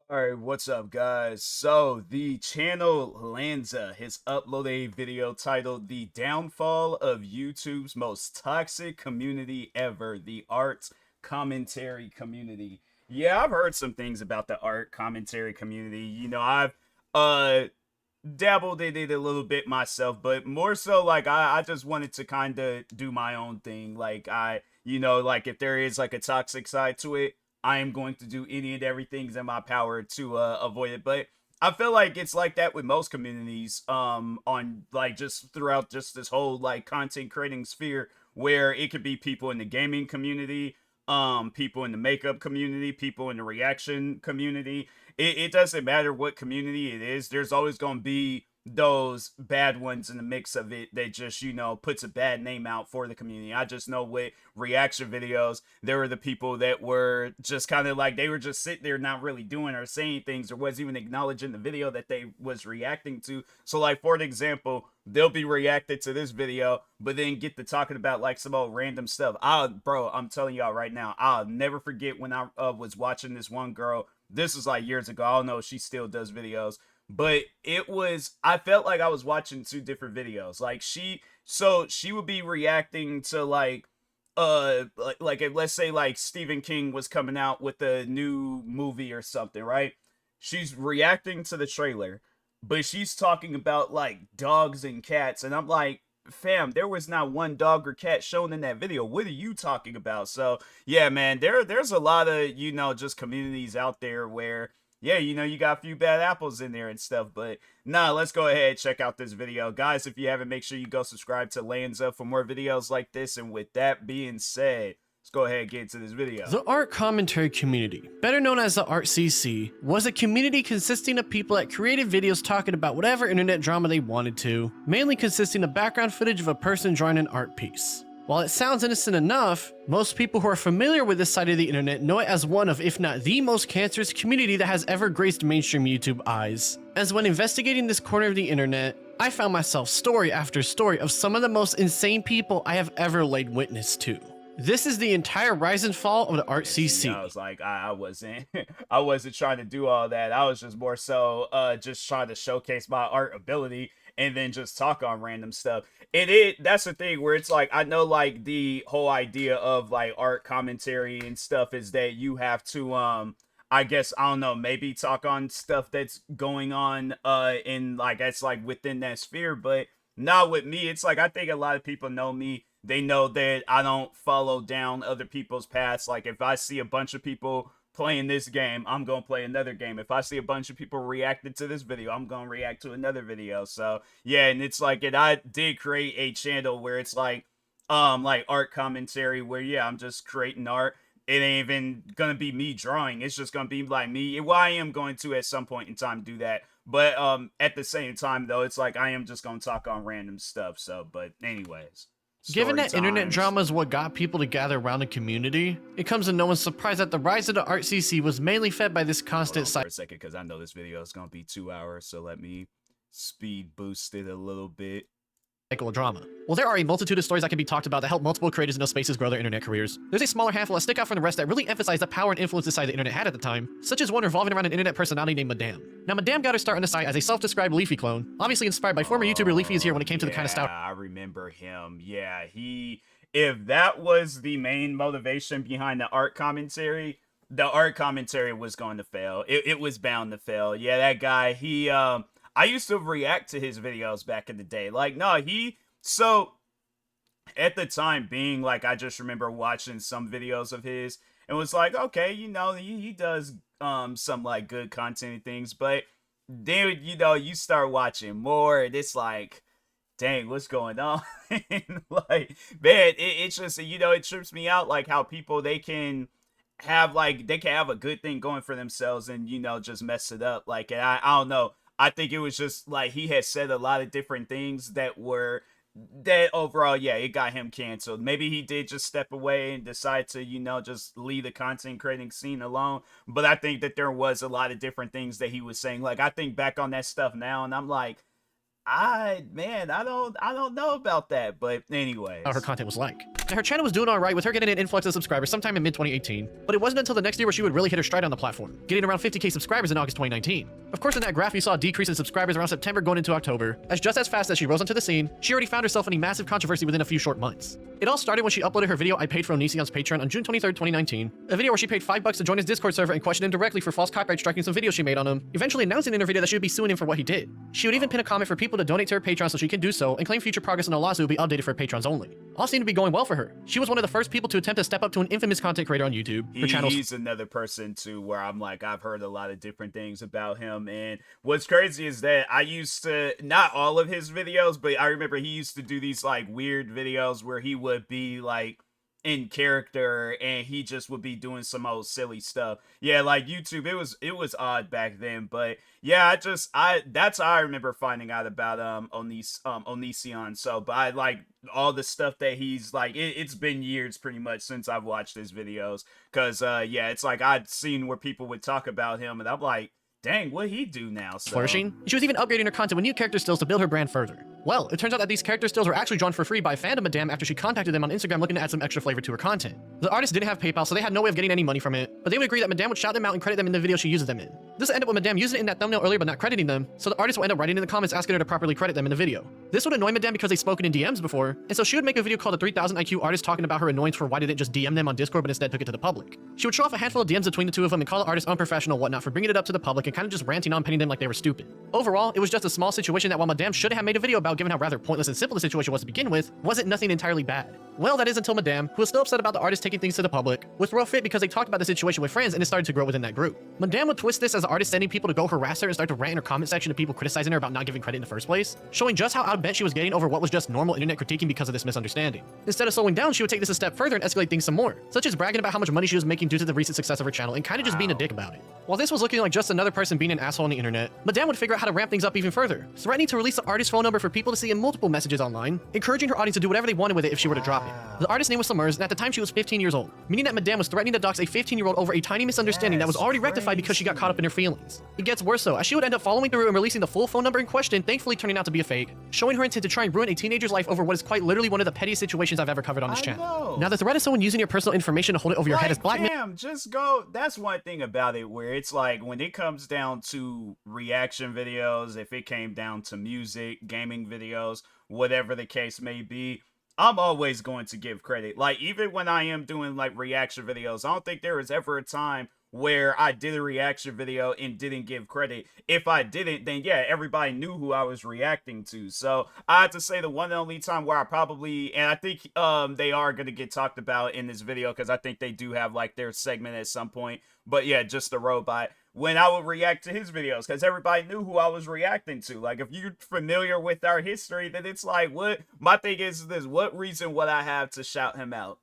Alright, what's up, guys? So, the channel Lanza has uploaded a video titled The Downfall of YouTube's Most Toxic Community Ever, the Art Commentary Community. Yeah, I've heard some things about the art commentary community. I've uh dabbled in it a little bit myself, but more so like I just wanted to kind of do my own thing. Like like if there is like a toxic side to it, I am going to do any and everything in my power to avoid it. But I feel like it's like that with most communities on like just throughout just this whole like content creating sphere, where it could be people in the gaming community, people in the makeup community, people in the reaction community. It doesn't matter what community it is, there's always going to be those bad ones in the mix of it that just puts a bad name out for the community. I just know with reaction videos, there were the people that were just kind of like they were just sitting there not really doing or saying things or was even acknowledging the video that they was reacting to. So like for an example, they'll be reacted to this video but then get to talking about like some old random stuff. Bro, I'm telling y'all right now, I'll never forget when I was watching this one girl. This was like years ago. I don't know if she still does videos, but I felt like I was watching two different videos. Like she would be reacting to like if, let's say like Stephen King was coming out with a new movie or something, right? She's reacting to the trailer, but she's talking about like dogs and cats, and I'm like, fam, there was not one dog or cat shown in that video. What are you talking about? So yeah, man, there's a lot of just communities out there where yeah, you got a few bad apples in there and stuff. But nah, let's go ahead and check out this video. Guys, if you haven't, make sure you go subscribe to Lanza for more videos like this. And with that being said, let's go ahead and get into this video. The art commentary community, better known as the Art CC, was a community consisting of people that created videos talking about whatever internet drama they wanted to, mainly consisting of background footage of a person drawing an art piece. While it sounds innocent enough, most people who are familiar with this side of the internet know it as one of, if not the most cancerous community that has ever graced mainstream YouTube eyes. As when investigating this corner of the internet, I found myself story after story of some of the most insane people I have ever laid witness to. This is the entire rise and fall of the Art CC. I was like, I wasn't, I wasn't trying to do all that. I was just more so, just trying to showcase my art ability and then just talk on random stuff. That's the thing where it's like, I know like the whole idea of like art commentary and stuff is that you have to, I guess, I don't know, maybe talk on stuff that's going on, in like, that's like within that sphere. But not with me. It's like, I think a lot of people know me. They know that I don't follow down other people's paths. Like if I see a bunch of people playing this game, I'm gonna play another game. If I see a bunch of people reacted to this video, I'm gonna react to another video. So yeah, and it's like, and I did create a channel where it's like art commentary, where yeah, I'm just creating art. It ain't even gonna be me drawing. It's just gonna be like me. Well, I am going to at some point in time do that, but at the same time though, it's like I am just gonna talk on random stuff. So, but anyways. Given that internet drama is what got people to gather around the community, it comes to no one's surprise that the rise of the Art CC was mainly fed by this constant for a second, because I know this video is gonna be 2 hours, so let me speed boost it a little bit. Cycle of drama. Well, there are a multitude of stories that can be talked about that help multiple creators in those spaces grow their internet careers. There's a smaller handful that stick out from the rest that really emphasize the power and influence this side of the internet had at the time, such as one revolving around an internet personality named Madame. Now, Madame got her start on the site as a self-described Leafy clone, obviously inspired by former YouTuber Leafy is here when it came to the kind of style. I remember him. Yeah, if that was the main motivation behind the art commentary was going to fail. It was bound to fail. Yeah, that guy, I used to react to his videos back in the day. Like, no, so at the time being, like, I just remember watching some videos of his and was like, okay, he does some like good content and things, but then you start watching more and it's like, dang, what's going on? Like, man, it's just, it trips me out like how people they can have a good thing going for themselves and just mess it up. Like, and I don't know, I think it was just like he had said a lot of different things that overall, yeah, it got him canceled. Maybe he did just step away and decide to, just leave the content creating scene alone. But I think that there was a lot of different things that he was saying. Like, I think back on that stuff now and I'm like, I don't know about that, but anyways. How her content was like. Now, her channel was doing alright with her getting an influx of subscribers sometime in mid-2018, but it wasn't until the next year where she would really hit her stride on the platform, getting around 50k subscribers in August 2019. Of course, in that graph, you saw a decrease in subscribers around September going into October, as just as fast as she rose onto the scene, she already found herself in a massive controversy within a few short months. It all started when she uploaded her video I Paid for Onision's Patreon on June 23rd, 2019, a video where she paid $5 to join his Discord server and questioned him directly for false copyright striking some videos she made on him, eventually announcing in her video that she would be suing him for what he did. She would even pin a comment for people to donate to her Patreon so she can do so, and claim future progress in a lawsuit will be updated for patrons only. All seemed to be going well for her. She was one of the first people to attempt to step up to an infamous content creator on YouTube. He's another person too where I'm like, I've heard a lot of different things about him, and what's crazy is that I used to, not all of his videos, but I remember he used to do these like weird videos where he would be like in character and he just would be doing some old silly stuff. Yeah, like YouTube, it was odd back then, but yeah, that's how I remember finding out about Onision. So, but I like all the stuff that he's like, it's been years pretty much since I've watched his videos, because yeah, it's like I'd seen where people would talk about him and I'm like, dang, what'd he do now? So. Flourishing. She was even upgrading her content with new character stills to build her brand further. Well, it turns out that these character stills were actually drawn for free by a fan of Madame after she contacted them on Instagram looking to add some extra flavor to her content. The artist didn't have PayPal, so they had no way of getting any money from it, but they would agree that Madame would shout them out and credit them in the video she uses them in. This would end up with Madame using it in that thumbnail earlier but not crediting them, so the artist will end up writing in the comments asking her to properly credit them in the video. This would annoy Madame because they've spoken in DMs before, and so she would make a video called a 3000 IQ artist talking about her annoyance for why they didn't just DM them on Discord but instead took it to the public. She would show off a handful of DMs between the two of them and call the artist unprofessional whatnot for bringing it up to the public and kind of just ranting on pinning them like they were stupid. Overall, it was just a small situation that while Madame should have made a video about given how rather pointless and simple the situation was to begin with, wasn't nothing entirely bad. Well, that is until Madame, who was still upset about the artist taking things to the public, would throw a fit because they talked about the situation with friends and it started to grow within that group. Madame would twist this as the artist sending people to go harass her and start to rant in her comment section of people criticizing her about not giving credit in the first place, showing just how out bent she was getting over what was just normal internet critiquing because of this misunderstanding. Instead of slowing down, she would take this a step further and escalate things some more, such as bragging about how much money she was making due to the recent success of her channel and kind of just being a dick about it. While this was looking like just another person being an asshole on the internet, Madame would figure out how to ramp things up even further, threatening to release the artist's phone number for people to see in multiple messages online, encouraging her audience to do whatever they wanted with it if she were to drop it. The artist's name was Summers, and at the time she was 15 years old, meaning that Madame was threatening to dox a 15-year-old over a tiny misunderstanding that was already rectified because she got caught up in her feelings. It gets worse though, as she would end up following through and releasing the full phone number in question, thankfully turning out to be a fake, showing her intent to try and ruin a teenager's life over what is quite literally one of the pettiest situations I've ever covered on this channel. Now, the threat of someone using your personal information to hold it over your head is blackmail. Damn, just go. That's one thing about it where it's like when it comes down to reaction videos, if it came down to music, gaming videos, whatever the case may be, I'm always going to give credit. Like, even when I am doing like reaction videos, I don't think there was ever a time where I did a reaction video and didn't give credit. If I didn't, then yeah, everybody knew who I was reacting to. So I have to say the one and only time where I probably, and I think they are going to get talked about in this video because I think they do have like their segment at some point. But yeah, just the robot. When I would react to his videos, because everybody knew who I was reacting to. Like, if you're familiar with our history, then it's like, what? My thing is this, what reason would I have to shout him out?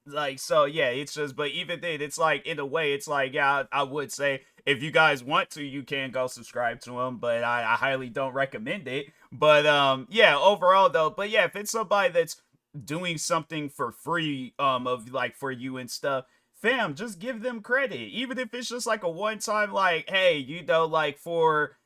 Like, so yeah, it's just, but even then, it's like, in a way, it's like, yeah, I would say, if you guys want to, you can go subscribe to him, but I highly don't recommend it. But, yeah, overall, though, but yeah, if it's somebody that's doing something for free, of, like, for you and stuff, fam, just give them credit. Even if it's just like a one-time, like, hey, you know, like for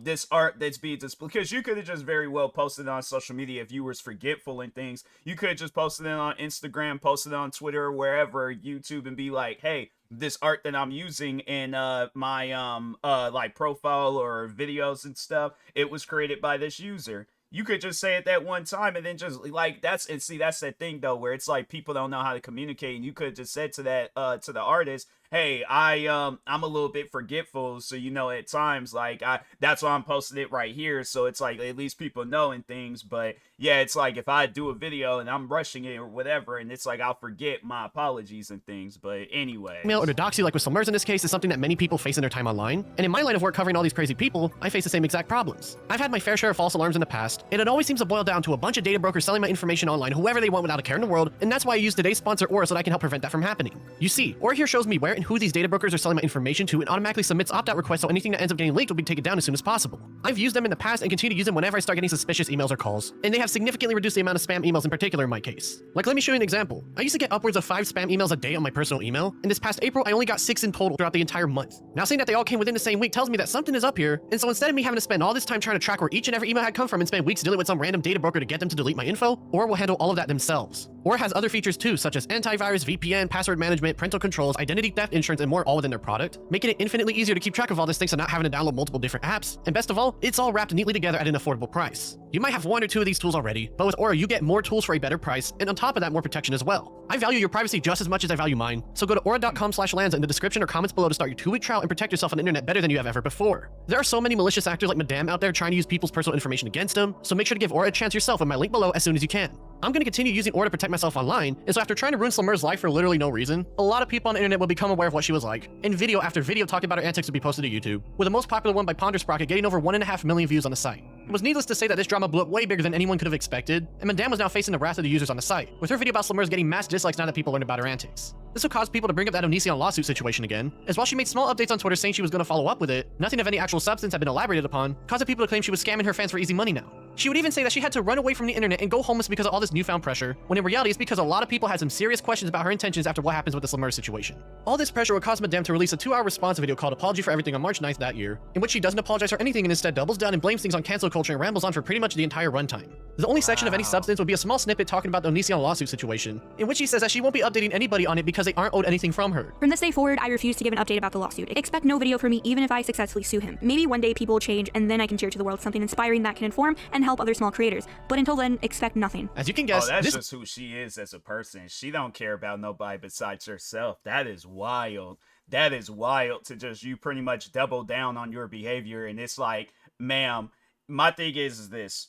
this art that's being displayed, because you could have just very well posted it on social media if you were forgetful and things. You could have just posted it on Instagram, posted it on Twitter or wherever, YouTube, and be like, hey, this art that I'm using in my like profile or videos and stuff, it was created by this user. You could just say it that one time and then just like that's the thing though, where it's like people don't know how to communicate, and you could have just said to that to the artist, hey, I'm a little bit forgetful, so you know, at times like that's why I'm posting it right here, so it's like at least people know and things. But yeah, it's like if I do a video and I'm rushing it or whatever, and it's like I'll forget, my apologies and things. But anyway, or to dox you like with Summers in this case is something that many people face in their time online, and in my line of work covering all these crazy people, I face the same exact problems. I've had my fair share of false alarms in the past, and it always seems to boil down to a bunch of data brokers selling my information online whoever they want without a care in the world, and that's why I use today's sponsor Aura so that I can help prevent that from happening. You see, Aura here shows me where and who these data brokers are selling my information to and automatically submits opt-out requests so anything that ends up getting leaked will be taken down as soon as possible. I've used them in the past and continue to use them whenever I start getting suspicious emails or calls, and they have significantly reduced the amount of spam emails in particular in my case. Like, let me show you an example. I used to get upwards of 5 spam emails a day on my personal email, and this past April I only got 6 in total throughout the entire month. Now saying that they all came within the same week tells me that something is up here, and so instead of me having to spend all this time trying to track where each and every email had come from and spend weeks dealing with some random data broker to get them to delete my info, Aura will handle all of that themselves. Aura has other features too, such as antivirus, VPN, password management, parental controls, identity theft, insurance, and more all within their product, making it infinitely easier to keep track of all this thanks to not having to download multiple different apps, and best of all, it's all wrapped neatly together at an affordable price. You might have 1 or 2 of these tools already, but with Aura you get more tools for a better price, and on top of that more protection as well. I value your privacy just as much as I value mine, so go to aura.com/Lanza in the description or comments below to start your 2-week trial and protect yourself on the internet better than you have ever before. There are so many malicious actors like Madame out there trying to use people's personal information against them, so make sure to give Aura a chance yourself with my link below as soon as you can. I'm going to continue using Aura to protect myself online, and so after trying to ruin Slamer's life for literally no reason, a lot of people on the internet will become aware of what she was like, and video after video talking about her antics will be posted to YouTube, with the most popular one by Pondersprocket getting over 1.5 million views on the site. It was needless to say that this drama blew up way bigger than anyone could have expected, and Madame was now facing the wrath of the users on the site, with her video about Slamer's getting mass dislikes now that people learned about her antics. This will cause people to bring up that Onision lawsuit situation again, as while she made small updates on Twitter saying she was going to follow up with it, nothing of any actual substance had been elaborated upon, causing people to claim she was scamming her fans for easy money now. She would even say that she had to run away from the internet and go homeless because of all this newfound pressure, when in reality it's because a lot of people had some serious questions about her intentions after what happens with the Slamer situation. All this pressure would cause Madame to release a 2-hour response video called Apology for Everything on March 9th that year, in which she doesn't apologize for anything and instead doubles down and blames things on cancel culture and rambles on for pretty much the entire runtime. The only section of any substance would be a small snippet talking about the Onision lawsuit situation, in which she says that she won't be updating anybody on it because they aren't owed anything from her. From this day forward, I refuse to give an update about the lawsuit. Expect no video from me even if I successfully sue him. Maybe one day people will change and then I can share to the world something inspiring that can inform and help other small creators. But until then, expect nothing. As you can guess, that's just who she is as a person. She don't care about nobody besides herself. That is wild. That is wild to just you pretty much double down on your behavior. And it's like, ma'am, my thing is this.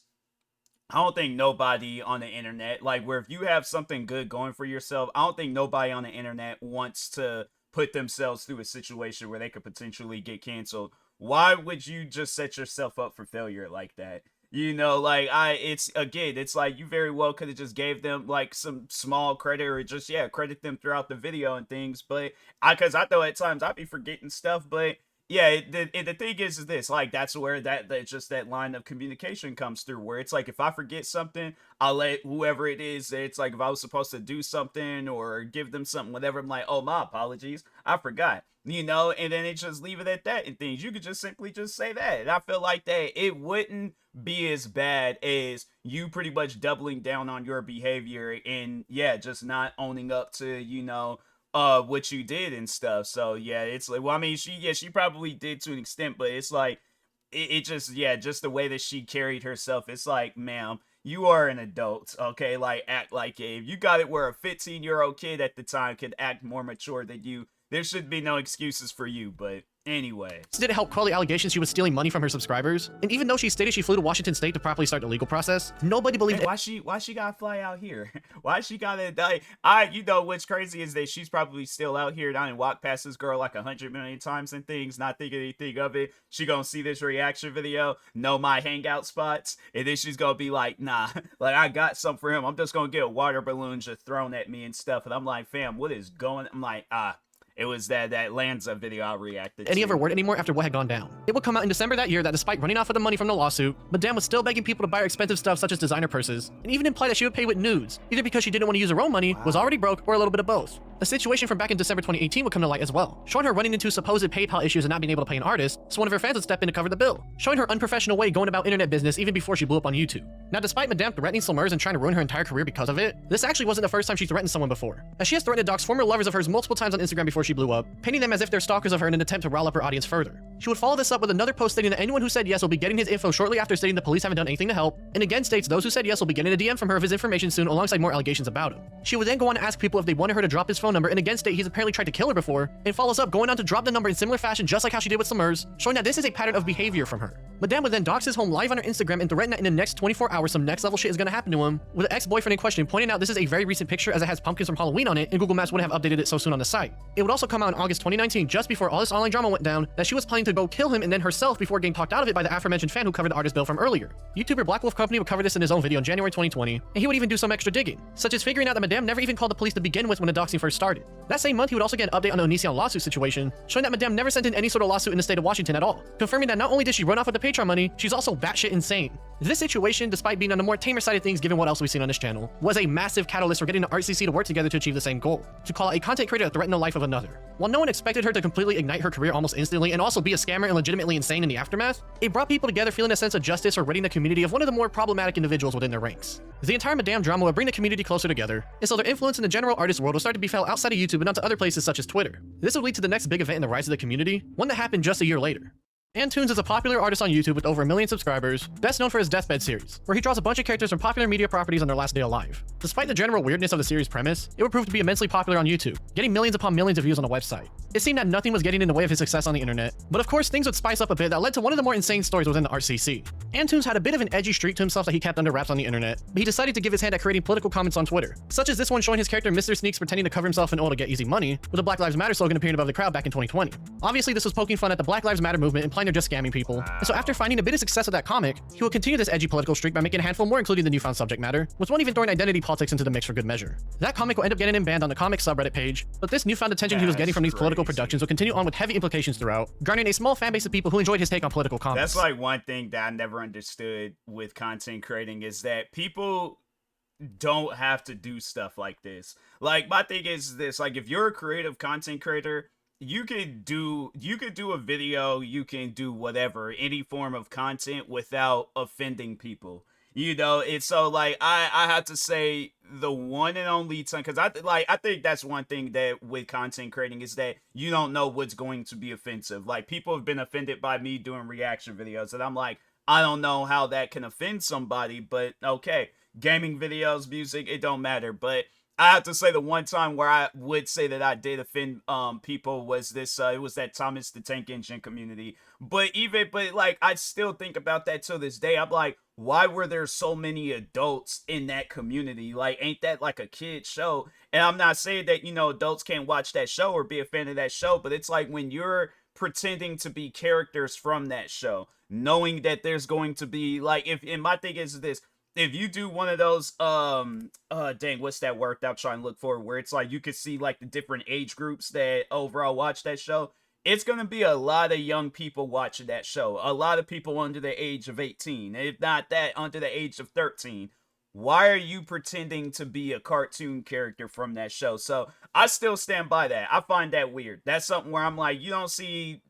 I don't think nobody on the internet, like where if you have something good going for yourself, I don't think nobody on the internet wants to put themselves through a situation where they could potentially get canceled. Why would you just set yourself up for failure like that? You know, like it's like you very well could have just gave them like some small credit or just, credit them throughout the video and things. But cause I know at times I'd be forgetting stuff, but yeah, the thing is this, like, that's where that just that line of communication comes through, where it's like, if I forget something, I'll let whoever it is, it's like, if I was supposed to do something or give them something, whatever, I'm like, oh, my apologies, I forgot, you know, and then it just leave it at that and things. You could just simply just say that, and I feel like that it wouldn't be as bad as you pretty much doubling down on your behavior and, just not owning up to, you know, what you did and stuff. So yeah, it's like, well, I mean, she probably did to an extent, but it's like it just just the way that she carried herself, it's like, ma'am, you are an adult, okay? Like, act like if you got it where a 15-year-old kid at the time could act more mature than you, there should be no excuses for you. But anyway, did it help quell the allegations she was stealing money from her subscribers? And even though she stated she flew to Washington State to properly start the legal process, nobody believed it. Why she gotta fly out here? Why she gotta die? You know what's crazy is that she's probably still out here and I done walked past this girl like 100 million times and things, not thinking anything of it. She gonna see this reaction video, know my hangout spots, and then she's gonna be like, nah, like I got something for him. I'm just gonna get a water balloon just thrown at me and stuff. And I'm like, fam, what is going? I'm like, it was that Lanza video I reacted to. Any of her word anymore after what had gone down. It would come out in December that year that despite running off with the money from the lawsuit, Madame was still begging people to buy her expensive stuff such as designer purses, and even implied that she would pay with nudes, either because she didn't want to use her own money, was already broke, or a little bit of both. A situation from back in December 2018 would come to light as well, showing her running into supposed PayPal issues and not being able to pay an artist, so one of her fans would step in to cover the bill, showing her unprofessional way going about internet business even before she blew up on YouTube. Now, despite Madame threatening Slamer's and trying to ruin her entire career because of it, this actually wasn't the first time she threatened someone before, as she has threatened to dox former lovers of hers multiple times on Instagram before she blew up, painting them as if they're stalkers of her in an attempt to rile up her audience further. She would follow this up with another post stating that anyone who said yes will be getting his info shortly after, stating the police haven't done anything to help, and again states those who said yes will be getting a DM from her of his information soon alongside more allegations about him. She would then go on to ask people if they wanted her to drop his phone number and again state he's apparently tried to kill her before, and follows up going on to drop the number in similar fashion just like how she did with Slamer's, showing that this is a pattern of behavior from her. Madame would then dox his home live on her Instagram and threaten that in the next 24 hours some next level shit is going to happen to him, with the ex-boyfriend in question pointing out this is a very recent picture as it has pumpkins from Halloween on it and Google Maps wouldn't have updated it so soon on the site. It would also come out in August 2019, just before all this online drama went down, that she was planning to go kill him and then herself before getting talked out of it by the aforementioned fan who covered the artist bill from earlier. YouTuber Black Wolf Company would cover this in his own video in January 2020, and he would even do some extra digging, such as figuring out that Madame never even called the police to begin with when the doxing first started. That same month, he would also get an update on the Onision lawsuit situation, showing that Madame never sent in any sort of lawsuit in the state of Washington at all, confirming that not only did she run off with the Patreon money, she's also batshit insane. This situation, despite being on the more tamer side of things given what else we've seen on this channel, was a massive catalyst for getting the RCC to work together to achieve the same goal, to call out a content creator that threatened the life of another. While no one expected her to completely ignite her career almost instantly and also be a scammer and legitimately insane in the aftermath, it brought people together feeling a sense of justice for ridding the community of one of the more problematic individuals within their ranks. The entire Madame drama would bring the community closer together, and so their influence in the general artist world will start to be felt outside of YouTube and onto other places such as Twitter. This would lead to the next big event in the rise of the community, one that happened just a year later. Antoons is a popular artist on YouTube with over 1 million subscribers, best known for his Deathbed series, where he draws a bunch of characters from popular media properties on their last day alive. Despite the general weirdness of the series' premise, it would prove to be immensely popular on YouTube, getting millions upon millions of views on a website. It seemed that nothing was getting in the way of his success on the internet, but of course things would spice up a bit that led to one of the more insane stories within the RCC. Antoons had a bit of an edgy streak to himself that he kept under wraps on the internet, but he decided to give his hand at creating political comments on Twitter, such as this one showing his character Mr. Sneaks pretending to cover himself in oil to get easy money, with a Black Lives Matter slogan appearing above the crowd back in 2020. Obviously this was poking fun at the Black Lives Matter movement, implying they're just scamming people. And so after finding a bit of success with that comic, he will continue this edgy political streak by making a handful more, including the newfound subject matter, with one even throwing identity politics into the mix for good measure. That comic will end up getting him banned on the comic subreddit page, but this newfound attention he was getting from these political productions will continue on with heavy implications throughout, garnering a small fan base of people who enjoyed his take on political comics. That's like one thing that I never understood with content creating is that people don't have to do stuff like this. Like, my thing is this, like, if you're a creative content creator, you could do a video, you can do whatever, any form of content without offending people. You know, it's so like I have to say the one and only time, because I think that's one thing that with content creating is that you don't know what's going to be offensive. Like, people have been offended by me doing reaction videos, and I'm like, I don't know how that can offend somebody, but okay, gaming videos, music, it don't matter. But I have to say the one time where I would say that I did offend people was this, it was that Thomas the Tank Engine community. But like, I still think about that till this day. I'm like, why were there so many adults in that community? Like, ain't that like a kid show? And I'm not saying that, you know, adults can't watch that show or be a fan of that show, but it's like when you're pretending to be characters from that show, knowing that there's going to be like, and my thing is this, if you do one of those, dang, what's that word that I'm trying to look for, where it's like you could see like the different age groups that overall watch that show, it's going to be a lot of young people watching that show. A lot of people under the age of 18, if not that, under the age of 13. Why are you pretending to be a cartoon character from that show? So I still stand by that. I find that weird. That's something where I'm like, you don't see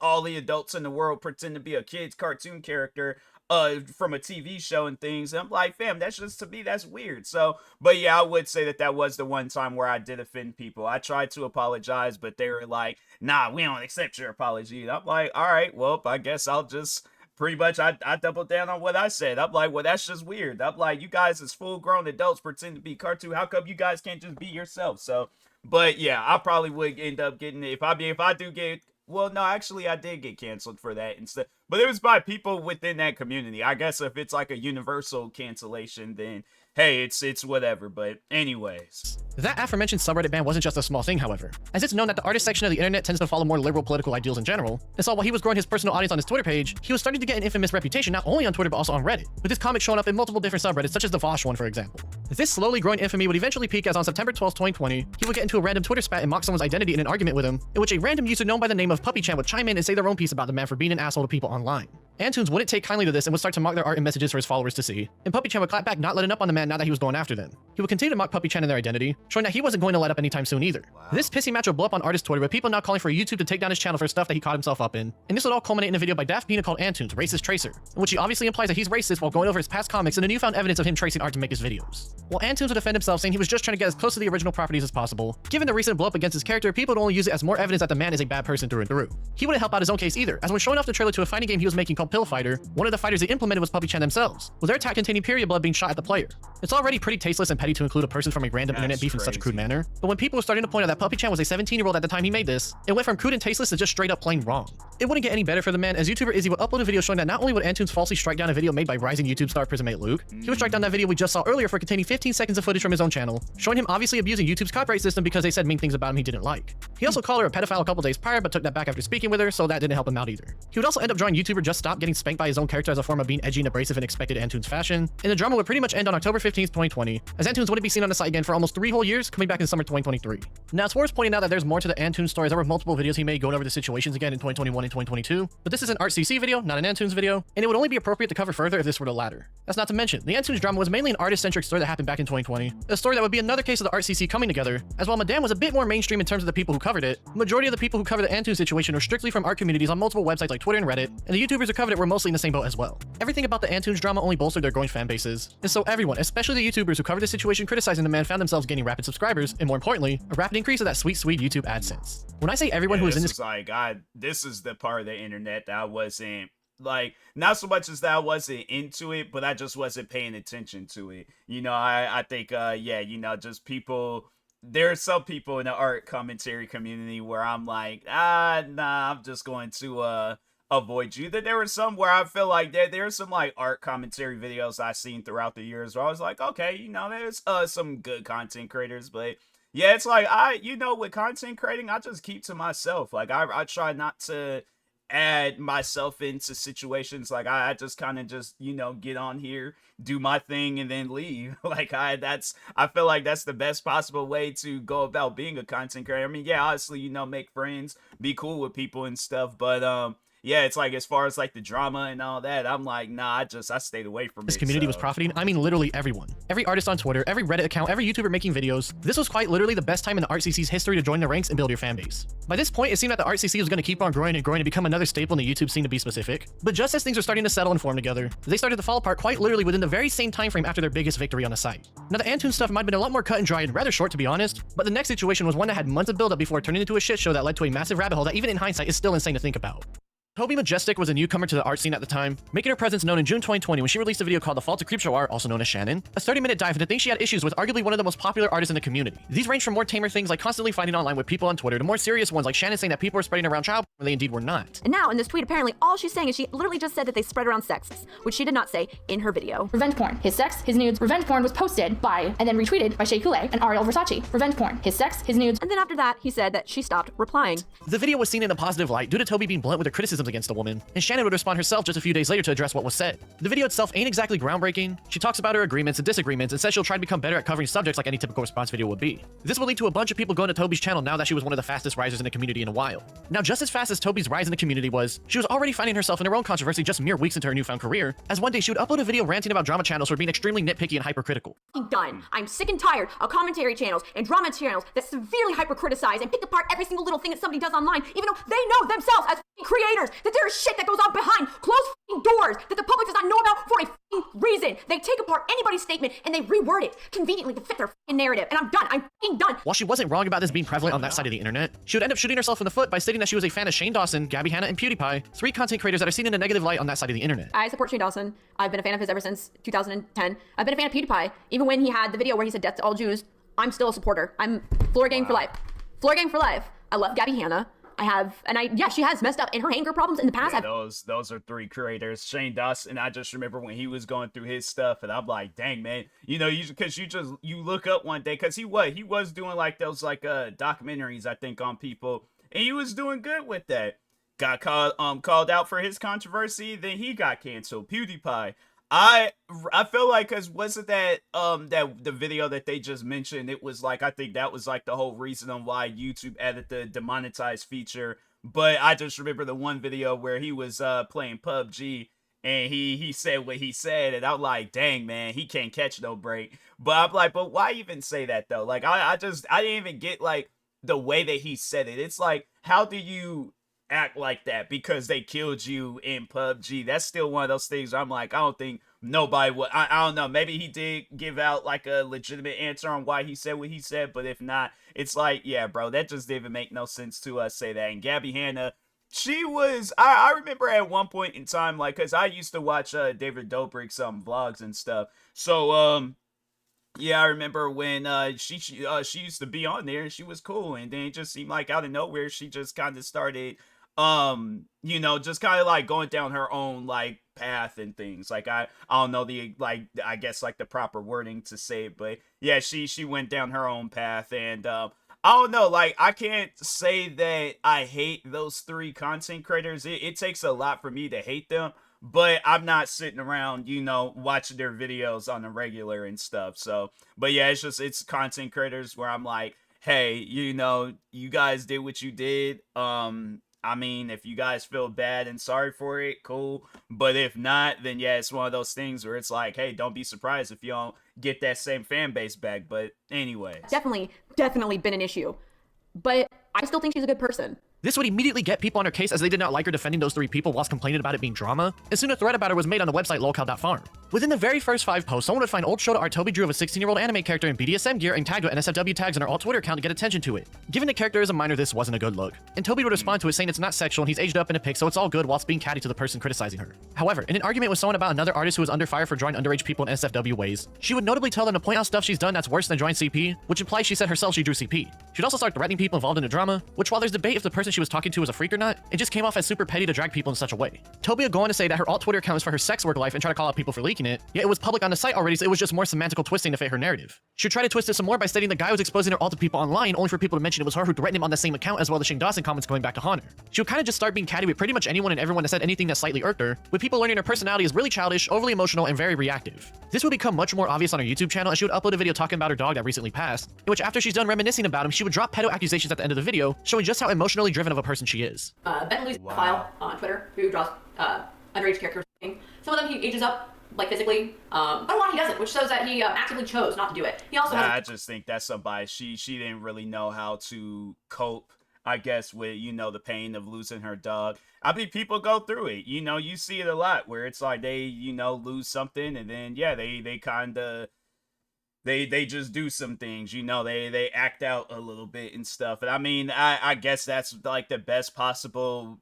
all the adults in the world pretend to be a kid's cartoon character from a TV show and things. And I'm like, fam, that's just, to me, that's weird. So, but yeah, I would say that that was the one time where I did offend people. I tried to apologize, but they were like, nah, we don't accept your apology. And I'm like, all right, well, I guess I'll just pretty much, I doubled down on what I said. I'm like, well, that's just weird. I'm like, you guys as full-grown adults pretend to be cartoon. How come you guys can't just be yourself? So, but yeah, I probably would end up getting it. If I do get, well, no, actually, I did get canceled for that instead. But it was by people within that community. I guess if it's like a universal cancellation, then hey, it's whatever. But anyways. That aforementioned subreddit ban wasn't just a small thing, however, as it's known that the artist section of the internet tends to follow more liberal political ideals in general, and so while he was growing his personal audience on his Twitter page, he was starting to get an infamous reputation not only on Twitter but also on Reddit, with his comics showing up in multiple different subreddits such as the Vosh one, for example. This slowly growing infamy would eventually peak as on September 12, 2020, he would get into a random Twitter spat and mock someone's identity in an argument with him, in which a random user known by the name of PuppyChan would chime in and say their own piece about the man for being an asshole to people online. Antoons wouldn't take kindly to this and would start to mock their art and messages for his followers to see, and PuppyChan would clap back, not letting up on the man now that he was going after them. He would continue to mock PuppyChan and their identity, showing that he wasn't going to let up anytime soon either. Wow. This pissy match would blow up on artist Twitter, with people now calling for YouTube to take down his channel for stuff that he caught himself up in, and this would all culminate in a video by Daft Pina called Antoons, Racist Tracer, in which he obviously implies that he's racist while going over his past comics and the newfound evidence of him tracing art to make his videos. While Antoons would defend himself, saying he was just trying to get as close to the original properties as possible, given the recent blow up against his character, people would only use it as more evidence that the man is a bad person through and through. He wouldn't help out his own case either, as when showing off the trailer to a fighting game he was making called Pill Fighter, one of the fighters he implemented was PuppyChan themselves, with their attack containing period blood being shot at the player. It's already pretty tasteless and petty to include a person from a random internet beef in such a crude manner, but when people were starting to point out that PuppyChan was a 17-year-old at the time he made this, it went from crude and tasteless to just straight up plain wrong. It wouldn't get any better for the man, as YouTuber Izzy would upload a video showing that not only would Antoons falsely strike down a video made by rising YouTube star Prismate Luke, he would strike down that video we just saw earlier for containing 15 seconds of footage from his own channel, showing him obviously abusing YouTube's copyright system because they said mean things about him he didn't like. He also called her a pedophile a couple days prior, but took that back after speaking with her, so that didn't help him out either. He would also end up drawing YouTuber Just stop getting spanked by his own character as a form of being edgy and abrasive in expected Antunes fashion, and the drama would pretty much end on October 15th, 2020, as Antunes wouldn't be seen on the site again for almost 3 whole years, coming back in summer 2023. Now, it's worth pointing out that there's more to the Antunes story, as there were multiple videos he made going over the situations again in 2021 and 2022, but this is an ArtCC video, not an Antunes video, and it would only be appropriate to cover further if this were the latter. That's not to mention, the Antunes drama was mainly an artist-centric story that happened back in 2020, a story that would be another case of the ArtCC coming together, as while Madame was a bit more mainstream in terms of the people who covered it, the majority of the people who covered the Antunes situation were strictly from art communities on multiple websites like Twitter and Reddit, and the YouTubers who covered it were mostly in the same boat as well. Everything about the Antunes drama only bolstered their growing fan bases, and so everyone, especially the YouTubers who covered the situation criticizing the man, found themselves gaining rapid subscribers, and more importantly, a rapid increase of that sweet YouTube AdSense. When I say everyone who was in this, this is the part of the internet that I wasn't like, not so much as that I wasn't into it, but I just wasn't paying attention to it. You know, I think yeah, you know, just people, there are some people in the art commentary community where I'm like, nah, I'm just going to avoid you. That there were some where I feel like there's some like art commentary videos I've seen throughout the years where I was like, okay, you know, there's some good content creators, but yeah, it's like you know, with content creating, I just keep to myself. Like I try not to add myself into situations. Like I just kind of just, you know, get on here, do my thing, and then leave. Like I feel like that's the best possible way to go about being a content creator. I mean, yeah, honestly, you know, make friends, be cool with people and stuff, but yeah, it's like as far as like the drama and all that, I'm like, nah, I stayed away from this it. community was profiting, I mean literally everyone. Every artist on Twitter, every Reddit account, every YouTuber making videos. This was quite literally the best time in the ArtCC's history to join the ranks and build your fan base. By this point, it seemed that the ArtCC was going to keep on growing and growing to become another staple in the YouTube scene, to be specific. But just as things were starting to settle and form together, they started to fall apart quite literally within the very same time frame after their biggest victory on the site. Now, the Antunes stuff might have been a lot more cut and dry and rather short, to be honest, but the next situation was one that had months of build-up before it turned into a shit show that led to a massive rabbit hole that even in hindsight is still insane to think about. Toby Majestic was a newcomer to the art scene at the time, making her presence known in June 2020 when she released a video called The Fall to Creepshow Art, also known as Shannon, a 30-minute dive into things she had issues with arguably one of the most popular artists in the community. These range from more tamer things like constantly fighting online with people on Twitter to more serious ones like Shannon saying that people were spreading around child when they indeed were not. And now in this tweet, apparently all she's saying is she literally just said that they spread around sex, which she did not say in her video. Revenge porn. His sex, his nudes. Revenge porn was posted by and then retweeted by Shea Coulee and Ariel Versace. Revenge porn. His sex, his nudes. And then after that, he said that she stopped replying. The video was seen in a positive light due to Toby being blunt with her criticisms against the woman, and Shannon would respond herself just a few days later to address what was said. The video itself ain't exactly groundbreaking. She talks about her agreements and disagreements and says she'll try to become better at covering subjects like any typical response video would be. This will lead to a bunch of people going to Toby's channel now that she was one of the fastest risers in the community in a while. Now, just as fast as Toby's rise in the community was, she was already finding herself in her own controversy just mere weeks into her newfound career, as one day she would upload a video ranting about drama channels for being extremely nitpicky and hypercritical. Done. I'm sick and tired of commentary channels and drama channels that severely hyper-criticize and pick apart every single little thing that somebody does online, even though they know themselves as creators that there is shit that goes on behind closed doors that the public does not know about for a reason. They take apart anybody's statement and they reword it conveniently to fit their narrative. And I'm done. I'm done. While she wasn't wrong about this being prevalent on that side of the internet, she would end up shooting herself in the foot by stating that she was a fan of Shane Dawson, Gabby Hanna, and PewDiePie, 3 content creators that are seen in a negative light on that side of the internet. I support Shane Dawson. I've been a fan of his ever since 2010. I've been a fan of PewDiePie. Even when he had the video where he said death to all Jews, I'm still a supporter. I'm floor gang for life. Floor gang for life. I love Gabby Hanna. Yeah, she has messed up in her anger problems in the past. Yeah, those are 3 creators. Shane Dawson, I just remember when he was going through his stuff, and I'm like, dang, man, you know, you look up one day, because he was doing like those like documentaries, I think, on people, and he was doing good with that. Got called out for his controversy, then he got canceled. PewDiePie, I feel like, because wasn't that the video that they just mentioned, it was like, I think that was like the whole reason on why YouTube added the demonetized feature. But I just remember the one video where he was playing PUBG and he said what he said, and I'm like, dang, man, he can't catch no break. But I'm like, but why even say that though? Like I didn't even get like the way that he said it. It's like, how do you act like that because they killed you in PUBG? That's still one of those things where I'm like, I don't think nobody would. I don't know, maybe he did give out like a legitimate answer on why he said what he said, but if not, it's like, yeah, bro, that just didn't make no sense to say that. And Gabby Hanna, she was, I remember at one point in time, like, because I used to watch David Dobrik's vlogs and stuff, so yeah, I remember when she used to be on there and she was cool, and then it just seemed like out of nowhere she just kind of started you know, just kind of like going down her own like path and things. Like I don't know the, like, I guess like the proper wording to say it, but yeah, she went down her own path, and I don't know, like, I can't say that I hate those three content creators. It takes a lot for me to hate them, but I'm not sitting around, you know, watching their videos on the regular and stuff. So, but yeah, it's content creators where I'm like, hey, you know, you guys did what you did. I mean, if you guys feel bad and sorry for it, cool. But if not, then yeah, it's one of those things where it's like, hey, don't be surprised if you don't get that same fan base back. But anyway, Definitely been an issue. But I still think she's a good person. This would immediately get people on her case as they did not like her defending those three people whilst complaining about it being drama, and soon a thread about her was made on the website lolcow.farm. Within the very first 5 posts, someone would find old Shota art Toby drew of a 16-year-old anime character in BDSM gear and tagged with NSFW tags on her alt Twitter account to get attention to it. Given the character is a minor, this wasn't a good look, and Toby would respond to it saying it's not sexual and he's aged up in a pic, so it's all good, whilst being catty to the person criticizing her. However, in an argument with someone about another artist who was under fire for drawing underage people in NSFW ways, she would notably tell them to point out stuff she's done that's worse than drawing CP, which implies she said herself she drew CP. She'd also start threatening people involved in the drama, which, while there's debate if the person she was talking to was a freak or not, it just came off as super petty to drag people in such a way. Toby would go on to say that her alt Twitter account was for her sex work life and try to call out people for leaking it, yet it was public on the site already, so it was just more semantical twisting to fit her narrative. She would try to twist it some more by stating the guy was exposing her alt to people online, only for people to mention it was her who threatened him on the same account, as well as Shane Dawson comments going back to haunt her. She would kind of just start being catty with pretty much anyone and everyone that said anything that slightly irked her, with people learning her personality is really childish, overly emotional, and very reactive. This would become much more obvious on her YouTube channel, as she would upload a video talking about her dog that recently passed, in which after she's done reminiscing about him, she would drop pedo accusations at the end of the video, showing just how emotionally driven of a person she is. Ben Lou's file on Twitter, who draws underage characters. Some of them he ages up, like physically, but a lot he doesn't, which shows that he actively chose not to do it. He also has I just think that's somebody she didn't really know how to cope, I guess, with, you know, the pain of losing her dog. I mean, people go through it, you know, you see it a lot where it's like they, you know, lose something and then yeah, they kind of they just do some things, you know, they act out a little bit and stuff. And I mean, I guess that's like the best possible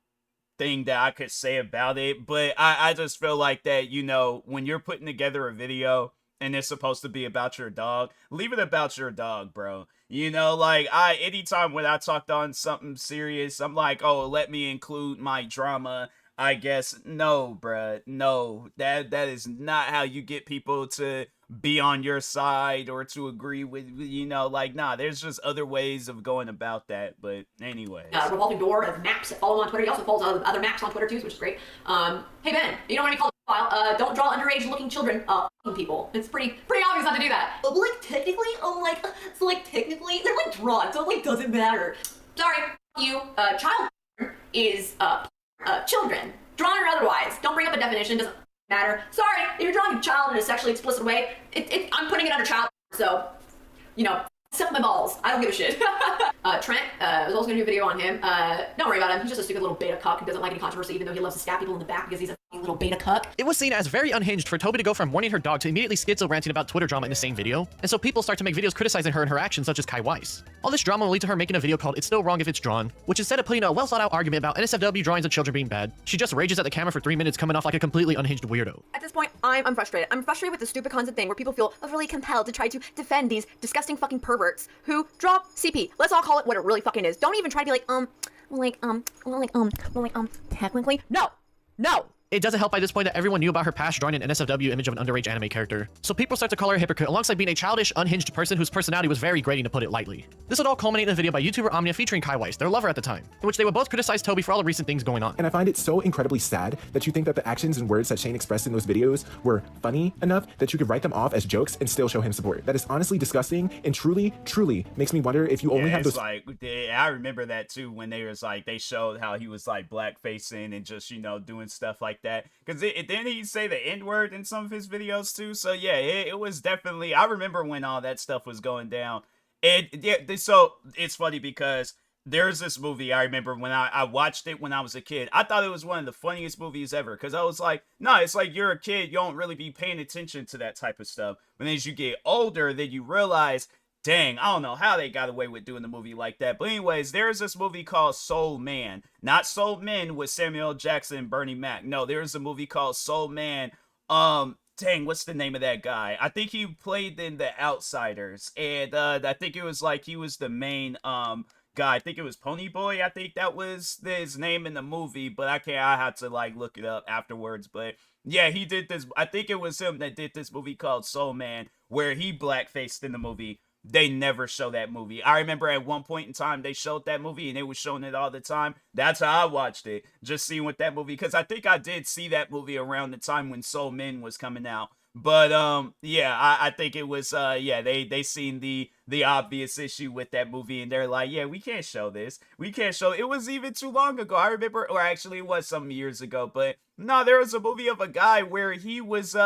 thing that I could say about it, but I just feel like that, you know, when you're putting together a video and it's supposed to be about your dog, leave it about your dog, bro. You know, like, anytime when I talked on something serious, I'm like, oh, let me include my drama, I guess. No, bruh, no, that is not how you get people to be on your side or to agree with, you know, like, nah, there's just other ways of going about that. But anyways, revolving door of maps that follow him on Twitter. He also follows other maps on Twitter too, which is great. Hey Ben, you don't want to be called a file. Don't draw underage looking children, people. It's pretty obvious not to do that. But like technically, technically they're like drawn, so it like doesn't matter. Sorry, you. Child is children, drawn or otherwise. Don't bring up a definition. Doesn't matter. Sorry, if you're drawing a child in a sexually explicit way, I'm putting it under child, so, you know, suck my balls. I don't give a shit. Trent, was also gonna do a video on him. Don't worry about him. He's just a stupid little beta cuck who doesn't like any controversy, even though he loves to stab people in the back because he's a little beta cuck. It was seen as very unhinged for Toby to go from warning her dog to immediately schizo ranting about Twitter drama in the same video, and so people start to make videos criticizing her and her actions, such as Kai Weiss. All this drama will lead to her making a video called It's Still Wrong If It's Drawn, which instead of putting a well-thought-out argument about NSFW drawings of children being bad, she just rages at the camera for 3 minutes, coming off like a completely unhinged weirdo. At this point, I'm frustrated. I'm frustrated with the stupid content thing where people feel really compelled to try to defend these disgusting fucking perverts who draw CP. Let's all call it what it really fucking is. Don't even try to be technically. No. It doesn't help by this point that everyone knew about her past drawing an NSFW image of an underage anime character, so people start to call her a hypocrite alongside being a childish, unhinged person whose personality was very grating, to put it lightly. This would all culminate in a video by YouTuber Omnia featuring Kai Weiss, their lover at the time, in which they would both criticize Toby for all the recent things going on. And I find it so incredibly sad that you think that the actions and words that Shane expressed in those videos were funny enough that you could write them off as jokes and still show him support. That is honestly disgusting and truly makes me wonder if you only have those. Like, I remember that too when they was like, they showed how he was like blackfacing and just, you know, doing stuff like that. Because didn't he say the N-word in some of his videos too? So yeah, it was definitely, I remember when all that stuff was going down. And yeah, so it's funny because there's this movie I remember when I watched it when I was a kid. I thought it was one of the funniest movies ever because I was like, no, it's like you're a kid, you don't really be paying attention to that type of stuff. But as you get older, then you realize, dang, I don't know how they got away with doing the movie like that. But anyways, there's this movie called Soul Man. Not Soul Men with Samuel L. Jackson and Bernie Mac. No, there's a movie called Soul Man. Dang, what's the name of that guy? I think he played in The Outsiders. And I think it was like he was the main guy. I think it was Pony Boy. I think that was his name in the movie. But I had to like look it up afterwards. But yeah, he did this. I think it was him that did this movie called Soul Man, where he blackfaced in the movie. they never show that movie. I remember at one point in time they showed that movie and they were showing it all the time. That's how I watched it, just seeing what that movie, because I think I did see that movie around the time when Soul Men was coming out. But yeah, I think it was yeah, they seen the obvious issue with that movie and they're like, yeah, we can't show this. We can't show it. Was even too long ago. I remember, or actually it was some years ago, but no, there was a movie of a guy where he was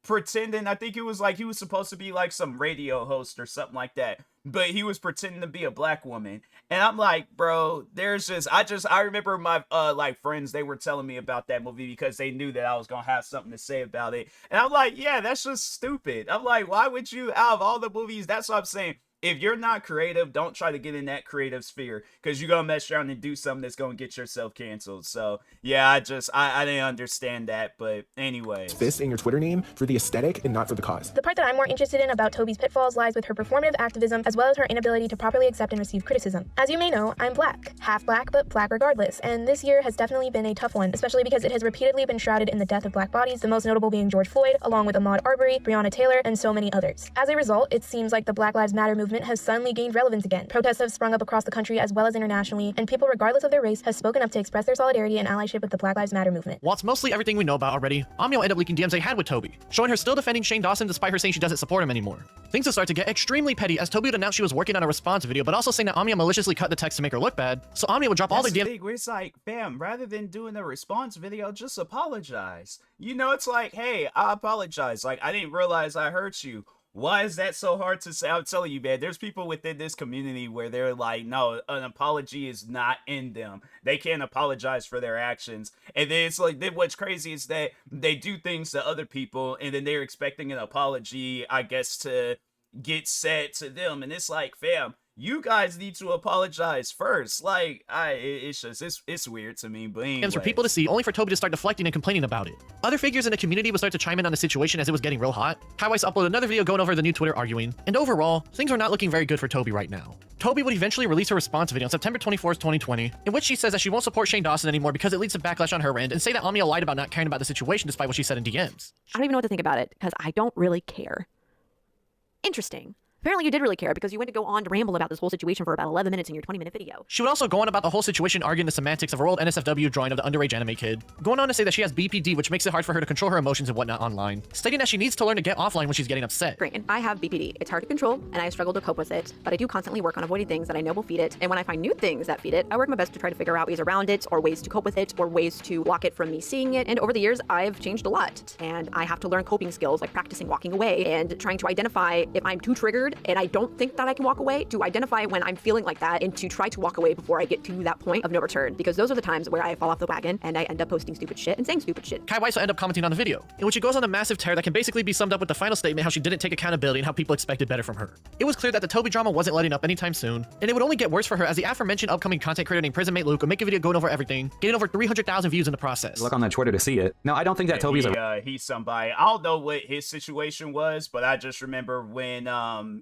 pretending, I think it was like he was supposed to be like some radio host or something like that, but he was pretending to be a black woman. And I'm like, bro, there's just I remember my like friends, they were telling me about that movie because they knew that I was gonna have something to say about it. And I'm like, yeah, that's just stupid. I'm like, why would you, out of all the movies, that's what I'm saying. If you're not creative, don't try to get in that creative sphere, because you're gonna mess around and do something that's gonna get yourself canceled. So yeah, I didn't understand that. But anyway, Fist in your Twitter name for the aesthetic and not for the cause. The part that I'm more interested in about Toby's pitfalls lies with her performative activism, as well as her inability to properly accept and receive criticism. As you may know, I'm black. Half black, but black regardless. And this year has definitely been a tough one, especially because it has repeatedly been shrouded in the death of black bodies, the most notable being George Floyd, along with Ahmaud Arbery, Breonna Taylor, and so many others. As a result, it seems like the Black Lives Matter movement has suddenly gained relevance again. Protests have sprung up across the country as well as internationally, and people regardless of their race have spoken up to express their solidarity and allyship with the Black Lives Matter movement. While it's mostly everything we know about already, Amia ended up leaking DMs they had with Toby, showing her still defending Shane Dawson despite her saying she doesn't support him anymore. Things will start to get extremely petty as Toby would announce she was working on a response video, but also saying that Amia maliciously cut the text to make her look bad, so Amia would drop all the DMs. Big, where it's like, bam, rather than doing a response video, just apologize. You know, it's like, hey, I apologize. Like, I didn't realize I hurt you. Why is that so hard to say? I'm telling you, man, there's people within this community where they're like, no, an apology is not in them. They can't apologize for their actions. And then it's like, then what's crazy is that they do things to other people and then they're expecting an apology, I guess, to get said to them. And it's like, fam, you guys need to apologize first. Like, it's just, it's weird to me, but anyways. For people to see, only for Toby to start deflecting and complaining about it. Other figures in the community would start to chime in on the situation as it was getting real hot. Kaiwise uploaded another video going over the new Twitter arguing, and overall, things are not looking very good for Toby right now. Toby would eventually release her response video on September 24th, 2020, in which she says that she won't support Shane Dawson anymore because it leads to backlash on her end, and say that Amia lied about not caring about the situation despite what she said in DMs. I don't even know what to think about it, because I don't really care. Interesting. Apparently you did really care, because you went to go on to ramble about this whole situation for about 11 minutes in your 20-minute video. She would also go on about the whole situation, arguing the semantics of her old NSFW drawing of the underage anime kid, going on to say that she has BPD, which makes it hard for her to control her emotions and whatnot online, stating that she needs to learn to get offline when she's getting upset. Granted, I have BPD. It's hard to control, and I struggle to cope with it, but I do constantly work on avoiding things that I know will feed it, and when I find new things that feed it, I work my best to try to figure out ways around it, or ways to cope with it, or ways to block it from me seeing it, and over the years, I've changed a lot, and I have to learn coping skills like practicing walking away, and trying to identify if I'm too triggered, and I don't think that I can walk away, to identify when I'm feeling like that and to try to walk away before I get to that point of no return, because those are the times where I fall off the wagon and I end up posting stupid shit and saying stupid shit. Kaiwise will end up commenting on the video, in which she goes on a massive tear that can basically be summed up with the final statement how she didn't take accountability and how people expected better from her. It was clear that the Toby drama wasn't letting up anytime soon, and it would only get worse for her as the aforementioned upcoming content creator named PrisonMate Luke would make a video going over everything, getting over 300,000 views in the process. Look on the Twitter to see it. No, I don't think that Toby's he's somebody. I don't know what his situation was, but I just remember when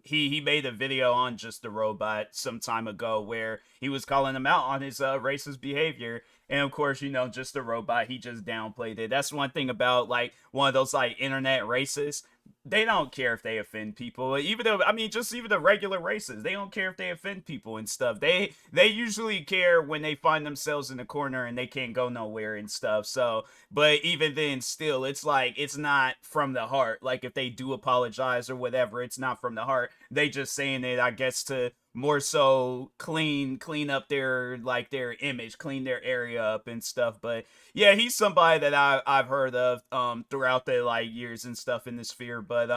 he made a video on just the robot some time ago where he was calling him out on his racist behavior, and of course, you know, just the robot, he just downplayed it. That's one thing about like one of those like internet racists. They don't care if they offend people. Even though, I mean, just even the regular races, they don't care if they offend people and stuff. They usually care when they find themselves in the corner and they can't go nowhere and stuff. So, but even then, still, it's like, it's not from the heart. Like, if they do apologize or whatever, it's not from the heart. They just saying it, I guess, to more so clean up their, like, their image, clean their area up and stuff. But yeah, he's somebody that I've heard of throughout the like years and stuff in the sphere. But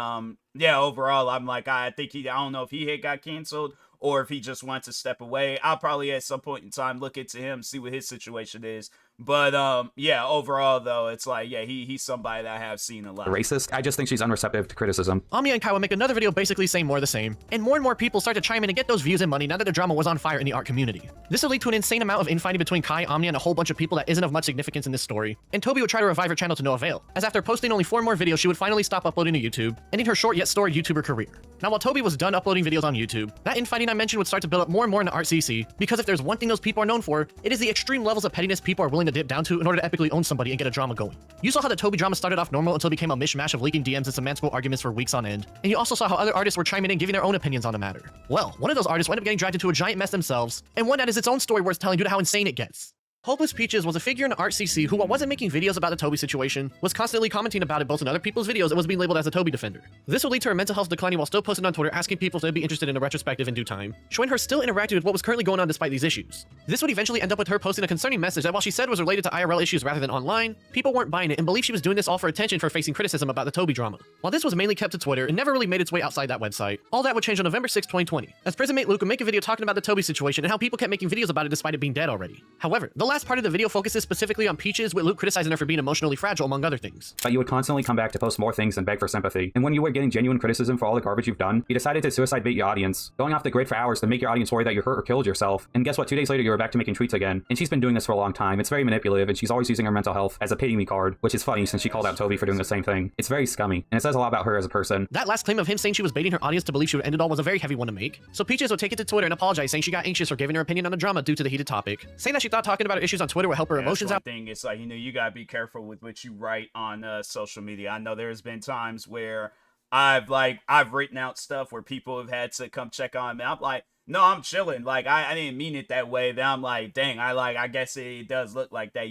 yeah, overall, I'm like, I don't know if he had got canceled or if he just wants to step away. I'll probably at some point in time look into him, see what his situation is. But yeah, overall though, it's like, yeah, he's somebody that I have seen a lot. Racist. I just think she's unreceptive to criticism. Amia and Kaiwa make another video basically saying more of the same, and more people start to chime in and get those views and money now that the drama was on fire in the art community. This will lead to an insane amount of infighting between Kai, Amia, and a whole bunch of people that isn't of much significance in this story, and Toby would try to revive her channel to no avail, as after posting only 4 more videos, she would finally stop uploading to YouTube, ending her short yet storied YouTuber career. Now, while Toby was done uploading videos on YouTube, that infighting I mentioned would start to build up more and more in the ArtCC, because if there's one thing those people are known for, it is the extreme levels of pettiness people are willing to dip down to in order to epically own somebody and get a drama going. You saw how the Toby drama started off normal until it became a mishmash of leaking DMs and semantical arguments for weeks on end, and you also saw how other artists were chiming in giving their own opinions on the matter. Well, one of those artists wound up getting dragged into a giant mess themselves, and one that is its own story worth telling due to how insane it gets. Hopeless Peaches was a figure in the ArtCC who, while wasn't making videos about the Toby situation, was constantly commenting about it both in other people's videos and was being labeled as a Toby defender. This would lead to her mental health declining while still posting on Twitter asking people if they'd be interested in a retrospective in due time, showing her still interacting with what was currently going on despite these issues. This would eventually end up with her posting a concerning message that while she said was related to IRL issues rather than online, people weren't buying it and believed she was doing this all for attention for facing criticism about the Toby drama. While this was mainly kept to Twitter, it never really made its way outside that website. All that would change on November 6, 2020, as Prisonmate Luke would make a video talking about the Toby situation and how people kept making videos about it despite it being dead already. However, the last part of the video focuses specifically on Peaches, with Luke criticizing her for being emotionally fragile, among other things. But you would constantly come back to post more things and beg for sympathy. And when you were getting genuine criticism for all the garbage you've done, you decided to suicide bait your audience, going off the grid for hours to make your audience worry that you hurt or killed yourself. And guess what? 2 days later, you were back to making tweets again. And she's been doing this for a long time. It's very manipulative, and she's always using her mental health as a pity me card, which is funny since she called out Toby for doing the same thing. It's very scummy, and it says a lot about her as a person. That last claim of him saying she was baiting her audience to believe she would end it all was a very heavy one to make. So Peaches would take it to Twitter and apologize, saying she got anxious for giving her opinion on the drama due to the heated topic, saying that she thought talking about her issues on Twitter would help her emotions out. It's like, you gotta be careful with what you write on social media. I know there's been times where I've written out stuff where people have had to come check on me. I'm like, no, I'm chilling. Like, I didn't mean it that way. Then I'm like, dang, I guess it does look like that,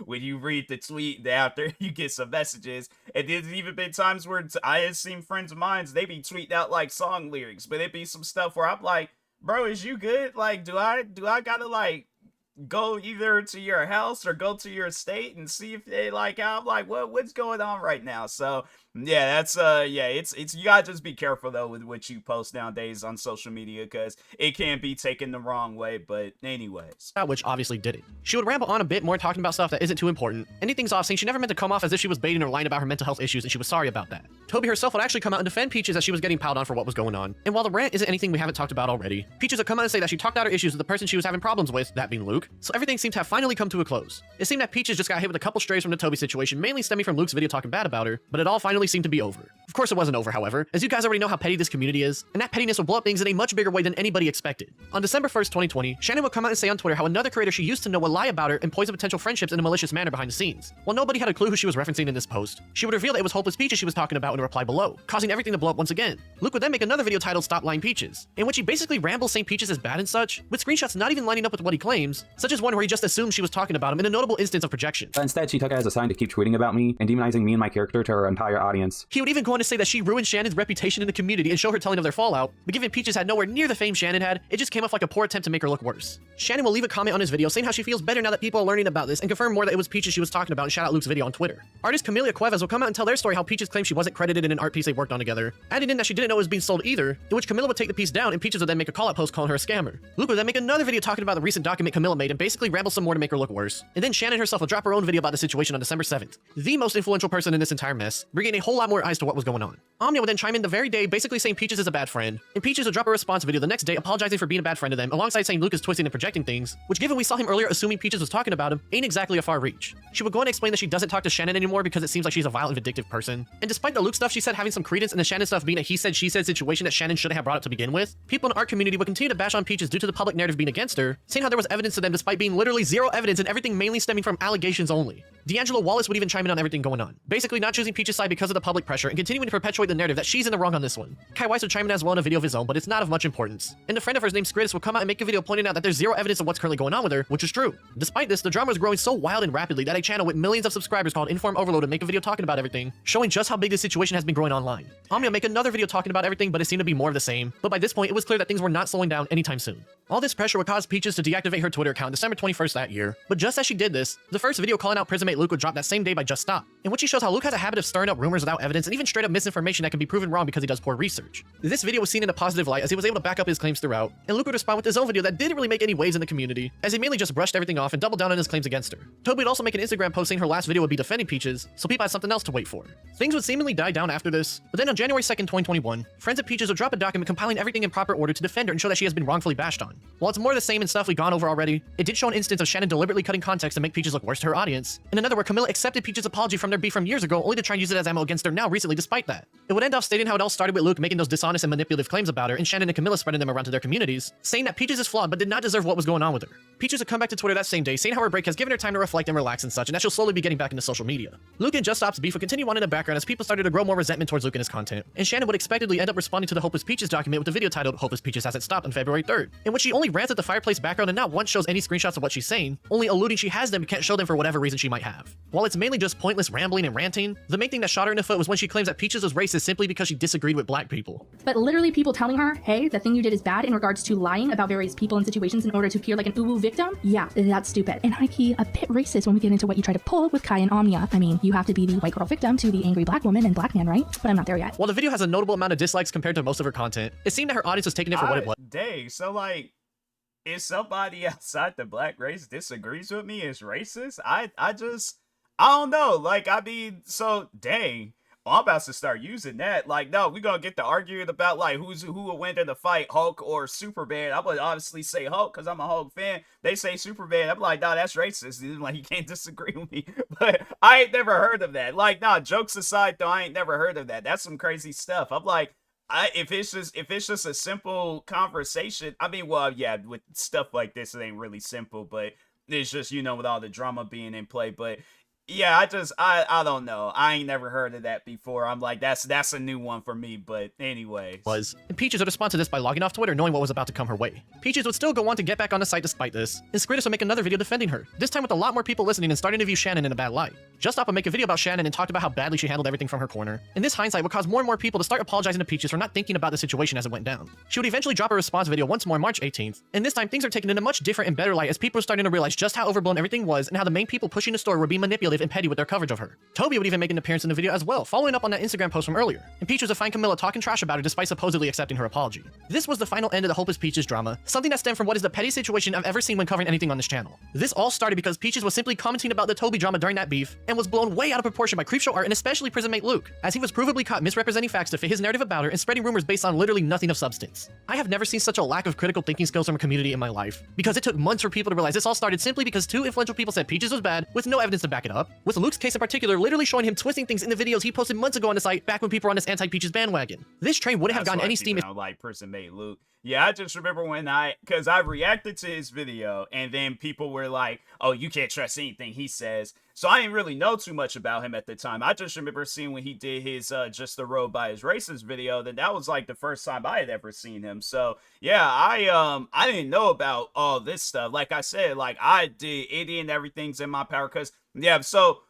when you read the tweet after you get some messages. And there's even been times where I have seen friends of mine, they be tweeting out like song lyrics, but it be some stuff where I'm like, bro, is you good? Like, do I gotta go either to your house or go to your estate and see if they I'm like, what's going on right now? So yeah, that's it's you gotta just be careful though with what you post nowadays on social media, because it can be taken the wrong way. But anyways, which obviously didn't. She would ramble on a bit more talking about stuff that isn't too important, ending things off saying she never meant to come off as if she was baiting or lying about her mental health issues, and she was sorry about that. Toby herself would actually come out and defend Peaches as she was getting piled on for what was going on. And while the rant isn't anything we haven't talked about already, Peaches would come out and say that she talked out her issues with the person she was having problems with, that being Luke, so everything seemed to have finally come to a close. It seemed that Peaches just got hit with a couple strays from the Toby situation, mainly stemming from Luke's video talking bad about her, but it all finally seemed to be over. Of course it wasn't over, however, as you guys already know how petty this community is, and that pettiness will blow up things in a much bigger way than anybody expected. On December 1st, 2020, Shannon would come out and say on Twitter how another creator she used to know would lie about her and poison potential friendships in a malicious manner behind the scenes. While nobody had a clue who she was referencing in this post, she would reveal that it was Hopeless Peaches she was talking about in a reply below, causing everything to blow up once again. Luke would then make another video titled Stop Lying Peaches, in which he basically rambles saying Peaches is bad and such, with screenshots not even lining up with what he claims, such as one where he just assumed she was talking about him in a notable instance of projection. But instead, she took it as a sign to keep tweeting about me and demonizing me and my character to her entire audience. He would even go on to say that she ruined Shannon's reputation in the community and show her telling of their fallout, but given Peaches had nowhere near the fame Shannon had, it just came off like a poor attempt to make her look worse. Shannon will leave a comment on his video saying how she feels better now that people are learning about this, and confirm more that it was Peaches she was talking about, and shout out Luke's video on Twitter. Artist Camelia Cuevas will come out and tell their story how Peaches claimed she wasn't credited in an art piece they worked on together, adding in that she didn't know it was being sold either, in which Camilla would take the piece down and Peaches would then make a call-out post calling her a scammer. Luke would then make another video talking about the recent document Camilla made and basically ramble some more to make her look worse. And then Shannon herself will drop her own video about the situation on December 7th. The most influential person in this entire mess, bringing a whole lot more eyes to what was going on. Omnia would then chime in the very day basically saying Peaches is a bad friend, and Peaches would drop a response video the next day apologizing for being a bad friend to them, alongside saying Luke is twisting and projecting things, which given we saw him earlier assuming Peaches was talking about him, ain't exactly a far reach. She would go on and explain that she doesn't talk to Shannon anymore because it seems like she's a violent and vindictive person. And despite the Luke stuff she said having some credence and the Shannon stuff being a he said she said situation that Shannon shouldn't have brought up to begin with, people in the art community would continue to bash on Peaches due to the public narrative being against her, saying how there was evidence to them despite being literally zero evidence and everything mainly stemming from allegations only. D'Angelo Wallace would even chime in on everything going on, basically not choosing Peaches' side because of the public pressure and continuing to perpetuate the narrative that she's in the wrong on this one. Kai Weiss would chime in as well in a video of his own, but it's not of much importance. And a friend of hers named Skridis would come out and make a video pointing out that there's zero evidence of what's currently going on with her, which is true. Despite this, the drama was growing so wild and rapidly that a channel with millions of subscribers called Inform Overload would make a video talking about everything, showing just how big the situation has been growing online. Omnia would make another video talking about everything, but it seemed to be more of the same. But by this point, it was clear that things were not slowing down anytime soon. All this pressure would cause Peaches to deactivate her Twitter account December 21st that year, but just as she did this, the first video calling out Prisonmate Luke would drop that same day by Just Stop, in which he shows how Luke has a habit of stirring up rumors without evidence and even straight up misinformation that can be proven wrong because he does poor research. This video was seen in a positive light as he was able to back up his claims throughout, and Luke would respond with his own video that didn't really make any waves in the community, as he mainly just brushed everything off and doubled down on his claims against her. Toby would also make an Instagram post saying her last video would be defending Peaches, so people had something else to wait for. Things would seemingly die down after this, but then on January 2nd, 2021, friends of Peaches would drop a document compiling everything in proper order to defend her and show that she has been wrongfully bashed on. While it's more the same and stuff we've gone over already, it did show an instance of Shannon deliberately cutting context to make Peaches look worse to her audience, and another where Camilla accepted Peach's apology from their beef from years ago only to try and use it as ammo against her now recently despite that. It would end off stating how it all started with Luke making those dishonest and manipulative claims about her and Shannon and Camilla spreading them around to their communities, saying that Peaches is flawed but did not deserve what was going on with her. Peaches would come back to Twitter that same day saying how her break has given her time to reflect and relax and such, and that she'll slowly be getting back into social media. Luke and Just Stop's beef would continue on in the background as people started to grow more resentment towards Luke and his content, and Shannon would expectedly end up responding to the Hopeless Peaches document with a video titled Hopeless Peaches Hasn't Stopped on February 3rd, in which she only rants at the fireplace background and not once shows any screenshots of what she's saying, only alluding she has them but can't show them for whatever reason she might have. While it's mainly just pointless rambling and ranting, the main thing that shot her in the foot was when she claims that Peaches was racist simply because she disagreed with black people. But literally people telling her, hey, the thing you did is bad in regards to lying about various people and situations in order to appear like an uwu victim? Yeah, that's stupid. And high-key a bit racist when we get into what you try to pull with Kai and Omnia. I mean, you have to be the white girl victim to the angry black woman and black man, right? But I'm not there yet. While the video has a notable amount of dislikes compared to most of her content, it seemed that her audience was taking it for what it was. Dang, so like, if somebody outside the black race disagrees with me is racist, I don't know. Like, I mean, so dang. I'm about to start using that. Like, no, we're gonna get to arguing about like who will win in the fight, Hulk or Superman. I would obviously say Hulk because I'm a Hulk fan. They say Superman. I'm like, nah, that's racist. Like, you can't disagree with me. But I ain't never heard of that. Like, nah, jokes aside though, I ain't never heard of that. That's some crazy stuff. I'm like, if it's just a simple conversation, I mean, well, yeah, with stuff like this, it ain't really simple, but it's just, you know, with all the drama being in play. But yeah, I don't know. I ain't never heard of that before. I'm like, that's a new one for me. But anyways. And Peaches would respond to this by logging off Twitter knowing what was about to come her way. Peaches would still go on to get back on the site despite this, and Skritus would make another video defending her, this time with a lot more people listening and starting to view Shannon in a bad light. Just Stop would make a video about Shannon and talked about how badly she handled everything from her corner, and this hindsight would cause more and more people to start apologizing to Peaches for not thinking about the situation as it went down. She would eventually drop a response video once more March 18th, and this time things are taken in a much different and better light as people are starting to realize just how overblown everything was and how the main people pushing the story were being manipulative and petty with their coverage of her. Toby would even make an appearance in the video as well, following up on that Instagram post from earlier, and Peaches would find Camilla talking trash about her despite supposedly accepting her apology. This was the final end of the Hopeless Peaches drama, something that stemmed from what is the pettiest situation I've ever seen when covering anything on this channel. This all started because Peaches was simply commenting about the Toby drama during that beef, and was blown way out of proportion by Creepshow Art and especially prison mate Luke, as he was provably caught misrepresenting facts to fit his narrative about her and spreading rumors based on literally nothing of substance. I have never seen such a lack of critical thinking skills from a community in my life, because it took months for people to realize this all started simply because two influential people said Peaches was bad, with no evidence to back it up, with Luke's case in particular literally showing him twisting things in the videos he posted months ago on the site back when people were on this anti-Peaches bandwagon. This train wouldn't have gotten any steam if like prison mate Luke. Yeah, I just remember when because I reacted to his video and then people were like, oh, you can't trust anything he says. So I didn't really know too much about him at the time. I just remember seeing when he did his Just the Road by His Racist video, then that was like the first time I had ever seen him. So yeah, I didn't know about all this stuff. Like I said, like I did any and everything's in my power because yeah, so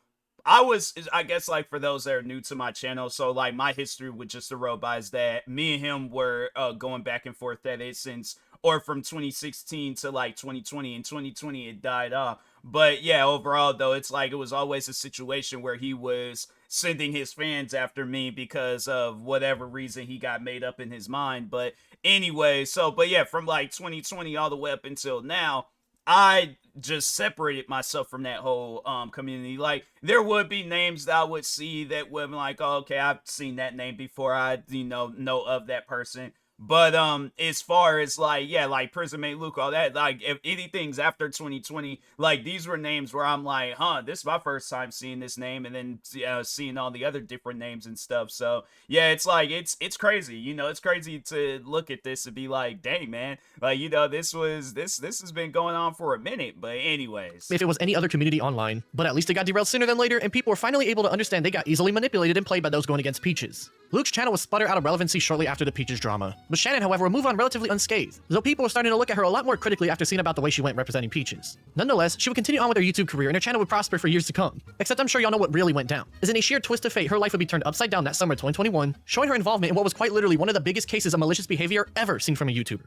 I guess like for those that are new to my channel, so like my history with Just the Road by is that me and him were going back and forth at it from 2016 to like 2020. In 2020 it died off. But yeah, overall though, it's like it was always a situation where he was sending his fans after me because of whatever reason he got made up in his mind. But anyway, but yeah, from like 2020 all the way up until now, I just separated myself from that whole community. Like there would be names that I would see that would be like, oh, okay, I've seen that name before. I know of that person. But as far as like, yeah, like Prison Mate Luke, all that, like if anything's after 2020, like these were names where I'm like, huh, this is my first time seeing this name, and then seeing all the other different names and stuff. So yeah, it's like it's crazy, it's crazy to look at this and be like, dang man, like this has been going on for a minute. But anyways, if it was any other community online, but at least it got derailed sooner than later, and people were finally able to understand they got easily manipulated and played by those going against Peaches. Luke's channel was sputtered out of relevancy shortly after the Peaches drama, but Shannon, however, would move on relatively unscathed, though people were starting to look at her a lot more critically after seeing about the way she went representing Peaches. Nonetheless, she would continue on with her YouTube career and her channel would prosper for years to come, except I'm sure y'all know what really went down, as in a sheer twist of fate, her life would be turned upside down that summer 2021, showing her involvement in what was quite literally one of the biggest cases of malicious behavior ever seen from a YouTuber.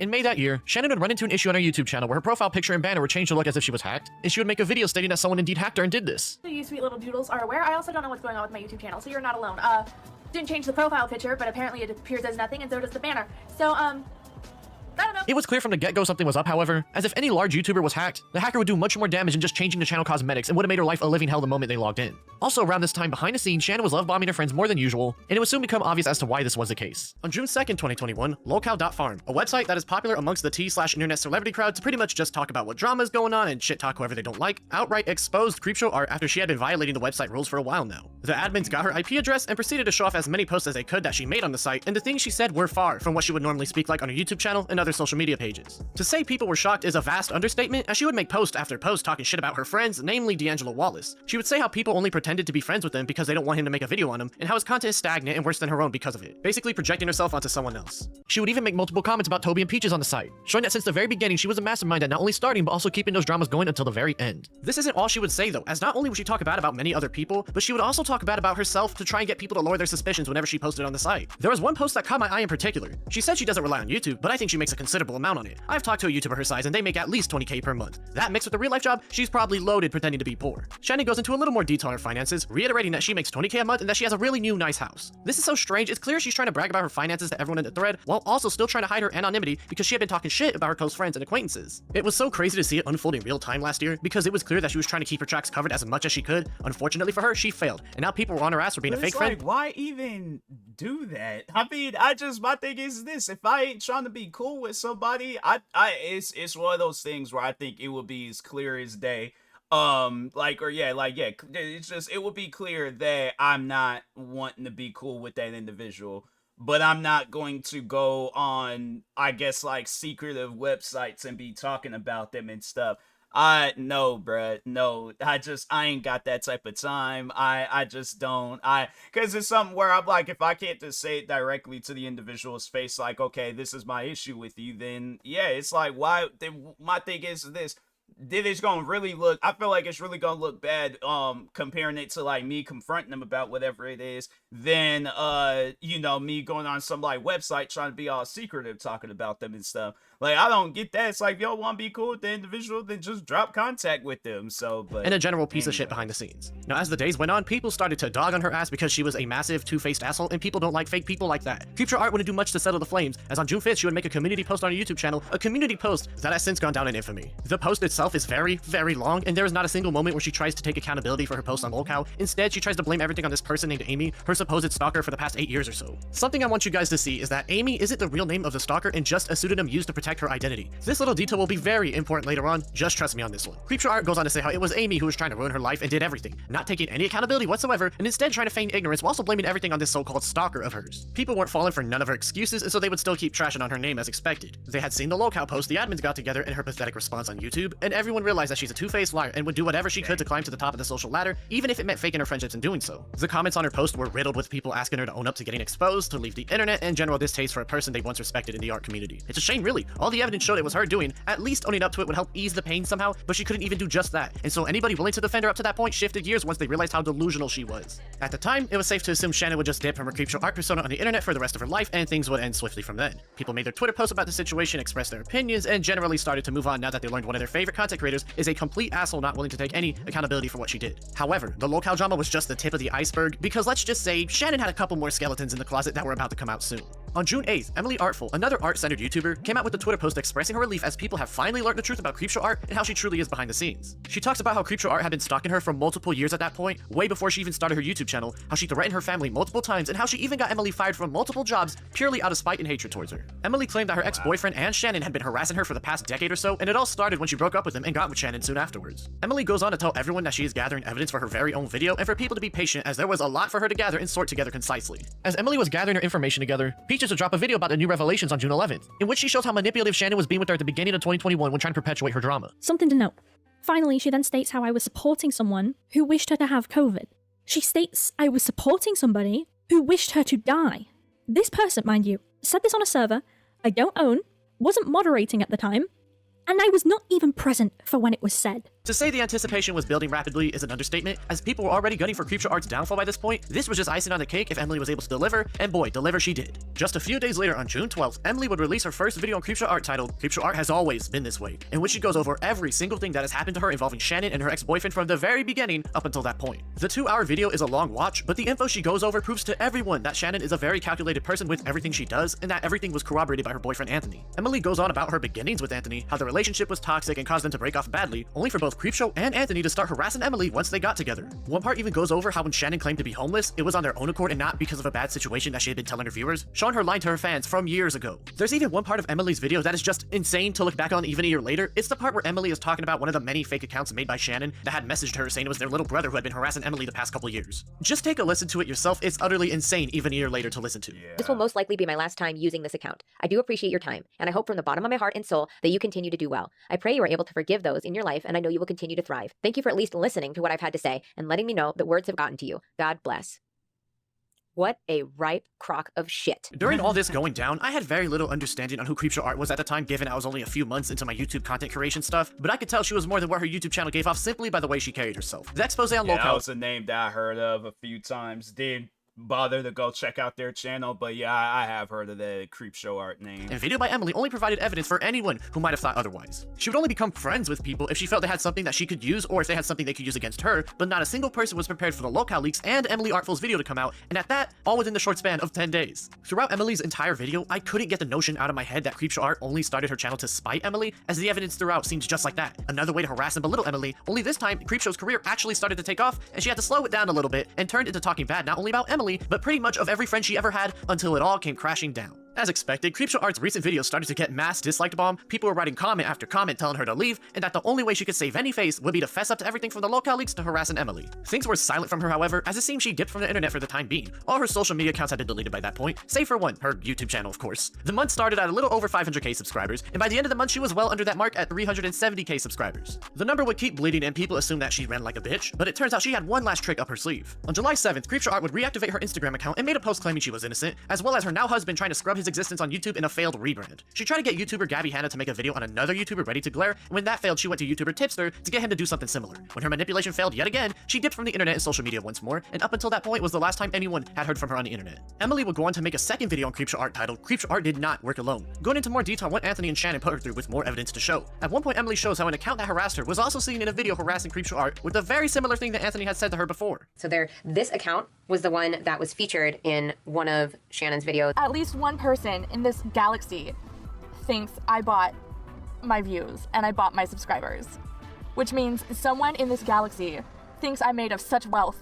In May that year, Shannon would run into an issue on her YouTube channel where her profile picture and banner were changed to look as if she was hacked, and she would make a video stating that someone indeed hacked her and did this. So you sweet little doodles are aware. I also don't know what's going on with my YouTube channel, so you're not alone. Didn't change the profile picture, but apparently it appears as nothing, and so does the banner. So, I don't know. It was clear from the get-go something was up, however, as if any large YouTuber was hacked, the hacker would do much more damage than just changing the channel cosmetics and would have made her life a living hell the moment they logged in. Also, around this time behind the scenes, Shannon was love bombing her friends more than usual, and it would soon become obvious as to why this was the case. On June 2nd, 2021, locale.farm, a website that is popular amongst the T/internet celebrity crowd to pretty much just talk about what drama is going on and shit talk whoever they don't like, outright exposed Creepshow Art after she had been violating the website rules for a while now. The admins got her IP address and proceeded to show off as many posts as they could that she made on the site, and the things she said were far from what she would normally speak like on her YouTube channel and other social media pages. To say people were shocked is a vast understatement, as she would make post after post talking shit about her friends, namely D'Angelo Wallace. She would say how people only pretended to be friends with him because they don't want him to make a video on him, and how his content is stagnant and worse than her own because of it, basically projecting herself onto someone else. She would even make multiple comments about Toby and Peaches on the site, showing that since the very beginning she was a mastermind at not only starting but also keeping those dramas going until the very end. This isn't all she would say though, as not only would she talk bad about many other people, but she would also talk bad about herself to try and get people to lower their suspicions whenever she posted on the site. There was one post that caught my eye in particular. She said she doesn't rely on YouTube, but I think she makes a considerable amount on it. I've talked to a YouTuber her size and they make at least 20k per month. That mixed with a real life job, she's probably loaded pretending to be poor. Shannon goes into a little more detail on her finances, reiterating that she makes 20k a month and that she has a really new nice house. This is so strange, it's clear she's trying to brag about her finances to everyone in the thread, while also still trying to hide her anonymity because she had been talking shit about her close friends and acquaintances. It was so crazy to see it unfold in real time last year, because it was clear that she was trying to keep her tracks covered as much as she could. Unfortunately for her, she failed, and now people were on her ass for being a fake friend. Why even do that? I mean, my thing is this: if I ain't trying to be cool with somebody, it's one of those things where I think it would be as clear as day. It's just, it would be clear that I'm not wanting to be cool with that individual, but I'm not going to go on, I guess, like, secretive websites and be talking about them and stuff. No, bruh, no, I ain't got that type of time. I just don't, cause it's something where I'm like, if I can't just say it directly to the individual's face, like, okay, this is my issue with you, then yeah, it's like, why, my thing is this, then it's gonna really look, I feel like it's really gonna look bad, comparing it to, like, me confronting them about whatever it is, than, me going on some, like, website trying to be all secretive talking about them and stuff. Like, I don't get that. It's like, if y'all want to be cool with the individual, then just drop contact with them. So, but... And a general piece of shit behind the scenes. Now, as the days went on, people started to dog on her ass because she was a massive two-faced asshole, and people don't like fake people like that. Creepshow Art wouldn't do much to settle the flames, as on June 5th, she would make a community post on her YouTube channel, a community post that has since gone down in infamy. The post itself is very, very long, and there is not a single moment where she tries to take accountability for her post on lolcow. Instead, she tries to blame everything on this person named Amy, her supposed stalker for the past 8 years or so. Something I want you guys to see is that Amy isn't the real name of the stalker and just a pseudonym used to protect her identity. This little detail will be very important later on, just trust me on this one. Creepshow Art goes on to say how it was Amy who was trying to ruin her life and did everything, not taking any accountability whatsoever, and instead trying to feign ignorance while also blaming everything on this so-called stalker of hers. People weren't falling for none of her excuses, and so they would still keep trashing on her name as expected. They had seen the lolcow post the admins got together and her pathetic response on YouTube, and everyone realized that she's a two-faced liar and would do whatever she could to climb to the top of the social ladder, even if it meant faking her friendships in doing so. The comments on her post were riddled with people asking her to own up to getting exposed, to leave the internet, and general distaste for a person they once respected in the art community. It's a shame, really. All the evidence showed it was her doing. At least owning up to it would help ease the pain somehow, but she couldn't even do just that, and so anybody willing to defend her up to that point shifted gears once they realized how delusional she was. At the time, it was safe to assume Shannon would just dip from her Creepshow Art persona on the internet for the rest of her life, and things would end swiftly from then. People made their Twitter posts about the situation, expressed their opinions, and generally started to move on now that they learned one of their favorite content creators is a complete asshole not willing to take any accountability for what she did. However, the lolcow drama was just the tip of the iceberg, because let's just say Shannon had a couple more skeletons in the closet that were about to come out soon. On June 8th, Emily Artful, another art-centered YouTuber, came out with a Twitter post expressing her relief as people have finally learned the truth about Creepshow Art and how she truly is behind the scenes. She talks about how Creepshow Art had been stalking her for multiple years at that point, way before she even started her YouTube channel, how she threatened her family multiple times, and how she even got Emily fired from multiple jobs purely out of spite and hatred towards her. Emily claimed that her ex-boyfriend and Shannon had been harassing her for the past decade or so, and it all started when she broke up with him and got with Shannon soon afterwards. Emily goes on to tell everyone that she is gathering evidence for her very own video, and for people to be patient as there was a lot for her to gather and sort together concisely. As Emily was gathering her information together, Peaches would drop a video about the new revelations on June 11th, in which she shows how manipulative Shannon was being with her at the beginning of 2021 when trying to perpetuate her drama. Something to note. Finally, she then states how I was supporting someone who wished her to have COVID. She states I was supporting somebody who wished her to die. This person, mind you, said this on a server I don't own, wasn't moderating at the time, and I was not even present for when it was said. To say the anticipation was building rapidly is an understatement, as people were already gunning for Creepshow Art's downfall by this point. This was just icing on the cake if Emily was able to deliver, and boy, deliver she did. Just a few days later, on June 12th, Emily would release her first video on Creepshow Art titled Creepshow Art Has Always Been This Way, in which she goes over every single thing that has happened to her involving Shannon and her ex-boyfriend from the very beginning up until that point. The 2-hour video is a long watch, but the info she goes over proves to everyone that Shannon is a very calculated person with everything she does, and that everything was corroborated by her boyfriend Anthony. Emily goes on about her beginnings with Anthony, how the relationship was toxic and caused them to break off badly, only for both both Creepshow and Anthony to start harassing Emily once they got together. One part even goes over how when Shannon claimed to be homeless, it was on their own accord and not because of a bad situation that she had been telling her viewers, showing her lying to her fans from years ago. There's even one part of Emily's video that is just insane to look back on even a year later. It's the part where Emily is talking about one of the many fake accounts made by Shannon that had messaged her saying it was their little brother who had been harassing Emily the past couple years. Just take a listen to it yourself. It's utterly insane even a year later to listen to. Yeah. This will most likely be my last time using this account. I do appreciate your time, and I hope from the bottom of my heart and soul that you continue to do well. I pray you are able to forgive those in your life, and I know you will continue to thrive. Thank you for at least listening to what I've had to say and letting me know that words have gotten to you. God bless. What a ripe crock of shit. During all this going down, I had very little understanding on who Creepshow Art was at the time, given I was only a few months into my YouTube content creation stuff, but I could tell she was more than what her YouTube channel gave off simply by the way she carried herself. The expose on That was a name that I heard of a few times. Did bother to go check out their channel, but yeah, I have heard of the Creepshow Art name. And video by Emily only provided evidence for anyone who might have thought otherwise. She would only become friends with people if she felt they had something that she could use or if they had something they could use against her, but not a single person was prepared for the locale leaks and Emily Artful's video to come out, and at that, all within the short span of 10 days. Throughout Emily's entire video, I couldn't get the notion out of my head that Creepshow Art only started her channel to spite Emily, as the evidence throughout seems just like that. Another way to harass and belittle Emily, only this time, Creepshow's career actually started to take off, and she had to slow it down a little bit, and turned into talking bad not only about Emily, but pretty much of every friend she ever had until it all came crashing down. As expected, Creepshow Art's recent videos started to get mass disliked bomb. People were writing comment after comment telling her to leave, and that the only way she could save any face would be to fess up to everything from the locale leaks to harassing Emily. Things were silent from her, however, as it seemed she dipped from the internet for the time being. All her social media accounts had been deleted by that point, save for one, her YouTube channel, of course. The month started at a little over 500k subscribers, and by the end of the month she was well under that mark at 370k subscribers. The number would keep bleeding, and people assumed that she ran like a bitch, but it turns out she had one last trick up her sleeve. On July 7th, Creepshow Art would reactivate her Instagram account and made a post claiming she was innocent, as well as her now husband trying to scrub his existence on YouTube in a failed rebrand. She tried to get YouTuber Gabby Hanna to make a video on another YouTuber Ready to Glare, and when that failed, she went to YouTuber Tipster to get him to do something similar. When her manipulation failed yet again, she dipped from the internet and social media once more, and up until that point was the last time anyone had heard from her on the internet. Emily would go on to make a second video on Creepshow Art titled Creepshow Art Did Not Work Alone, going into more detail on what Anthony and Shannon put her through with more evidence to show. At one point, Emily shows how an account that harassed her was also seen in a video harassing Creepshow Art with a very similar thing that Anthony had said to her before. So this account was the one that was featured in one of Shannon's videos. At least one person in this galaxy thinks I bought my views and I bought my subscribers, which means someone in this galaxy thinks I'm made of such wealth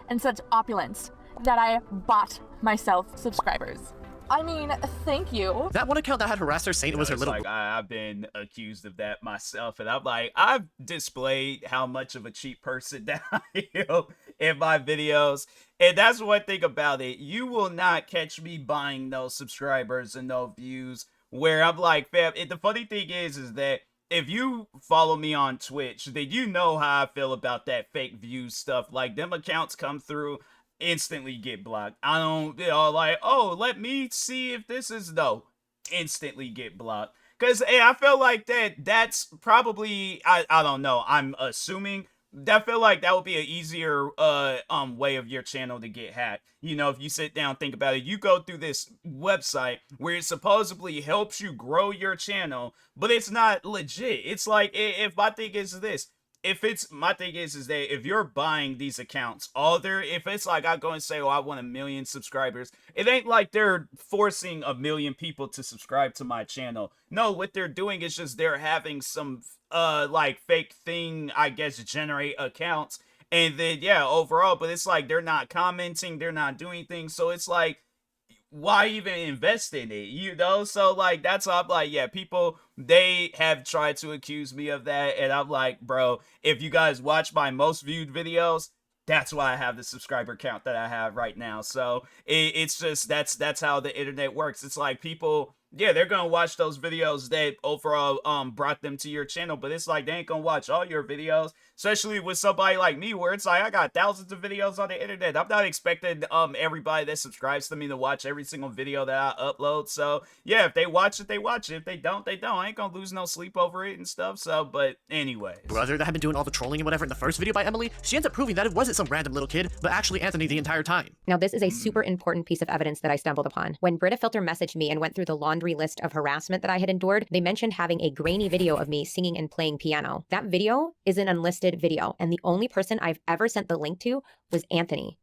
and such opulence that I bought myself subscribers. I mean, thank you. That one account that had harassed her saying it was her little... Like, I've been accused of that myself, and I'm like, I've displayed how much of a cheap person that I am in my videos, and that's one thing about it. You will not catch me buying no subscribers and no views, where I'm like, fam, the funny thing is that if you follow me on Twitch, then you know how I feel about that fake views stuff. Like, them accounts come through, instantly get blocked. I don't, like, oh, let me see if this is, no, instantly get blocked. Because, I feel like that's probably, I don't know, I'm assuming, I feel like that would be an easier way of your channel to get hacked. You know, if you sit down, think about it, you go through this website where it supposedly helps you grow your channel, but it's not legit. It's like, if my thing is this, my thing is that if you're buying these accounts, if it's like I go and say, oh, I want 1 million subscribers, it ain't like they're forcing 1 million people to subscribe to my channel. No, what they're doing is just they're having some, like, fake thing, I guess, generate accounts. And then, yeah, overall, but it's like they're not commenting, they're not doing things. So it's like, why even invest in it, you know? So, like, that's why I'm like, yeah, people, they have tried to accuse me of that, and I'm like, bro, if you guys watch my most viewed videos, that's why I have the subscriber count that I have right now. So, it's just, that's how the internet works. It's like people, yeah, they're gonna watch those videos that overall brought them to your channel, but it's like they ain't gonna watch all your videos, especially with somebody like me, where it's like I got thousands of videos on the internet. I'm not expecting everybody that subscribes to me to watch every single video that I upload. So yeah, if they watch it, they watch it. If they don't, they don't. I ain't gonna lose no sleep over it and stuff. So, but anyway, brother that had been doing all the trolling and whatever in the first video by Emily, she ends up proving that it wasn't some random little kid, but actually Anthony the entire time. Now, this is a super important piece of evidence that I stumbled upon. When Brita Filter messaged me and went through the laundry list of harassment that I had endured, they mentioned having a grainy video of me singing and playing piano. That video is an unlisted video, and the only person I've ever sent the link to was Anthony.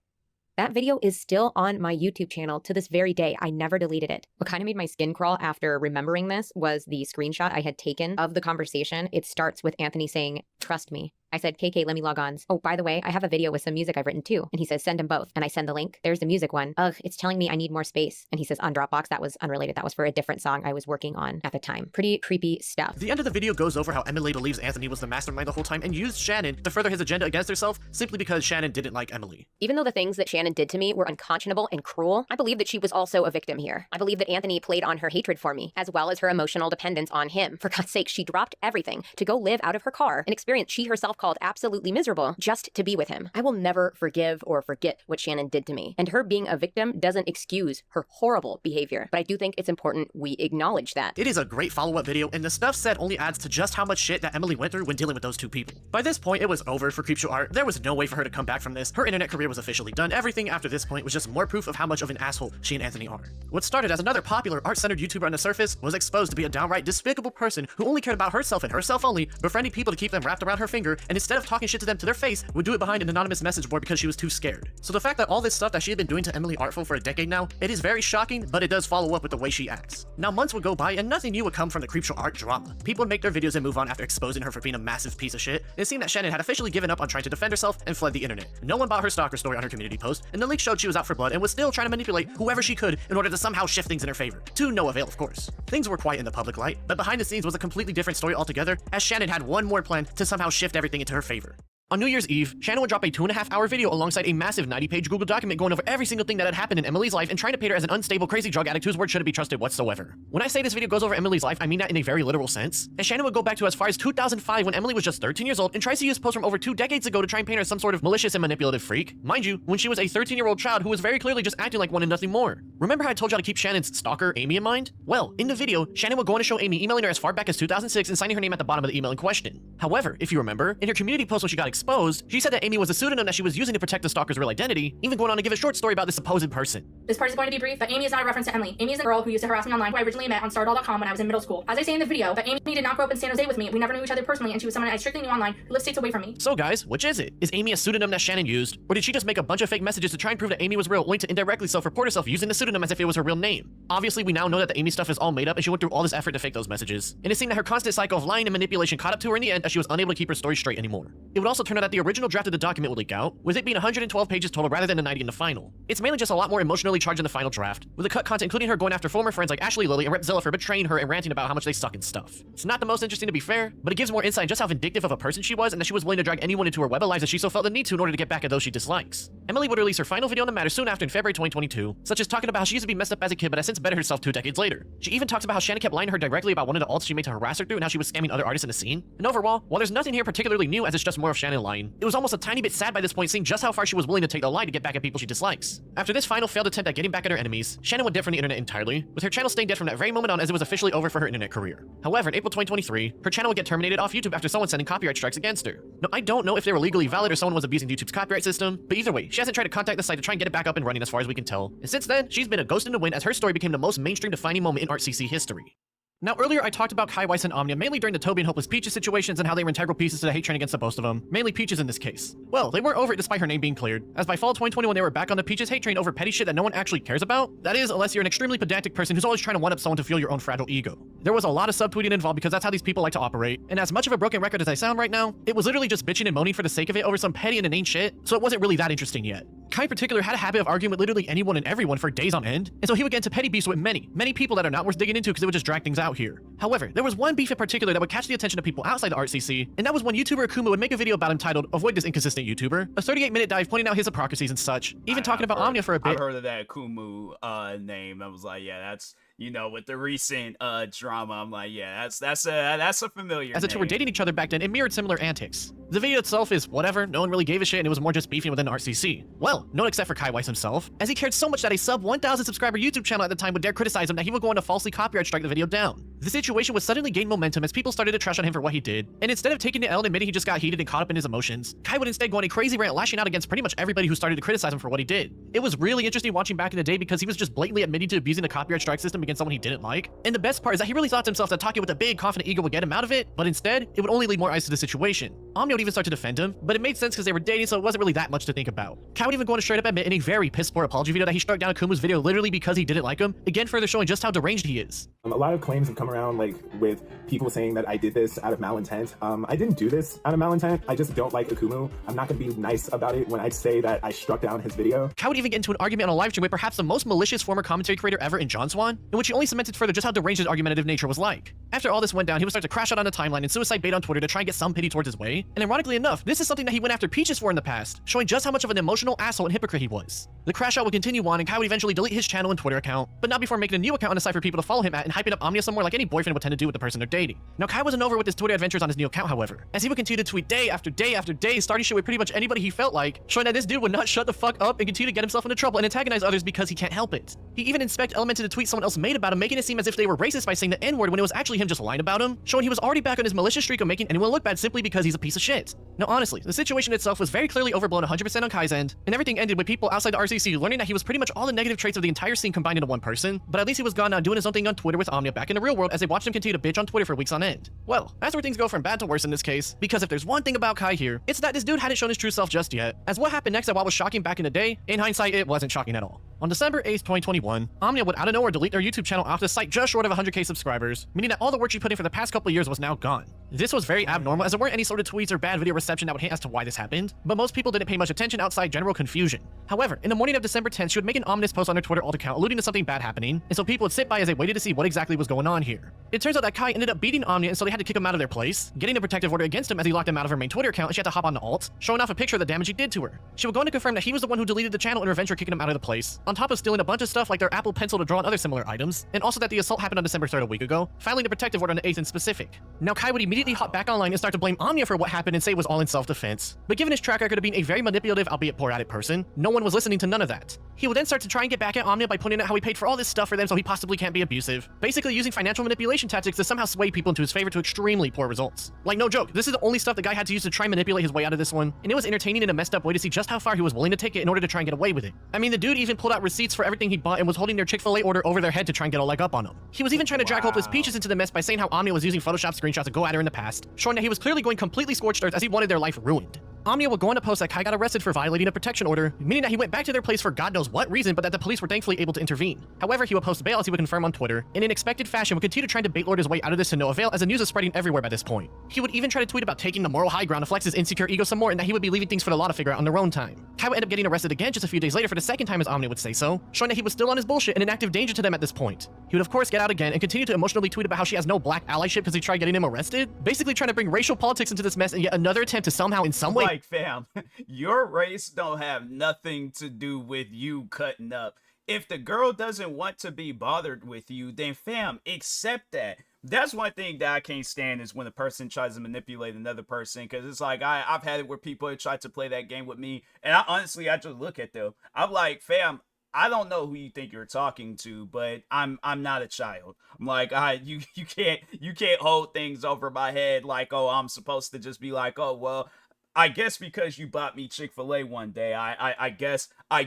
That video is still on my YouTube channel to this very day. I never deleted it. What kind of made my skin crawl after remembering this was the screenshot I had taken of the conversation. It starts with Anthony saying, "Trust me." I said, "KK, let me log on. Oh, by the way, I have a video with some music I've written too." And he says, "Send them both." And I send the link. There's the music one. Ugh, it's telling me I need more space. And he says, "On Dropbox." That was unrelated. That was for a different song I was working on at the time. Pretty creepy stuff. The end of the video goes over how Emily believes Anthony was the mastermind the whole time and used Shannon to further his agenda against herself simply because Shannon didn't like Emily. Even though the things that Shannon did to me were unconscionable and cruel, I believe that she was also a victim here. I believe that Anthony played on her hatred for me, as well as her emotional dependence on him. For God's sake, she dropped everything to go live out of her car, an experience she herself called absolutely miserable, just to be with him. I will never forgive or forget what Shannon did to me, and her being a victim doesn't excuse her horrible behavior, but I do think it's important we acknowledge that. It is a great follow-up video, and the stuff said only adds to just how much shit that Emily went through when dealing with those two people. By this point, it was over for Creepshow. There was no way for her to come back from this. Her internet career was officially done. Everything after this point was just more proof of how much of an asshole she and Anthony are. What started as another popular art-centered YouTuber on the surface was exposed to be a downright despicable person who only cared about herself and herself only, befriending people to keep them wrapped around her finger, and instead of talking shit to them to their face, would do it behind an anonymous message board because she was too scared. So the fact that all this stuff that she had been doing to Emily Artful for a decade now, it is very shocking, but it does follow up with the way she acts. Now, months would go by and nothing new would come from the Creepshow art drama. People would make their videos and move on after exposing her for being a massive piece of shit. It seemed that Shannon had officially given up on trying to defend herself and fled the internet. No one bought her stalker story on her community post, and the leak showed she was out for blood and was still trying to manipulate whoever she could in order to somehow shift things in her favor. To no avail, of course. Things were quiet in the public light, but behind the scenes was a completely different story altogether, as Shannon had one more plan to somehow shift everything into her favor. On New Year's Eve, Shannon would drop a 2.5-hour video alongside a massive 90-page Google document going over every single thing that had happened in Emily's life and trying to paint her as an unstable, crazy drug addict whose word shouldn't be trusted whatsoever. When I say this video goes over Emily's life, I mean that in a very literal sense. And Shannon would go back to as far as 2005 when Emily was just 13 years old and tries to use posts from over 2 decades ago to try and paint her as some sort of malicious and manipulative freak. Mind you, when she was a 13-year-old child who was very clearly just acting like one and nothing more. Remember how I told y'all to keep Shannon's stalker, Amy, in mind? Well, in the video, Shannon would go on to show Amy emailing her as far back as 2006 and signing her name at the bottom of the email in question. However, if you remember, in her community post when she got exposed, she said that Amy was a pseudonym that she was using to protect the stalker's real identity, even going on to give a short story about this supposed person. This part is going to be brief, but Amy is not a reference to Emily. Amy is the girl who used to harass me online, who I originally met on stardoll.com when I was in middle school. As I say in the video, that Amy did not grow up in San Jose with me. We never knew each other personally, and she was someone I strictly knew online who lived states away from me. So guys, which is it? Is Amy a pseudonym that Shannon used? Or did she just make a bunch of fake messages to try and prove that Amy was real, only to indirectly self-report herself using the pseudonym as if it was her real name? Obviously, we now know that the Amy stuff is all made up, and she went through all this effort to fake those messages. And it seemed that her constant cycle of lying and manipulation caught up to her in the end, as she was unable to keep her story straight anymore. It would also turn out that the original draft of the document would leak out, with it being 112 pages total rather than the 90 in the final. It's mainly just a lot more emotionally charged in the final draft, with the cut content including her going after former friends like Ashley Lilly and Repzilla for betraying her and ranting about how much they suck and stuff. It's not the most interesting to be fair, but it gives more insight in just how vindictive of a person she was and that she was willing to drag anyone into her web of lies as she so felt the need to in order to get back at those she dislikes. Emily would release her final video on the matter soon after in February 2022, such as talking about how she used to be messed up as a kid but has since bettered herself 2 decades later. She even talks about how Shannon kept lying to her directly about one of the alts she made to harass her through and how she was scamming other artists in the scene. And overall, while there's nothing here particularly new as it's just more of Shannon lying, it was almost a tiny bit sad by this point seeing just how far she was willing to take the lie to get back at people she dislikes. After this final failed attempt at getting back at her enemies, Shannon went dead from the internet entirely, with her channel staying dead from that very moment on as it was officially over for her internet career. However, in April 2023, her channel would get terminated off YouTube after someone sending copyright strikes against her. Now, I don't know if they were legally valid or someone was abusing YouTube's copyright system, but either way, she hasn't tried to contact the site to try and get it back up and running as far as we can tell. And since then, she's been a ghost in the wind as her story became the most mainstream defining moment in ArtCC history. Now, earlier I talked about Kai Weiss and Omnia mainly during the Toby and Hopeless Peaches situations and how they were integral pieces to the hate train against the both of them, mainly Peaches in this case. Well, they weren't over it despite her name being cleared, as by fall 2021 they were back on the Peaches hate train over petty shit that no one actually cares about. That is, unless you're an extremely pedantic person who's always trying to one-up someone to fuel your own fragile ego. There was a lot of subtweeting involved because that's how these people like to operate, and as much of a broken record as I sound right now, it was literally just bitching and moaning for the sake of it over some petty and inane shit, so it wasn't really that interesting yet. Kai in particular had a habit of arguing with literally anyone and everyone for days on end, and so he would get into petty beefs with many people that are not worth digging into because it would just drag things out here. However, there was one beef in particular that would catch the attention of people outside the ArtCC, and that was when YouTuber Akuma would make a video about him titled "Avoid This Inconsistent YouTuber," a 38-minute dive pointing out his hypocrisies and such, even talking about Omnia for a bit. I've heard of that Akumu name. I was like, yeah, that's, you know, with the recent drama, I'm like, yeah, that's a familiar as the two were dating each other back then and mirrored similar antics. The video itself is whatever, no one really gave a shit and it was more just beefing within ArtCC. Well, no one except for Kai Weiss himself, as he cared so much that a sub 1,000 subscriber YouTube channel at the time would dare criticize him that he would go on to falsely copyright strike the video down. The situation would suddenly gain momentum as people started to trash on him for what he did, and instead of taking the L and admitting he just got heated and caught up in his emotions, Kai would instead go on a crazy rant lashing out against pretty much everybody who started to criticize him for what he did. It was really interesting watching back in the day because he was just blatantly admitting to abusing the copyright strike system against someone he didn't like, and the best part is that he really thought to himself that talking with a big confident ego would get him out of it, but instead, it would only lead more ice to the situation. Omnia would even start to defend him, but it made sense because they were dating, so it wasn't really that much to think about. Kai would even go on to straight up admit in a very piss-poor apology video that he struck down Akumu's video literally because he didn't like him, again further showing just how deranged he is. A lot of claims have come around, like, with people saying that I did this out of malintent. I didn't do this out of malintent. I just don't like Akumu. I'm not going to be nice about it when I say that I struck down his video. Kai would even get into an argument on a live stream with perhaps the most malicious former commentary creator ever in John Swan, in which he only cemented further just how deranged his argumentative nature was like. After all this went down, he would start to crash out on the timeline and suicide bait on Twitter to try and get some pity towards his way, and ironically enough, this is something that he went after Peaches for in the past, showing just how much of an emotional asshole and hypocrite he was. The crash out would continue on, and Kai would eventually delete his channel and Twitter account, but not before making a new account on the site for people to follow him at and hyping up Omnia some more like any boyfriend would tend to do with the person they're dating. Now, Kai wasn't over with his Twitter adventures on his new account, however, as he would continue to tweet day after day after day, starting shit with pretty much anybody he felt like, showing that this dude would not shut the fuck up and continue to get himself into trouble and antagonize others because he can't help it. He even inspect elemented a tweet someone else made about him, making it seem as if they were racist by saying the N-word when it was actually him just lying about him, showing he was already back on his malicious streak of making anyone look bad simply because he's a piece of shit. Now honestly, the situation itself was very clearly overblown 100% on Kai's end, and everything ended with people outside the RCC learning that he was pretty much all the negative traits of the entire scene combined into one person, but at least he was gone now doing his own thing on Twitter with Omnia back in the real world as they watched him continue to bitch on Twitter for weeks on end. Well, that's where things go from bad to worse in this case, because if there's one thing about Kai here, it's that this dude hadn't shown his true self just yet, as what happened next at what was shocking back in the day, in hindsight it wasn't shocking at all. On December 8th, 2021, Omnia would out of nowhere delete their YouTube channel off the site just short of 100k subscribers, meaning that all the work she put in for the past couple of years was now gone. This was very abnormal as there weren't any sort of tweets or bad video reception that would hint as to why this happened, but most people didn't pay much attention outside general confusion. However, in the morning of December 10th, she would make an ominous post on her Twitter alt account alluding to something bad happening, and so people would sit by as they waited to see what exactly was going on here. It turns out that Kai ended up beating Omnia, and so they had to kick him out of their place, getting a protective order against him as he locked him out of her main Twitter account, and she had to hop on the alt, showing off a picture of the damage he did to her. She would go on to confirm that he was the one who deleted the channel in revenge for kicking him out of the place, on top of stealing a bunch of stuff like their Apple Pencil to draw and other similar items, and also that the assault happened on December 3rd a week ago, filing a protective order on the 8th in specific. Now Kai would immediately hop back online and start to blame Omnia for what happened and say it was all in self-defense, but given his track record of being a very manipulative, albeit poor at it person, no one was listening to none of that. He would then start to try and get back at Omnia by pointing out how he paid for all this stuff for them so he possibly can't be abusive, basically using financial manipulation tactics to somehow sway people into his favor to extremely poor results. Like no joke, this is the only stuff the guy had to use to try and manipulate his way out of this one, and it was entertaining in a messed up way to see just how far he was willing to take it in order to try and get away with it. I mean, the dude even pulled out receipts for everything he bought and was holding their Chick-fil-A order over their head to try and get a leg up on him. He was even trying to drag hopeless Peaches into the mess by saying how Omnia was using Photoshop screenshots to go at her in the past, showing that he was clearly going completely scorched earth as he wanted their life ruined. Omnia would go on to post that Kai got arrested for violating a protection order, meaning that he went back to their place for God knows what reason, but that the police were thankfully able to intervene. However, he would post bail as he would confirm on Twitter, and in expected fashion would continue trying to bait lord his way out of this to no avail as the news was spreading everywhere by this point. He would even try to tweet about taking the moral high ground to flex his insecure ego some more and that he would be leaving things for the law to figure out on their own time. Kai would end up getting arrested again just a few days later for the second time as Omnia would say so, showing that he was still on his bullshit and in active danger to them at this point. He would of course get out again and continue to emotionally tweet about how she has no black allyship because he tried getting him arrested, basically trying to bring racial politics into this mess and yet another attempt to somehow in some way— Like fam, your race don't have nothing to do with you cutting up. If the girl doesn't want to be bothered with you, then fam, accept that. That's one thing that I can't stand is when a person tries to manipulate another person, because it's like I've had it where people have tried to play that game with me, and I just look at them. I'm like, fam, I don't know who you think you're talking to, but I'm not a child. I'm like, you can't hold things over my head like, oh, I'm supposed to just be like, oh well, I guess because you bought me Chick-fil-A one day, I guess I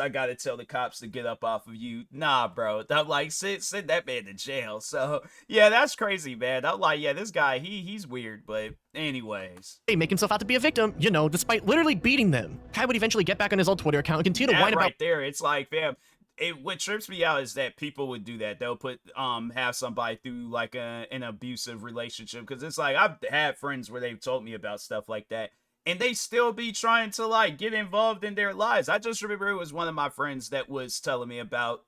gotta tell the cops to get up off of you. Nah, bro. I'm like, send that man to jail. So yeah, that's crazy, man. I'm like, yeah, this guy, he's weird, but anyways. Hey, make himself out to be a victim, you know, despite literally beating them. Kai would eventually get back on his old Twitter account and continue to whine about— right there, it's like, fam, what trips me out is that people would do that. They'll put have somebody through like an abusive relationship, because it's like I've had friends where they've told me about stuff like that, and they still be trying to like get involved in their lives. I just remember it was one of my friends that was telling me about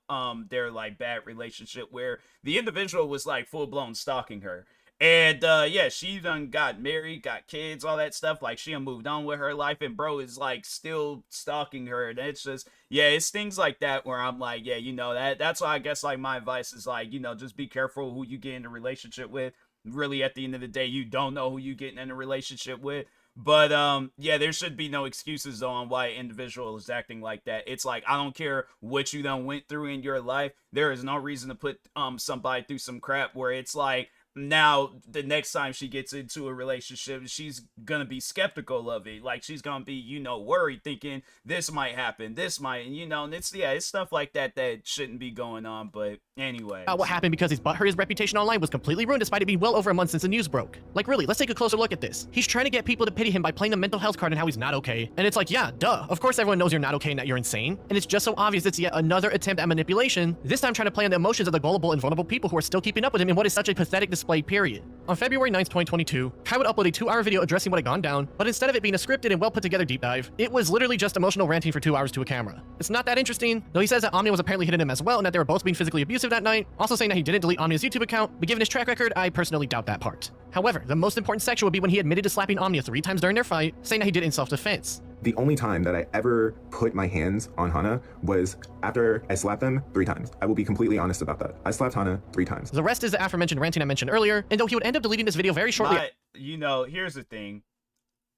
their like bad relationship where the individual was like full-blown stalking her. And yeah, she done got married, got kids, all that stuff. Like she done moved on with her life, and bro is like still stalking her. And it's just, yeah, it's things like that where I'm like, yeah, you know, that's why I guess like my advice is like, you know, just be careful who you get in a relationship with. Really, at the end of the day, you don't know who you getting in a relationship with. But yeah, there should be no excuses though on why an individual is acting like that. It's like, I don't care what you done went through in your life. There is no reason to put somebody through some crap where it's like, now the next time she gets into a relationship, she's gonna be skeptical of it. Like, she's gonna be, you know, worried, thinking this might happen, this might, you know, and it's stuff like that that shouldn't be going on. But anyway, what happened because his butthurt, his reputation online was completely ruined despite it being well over a month since the news broke. Like, really, let's take a closer look at this. He's trying to get people to pity him by playing the mental health card and how he's not okay. And it's like, yeah, duh, of course everyone knows you're not okay and that you're insane. And it's just so obvious it's yet another attempt at manipulation, this time trying to play on the emotions of the gullible and vulnerable people who are still keeping up with him in what is such a pathetic display, period. On February 9th, 2022, Kai would upload a 2-hour video addressing what had gone down, but instead of it being a scripted and well put together deep dive, it was literally just emotional ranting for 2 hours to a camera. It's not that interesting, though he says that Omnia was apparently hitting him as well and that they were both being physically abusive that night, also saying that he didn't delete Omnia's YouTube account, but given his track record, I personally doubt that part. However, the most important section would be when he admitted to slapping Omnia 3 times during their fight, saying that he did it in self-defense. The only time that I ever put my hands on Hana was after I slapped them 3 times. I will be completely honest about that. I slapped Hana 3 times. The rest is the aforementioned ranting I mentioned earlier, and though he would end up deleting this video very shortly. You know, here's the thing.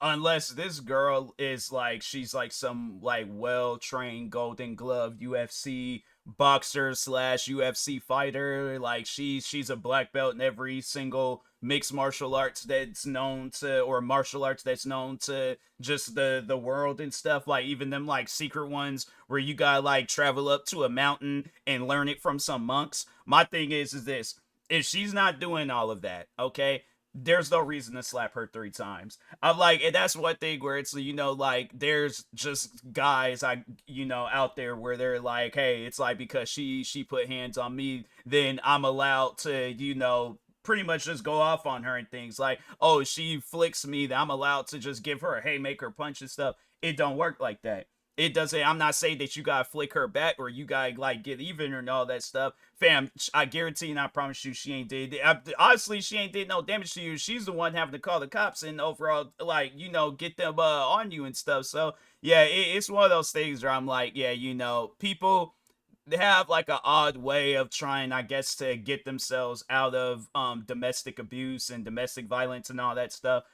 Unless this girl is like, she's like some like well-trained Golden Glove UFC boxer / UFC fighter, like she's a black belt in every single mixed martial arts that's known to, or martial arts that's known to just the world and stuff, like even them like secret ones where you gotta like travel up to a mountain and learn it from some monks. My thing is this: if she's not doing all of that, okay, there's no reason to slap her 3 times. I'm like, and that's one thing where it's, you know, like there's just guys out there where they're like, hey, it's like because she put hands on me, then I'm allowed to, you know, pretty much just go off on her and things like, oh, she flicks me, that I'm allowed to just give her a haymaker punch and stuff. It don't work like that. It doesn't. I'm not saying that you gotta flick her back or you gotta like get even and all that stuff, fam. I guarantee and I promise you, she ain't did. Honestly, she ain't did no damage to you. She's the one having to call the cops and overall, like, you know, get them on you and stuff. So yeah, it's one of those things where I'm like, yeah, you know, people, they have like an odd way of trying, I guess, to get themselves out of domestic abuse and domestic violence and all that stuff.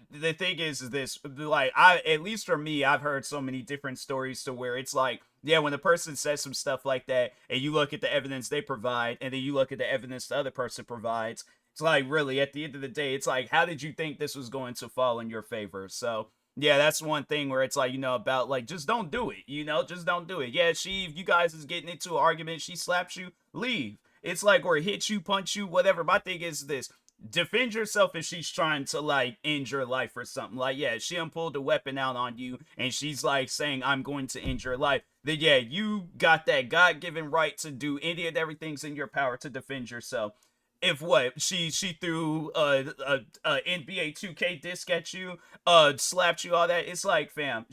The thing is this, like, at least for me, I've heard so many different stories to where it's like, yeah, when a person says some stuff like that and you look at the evidence they provide and then you look at the evidence the other person provides, it's like, really, at the end of the day, it's like, how did you think this was going to fall in your favor? So yeah, that's one thing where it's like, you know, about like, just don't do it, you know, just don't do it. Yeah, if you guys is getting into an argument, she slaps you, leave. It's like, or hit you, punch you, whatever. My thing is this: defend yourself if she's trying to like end your life or something. Like, yeah, she done pulled a weapon out on you and she's like saying, I'm going to end your life. Then yeah, you got that God-given right to do any and everything's in your power to defend yourself. If what, she threw a NBA 2K disc at you, slapped you, all that, it's like, fam,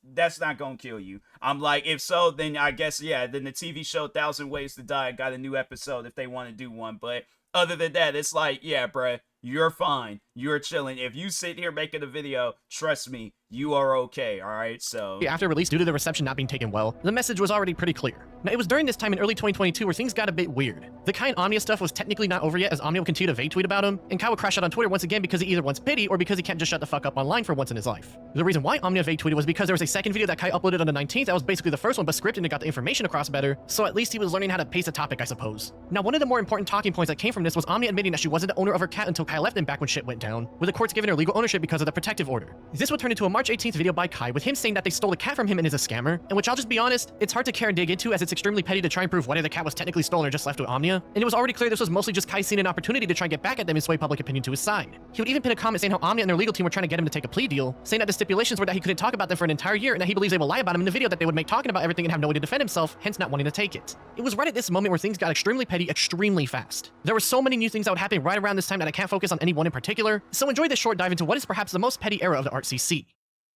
that's not gonna kill you. I'm like, if so, then I guess, yeah, then the TV show 1,000 Ways to Die got a new episode if they want to do one. But other than that, it's like, yeah, bruh, you're fine. You're chilling. If you sit here making a video, trust me, you are okay, alright? So after release, due to the reception not being taken well, the message was already pretty clear. Now, it was during this time in early 2022 where things got a bit weird. The Kai and Omnia stuff was technically not over yet, as Omnia would continue to vague tweet about him, and Kai would crash out on Twitter once again because he either wants pity or because he can't just shut the fuck up online for once in his life. The reason why Omnia vague tweeted was because there was a second video that Kai uploaded on the 19th that was basically the first one but scripted and got the information across better, so at least he was learning how to pace a topic, I suppose. Now, one of the more important talking points that came from this was Omnia admitting that she wasn't the owner of her cat until Kai left him back when shit went down, with the courts giving her legal ownership because of the protective order. This would turn into a March 18th video by Kai with him saying that they stole the cat from him and is a scammer, and which I'll just be honest, it's hard to care and dig into as it's extremely petty to try and prove whether the cat was technically stolen or just left with Omnia, and it was already clear this was mostly just Kai seeing an opportunity to try and get back at them and sway public opinion to his side. He would even pin a comment saying how Omnia and their legal team were trying to get him to take a plea deal, saying that the stipulations were that he couldn't talk about them for an entire year and that he believes they will lie about him in the video that they would make talking about everything and have no way to defend himself, hence not wanting to take it. It was right at this moment where things got extremely petty extremely fast. There were so many new things that would happen right around this time that I can't focus on any one in particular, so enjoy this short dive into what is perhaps the most petty era of the ArtCC.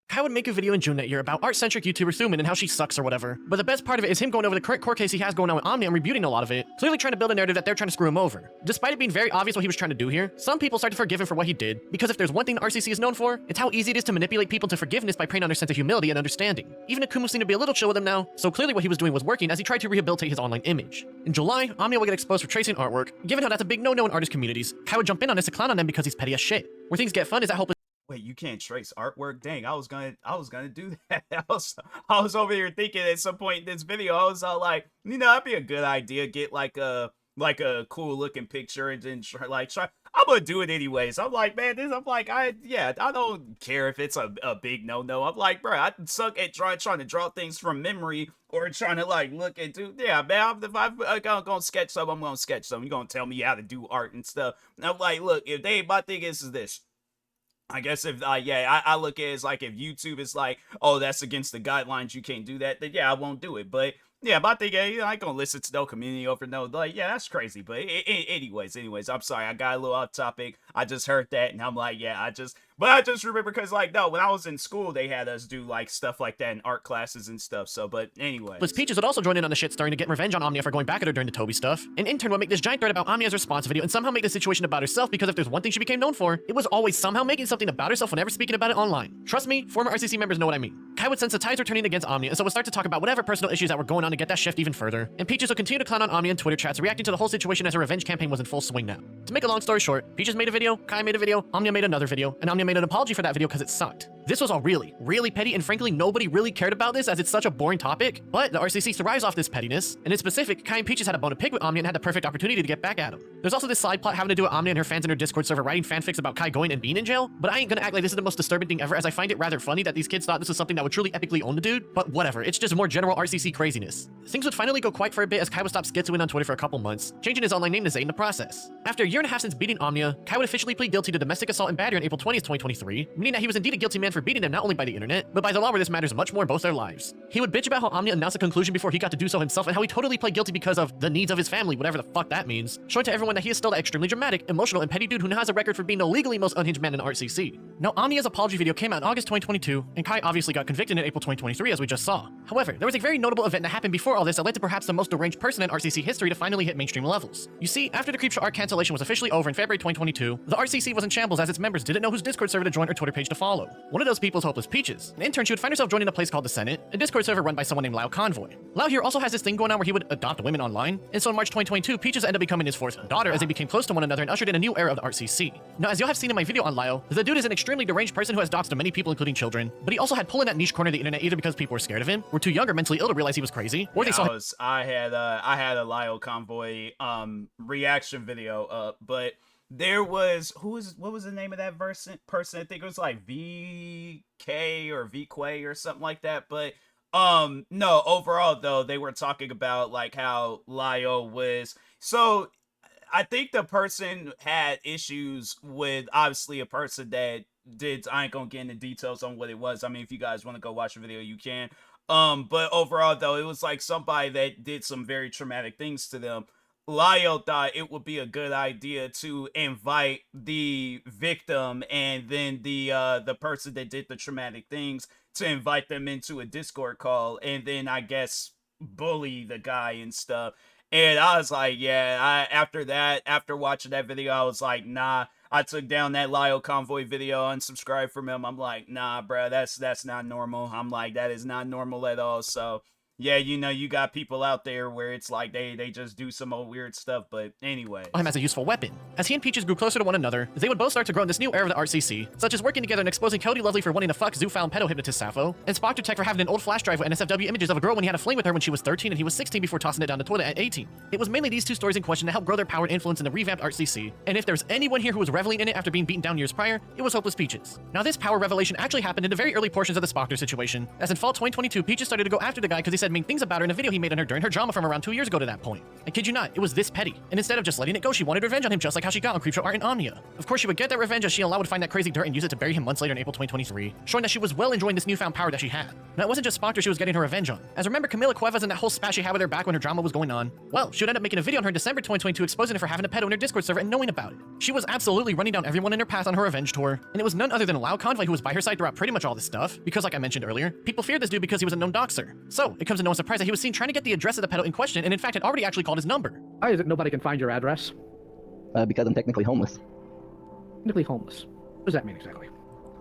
Kai would make a video in June that year about art-centric YouTuber Thuman and how she sucks or whatever, but the best part of it is him going over the current court case he has going on with Omnia and rebuting a lot of it, clearly trying to build a narrative that they're trying to screw him over. Despite it being very obvious what he was trying to do here, some people start to forgive him for what he did, because if there's one thing the RCC is known for, it's how easy it is to manipulate people to forgiveness by preying on their sense of humility and understanding. Even Akumu seemed to be a little chill with him now, so clearly what he was doing was working as he tried to rehabilitate his online image. In July, Omnia would get exposed for tracing artwork. Given how that's a big no-no in artist communities, Kai would jump in on this to clown on them because he's petty as shit. Where things get fun is that wait, you can't trace artwork? Dang, I was gonna do that. I was over here thinking at some point in this video, I was all like, you know, that'd be a good idea. Get like a cool looking picture and then try. I'm gonna do it anyways. I'm like, man, I don't care if it's a big no. I'm like, bro, I suck at trying to draw things from memory or trying to like look into. Yeah, man, if I'm gonna sketch something, I'm gonna sketch something. You're gonna tell me how to do art and stuff. And I'm like, look, my thing is this. I guess if I look at it as like if YouTube is like, oh, that's against the guidelines, you can't do that, then yeah, I won't do it. But yeah, my thing, I ain't gonna listen to no community over no, like, yeah, that's crazy. But anyways, I'm sorry, I got a little off topic. I just heard that, and I'm like, yeah, I just remember because, like, no, when I was in school, they had us do, like, stuff like that in art classes and stuff, so, but anyway. Liz Peaches would also join in on the shit starting to get revenge on Omnia for going back at her during the Toby stuff, and in turn would make this giant thread about Omnia's response video and somehow make the situation about herself, because if there's one thing she became known for, it was always somehow making something about herself whenever speaking about it online. Trust me, former RCC members know what I mean. Kai would sense the tides were turning against Omnia, and so would start to talk about whatever personal issues that were going on to get that shift even further, and Peaches would continue to clown on Omnia in Twitter chats, reacting to the whole situation as her revenge campaign was in full swing now. To make a long story short, Peaches made a video, Kai made a video, Omnia made another video, and Omnia made an apology for that video because it sucked. This was all really, really petty, and frankly, nobody really cared about this as it's such a boring topic, but the RCC thrives off this pettiness, and in specific, Kai and Peaches had a bone to pick with Omnia and had the perfect opportunity to get back at him. There's also this side plot having to do with Omnia and her fans in her Discord server writing fanfics about Kai going and being in jail, but I ain't gonna act like this is the most disturbing thing ever, as I find it rather funny that these kids thought this was something that would truly epically own the dude, but whatever, it's just more general RCC craziness. Things would finally go quiet for a bit as Kai would stop schizoing on Twitter for a couple months, changing his online name to Zay in the process. After a year and a half since beating Omnia, Kai would officially plead guilty to domestic assault and battery on April 20th, 2023, meaning that he was indeed a guilty man for beating them not only by the internet, but by the law where this matters much more in both their lives. He would bitch about how Omnia announced a conclusion before he got to do so himself and how he totally played guilty because of the needs of his family, whatever the fuck that means, showing to everyone that he is still that extremely dramatic, emotional, and petty dude who now has a record for being the legally most unhinged man in RCC. Now, Omnia's apology video came out in August 2022, and Kai obviously got convicted in April 2023 as we just saw. However, there was a very notable event that happened before all this that led to perhaps the most deranged person in RCC history to finally hit mainstream levels. You see, after the Creepshow art cancellation was officially over in February 2022, the RCC was in shambles as its members didn't know whose Discord server to join or Twitter page to follow. One of those people is Hopeless Peaches. In turn, she would find herself joining a place called the Senate, a Discord server run by someone named Lao Convoy. Lao here also has this thing going on where he would adopt women online, and so in March 2022, Peaches ended up becoming his fourth daughter as they became close to one another and ushered in a new era of the RCC. Now, as you'll have seen in my video on Lao, the dude is an extremely deranged person who has doxed to many people, including children, but he also had pull in that niche corner of the internet either because people were scared of him, were too young or mentally ill to realize he was crazy, or they saw him. I had a Lyle Convoy reaction video up, but there was what was the name of that person? I think it was like VK or VQuay or something like that. But no, overall though, they were talking about like how Lyle was. So I think the person had issues with obviously a person that did. I ain't gonna get into details on what it was. I mean, if you guys want to go watch the video, you can. But overall though, it was like somebody that did some very traumatic things to them. Lyle thought it would be a good idea to invite the victim and then the person that did the traumatic things to invite them into a Discord call and then I guess bully the guy and stuff. And I was like, yeah, after watching that video, I was like, nah. I took down that Lyle Convoy video, unsubscribed from him. I'm like, nah, bro, that's not normal. I'm like, that is not normal at all. So yeah, you know, you got people out there where it's like they just do some old weird stuff, but anyway. Him as a useful weapon. As he and Peaches grew closer to one another, they would both start to grow in this new era of the RCC, such as working together and exposing Cody Lovely for wanting to fuck Zoofowl and pedo hypnotist Sappho, and Spoctor Tech for having an old flash drive with NSFW images of a girl when he had a fling with her when she was 13 and he was 16 before tossing it down the toilet at 18. It was mainly these two stories in question that helped grow their power and influence in the revamped RCC, and if there's anyone here who was reveling in it after being beaten down years prior, it was Hopeless Peaches. Now this power revelation actually happened in the very early portions of the Spoctor situation, as in fall 2022, Peaches started to go after the guy because he said mean things about her in a video he made on her during her drama from around 2 years ago to that point. I kid you not, it was this petty. And instead of just letting it go, she wanted revenge on him just like how she got on Creepshow Art and Omnia. Of course, she would get that revenge as she and Lau would find that crazy dirt and use it to bury him months later in April 2023, showing that she was well enjoying this newfound power that she had. Now, it wasn't just Spoctor she was getting her revenge on. As remember Camila Cuevas and that whole spat she had with her back when her drama was going on? Well, she would end up making a video on her in December 2022 exposing her for having a pedo in her Discord server and knowing about it. She was absolutely running down everyone in her path on her revenge tour, and it was none other than Lau Convoy who was by her side throughout pretty much all this stuff, because like I mentioned earlier, people feared this dude because he was a known doxer. So, it comes to no surprise that he was seen trying to get the address of the pedo in question, and in fact had already actually called his number. Why is it nobody can find your address? Because I'm technically homeless. Technically homeless. What does that mean exactly?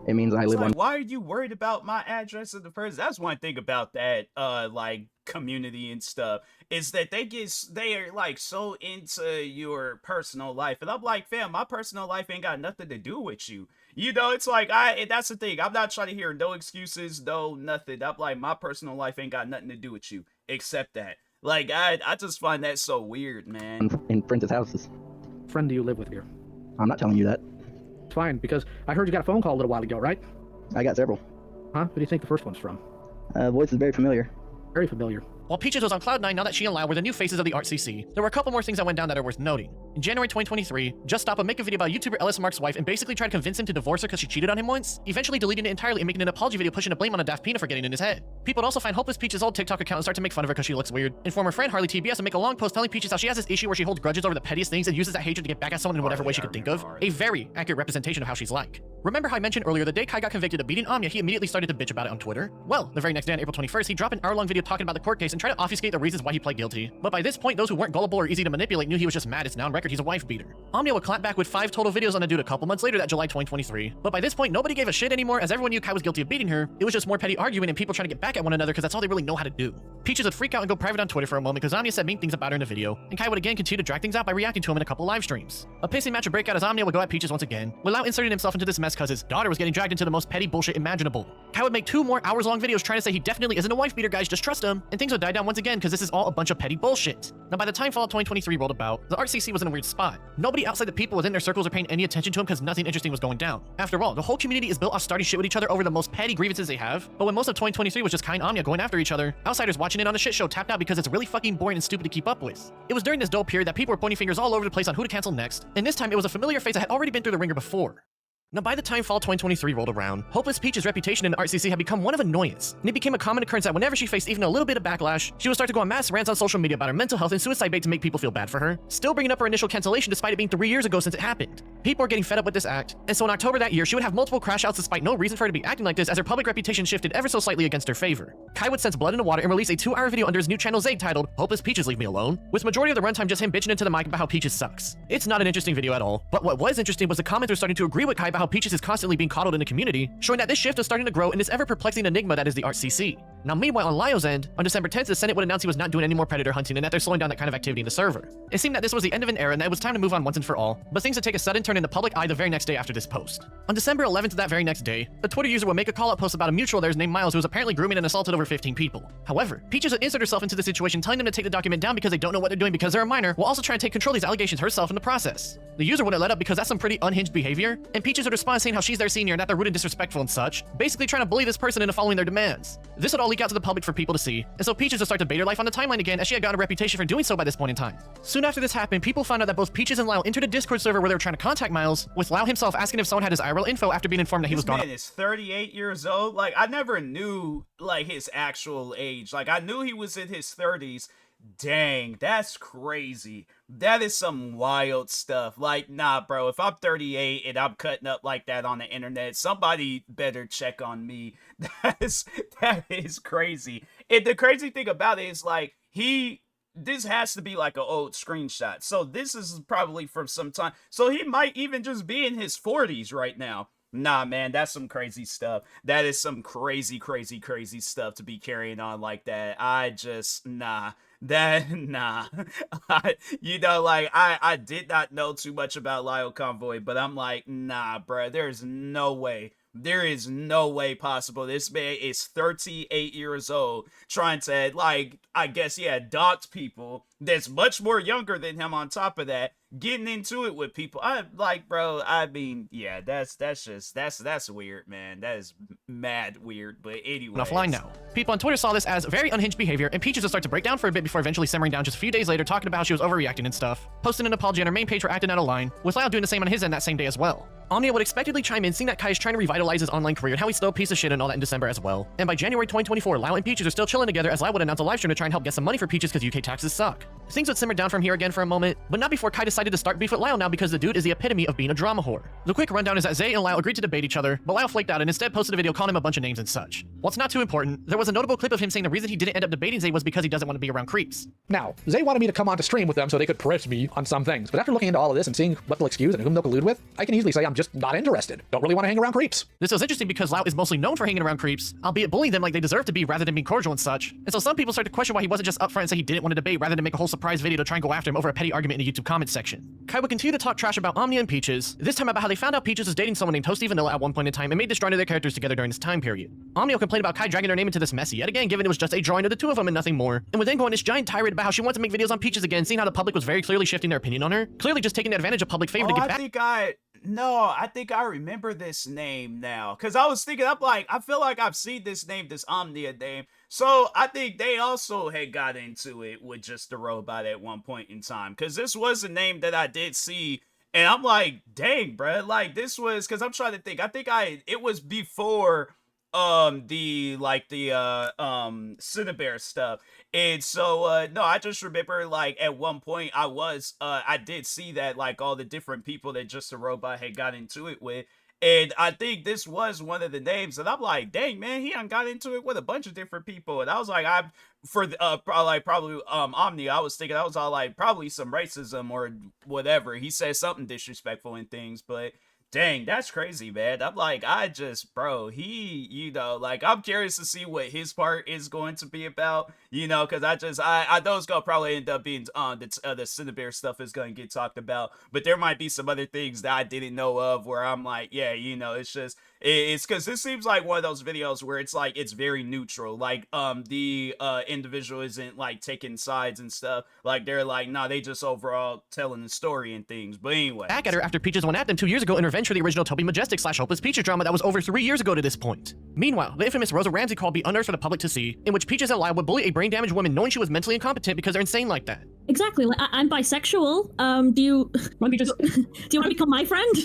It means I It's live like, on. why are you worried about my address in the first? That's one thing about that, like community and stuff, is that they are like so into your personal life, and I'm like, fam, my personal life ain't got nothing to do with you. You know, it's like that's the thing. I'm not trying to hear no excuses, no nothing. I'm like, my personal life ain't got nothing to do with you, except that. Like, I just find that so weird, man. In friends' houses. Friend do you live with here? I'm not telling you that. It's fine, because I heard you got a phone call a little while ago, right? I got several. Huh? Who do you think the first one's from? Voice is very familiar. Very familiar. While Peaches was on Cloud9 now that she and Lau were the new faces of the ArtCC, there were a couple more things that went down that are worth noting. In January 2023, Just Stop would make a video about YouTuber Ellis Mark's wife and basically try to convince him to divorce her because she cheated on him once, eventually deleting it entirely and making an apology video pushing the blame on a Daft Pina for getting in his head. People would also find Hopeless Peaches' old TikTok account and start to make fun of her because she looks weird. And former friend Harley TBS would make a long post telling Peaches how she has this issue where she holds grudges over the pettiest things and uses that hatred to get back at someone in whatever way she could think of. A very accurate representation of how she's like. Remember how I mentioned earlier the day Kai got convicted of beating Anya, he immediately started to bitch about it on Twitter? Well, the very next day on April 21st, he dropped an hour-long video talking about the court case and tried to obfuscate the reasons why he pled guilty. But by this point, those who weren't gullible or easy to manipulate knew he was just mad. It's now on record he's a wife beater. Omnia would clap back with 5 total videos on the dude a couple months later, that July 2023. But by this point, nobody gave a shit anymore, as everyone knew Kai was guilty of beating her. It was just more petty arguing and people trying to get back at one another because that's all they really know how to do. Peaches would freak out and go private on Twitter for a moment because Omnia said mean things about her in the video, and Kai would again continue to drag things out by reacting to him in a couple live streams. A pissing match would break out as Omnia would go at Peaches once again, without inserting himself into this mess because his daughter was getting dragged into the most petty bullshit imaginable. Kai would make 2 more hours-long videos trying to say he definitely isn't a wife beater, guys, just trust him, and things would die down once again because this is all a bunch of petty bullshit. Now, by the time Fall 2023 rolled about, the ArtCC was in a weird spot. Nobody outside the people within their circles were paying any attention to him because nothing interesting was going down. After all, the whole community is built off starting shit with each other over the most petty grievances they have, but when most of 2023 was just Kai and Omnia going after each other, outsiders watching it on a shit show tapped out because it's really fucking boring and stupid to keep up with. It was during this dull period that people were pointing fingers all over the place on who to cancel next, and this time it was a familiar face that had already been through the ringer before. Now, by the time Fall 2023 rolled around, Hopeless Peach's reputation in the ArtCC had become one of annoyance, and it became a common occurrence that whenever she faced even a little bit of backlash, she would start to go on mass rants on social media about her mental health and suicide bait to make people feel bad for her, still bringing up her initial cancellation despite it being 3 years ago since it happened. People were getting fed up with this act, and so in October that year, she would have multiple crash outs despite no reason for her to be acting like this as her public reputation shifted ever so slightly against her favor. Kai would sense blood in the water and release a 2-hour video under his new channel Zig titled Hopeless Peaches Leave Me Alone, with majority of the runtime just him bitching into the mic about how Peaches sucks. It's not an interesting video at all, but what was interesting was the commenters starting to agree with Kai about how Peaches is constantly being coddled in the community, showing that this shift is starting to grow in this ever-perplexing enigma that is the ArtCC. Now, meanwhile, on Lyo's end, on December 10th, the Senate would announce he was not doing any more predator hunting and that they're slowing down that kind of activity in the server. It seemed that this was the end of an era and that it was time to move on once and for all, but things would take a sudden turn in the public eye the very next day after this post. On December 11th of that very next day, a Twitter user would make a call-out post about a mutual of theirs named Miles who was apparently grooming and assaulted over 15 people. However, Peaches would insert herself into the situation, telling them to take the document down because they don't know what they're doing because they're a minor, while also trying to take control of these allegations herself in the process. The user wouldn't let up because that's some pretty unhinged behavior, and Peaches would respond saying how she's their senior and that they're rude and disrespectful and such, basically trying to bully this person into following their demands. This would all leak out to the public for people to see, and so Peaches would start to bait her life on the timeline again as she had gotten a reputation for doing so by this point in time. Soon after this happened, people found out that both Peaches and Lyle entered a Discord server where they were trying to contact Miles, with Lyle himself asking if someone had his IRL info after being informed that he was gone. This man is 38 years old. Like, I never knew, like, his actual age. Like, I knew he was in his 30s. Dang, that's crazy. That is some wild stuff. Like, nah, bro, if I'm 38 and I'm cutting up like that on the internet, somebody better check on me. That is crazy. And the crazy thing about it is, like, this has to be like an old screenshot. So this is probably from some time. So he might even just be in his 40s right now. Nah, man, that's some crazy stuff. That is some crazy, crazy, crazy stuff to be carrying on like that. Nah. I did not know too much about Lyle Convoy, but I'm like, nah, bruh, there's no way. There is no way possible. This man is 38 years old, trying to, like, I guess, yeah, dox people that's much more younger than him on top of that, getting into it with people. I'm like, bro, I mean, yeah, that's weird, man. That is mad weird, but anyway. Offline now. People on Twitter saw this as very unhinged behavior, and Peaches would start to break down for a bit before eventually simmering down just a few days later, talking about how she was overreacting and stuff, posting an apology on her main page for acting out of line, with Lyle doing the same on his end that same day as well. Omnia would expectedly chime in, seeing that Kai is trying to revitalize his online career and how he's still a piece of shit and all that in December as well. And by January 2024, Lyle and Peaches are still chilling together as Lyle would announce a live stream to try and help get some money for Peaches because UK taxes suck. Things would simmer down from here again for a moment, but not before Kai decided decided to start beef with Lyle now because the dude is the epitome of being a drama whore. The quick rundown is that Zay and Lyle agreed to debate each other, but Lyle flaked out and instead posted a video calling him a bunch of names and such. While it's not too important, there was a notable clip of him saying the reason he didn't end up debating Zay was because he doesn't want to be around creeps. Now, Zay wanted me to come on to stream with them so they could press me on some things, but after looking into all of this and seeing what they'll excuse and whom they'll collude with, I can easily say I'm just not interested. Don't really want to hang around creeps. This was interesting because Lyle is mostly known for hanging around creeps, albeit bullying them like they deserve to be rather than being cordial and such. And so some people started to question why he wasn't just upfront and say he didn't want to debate rather than make a whole surprise video to try and go after him over a petty argument in the YouTube comments section. Kai would continue to talk trash about Omnia and Peaches, this time about how they found out Peaches was dating someone named Toasty Vanilla at one point in time and made this drawing of their characters together during this time period. Omnia complained about Kai dragging her name into this mess yet again, given it was just a drawing of the two of them and nothing more, and would then go on this giant tirade about how she wants to make videos on Peaches again, seeing how the public was very clearly shifting their opinion on her, clearly just taking advantage of public favor to get back. I think I remember this name now. Cause I was thinking, I'm like, I feel like I've seen this name, this Omnia name. So I think they also had got into it with just the robot at one point in time. Cause this was a name that I did see. And I'm like, dang, bruh. Like this was, cause I'm trying to think. I think it was before the Cinnabear stuff. And so no, I just remember like at one point I did see that like all the different people that Just a Robot had got into it with. And I think this was one of the names, and I'm like, dang man, he done got into it with a bunch of different people. And I was like, probably Omnia, I was thinking I was all like probably some racism or whatever. He said something disrespectful and things, but dang, that's crazy, man. I'm like, like, I'm curious to see what his part is going to be about, because I know it's going to probably end up being the Cinnabear stuff is going to get talked about, but there might be some other things that I didn't know of where I'm like, yeah, it's because this seems like one of those videos where it's like, it's very neutral. Like, the individual isn't like taking sides and stuff. Like, they're like, nah, they just overall telling the story and things. But anyway. Back at her after Peaches went at them 2 years ago in revenge for the original Toby Majestic / Hopeless Peaches drama that was over 3 years ago to this point. Meanwhile, the infamous Rosa Ramsey call be unearthed for the public to see, in which Peaches and Lyle would bully a brain-damaged woman knowing she was mentally incompetent because they're insane like that. Exactly. I'm bisexual. Do you want to become my friend?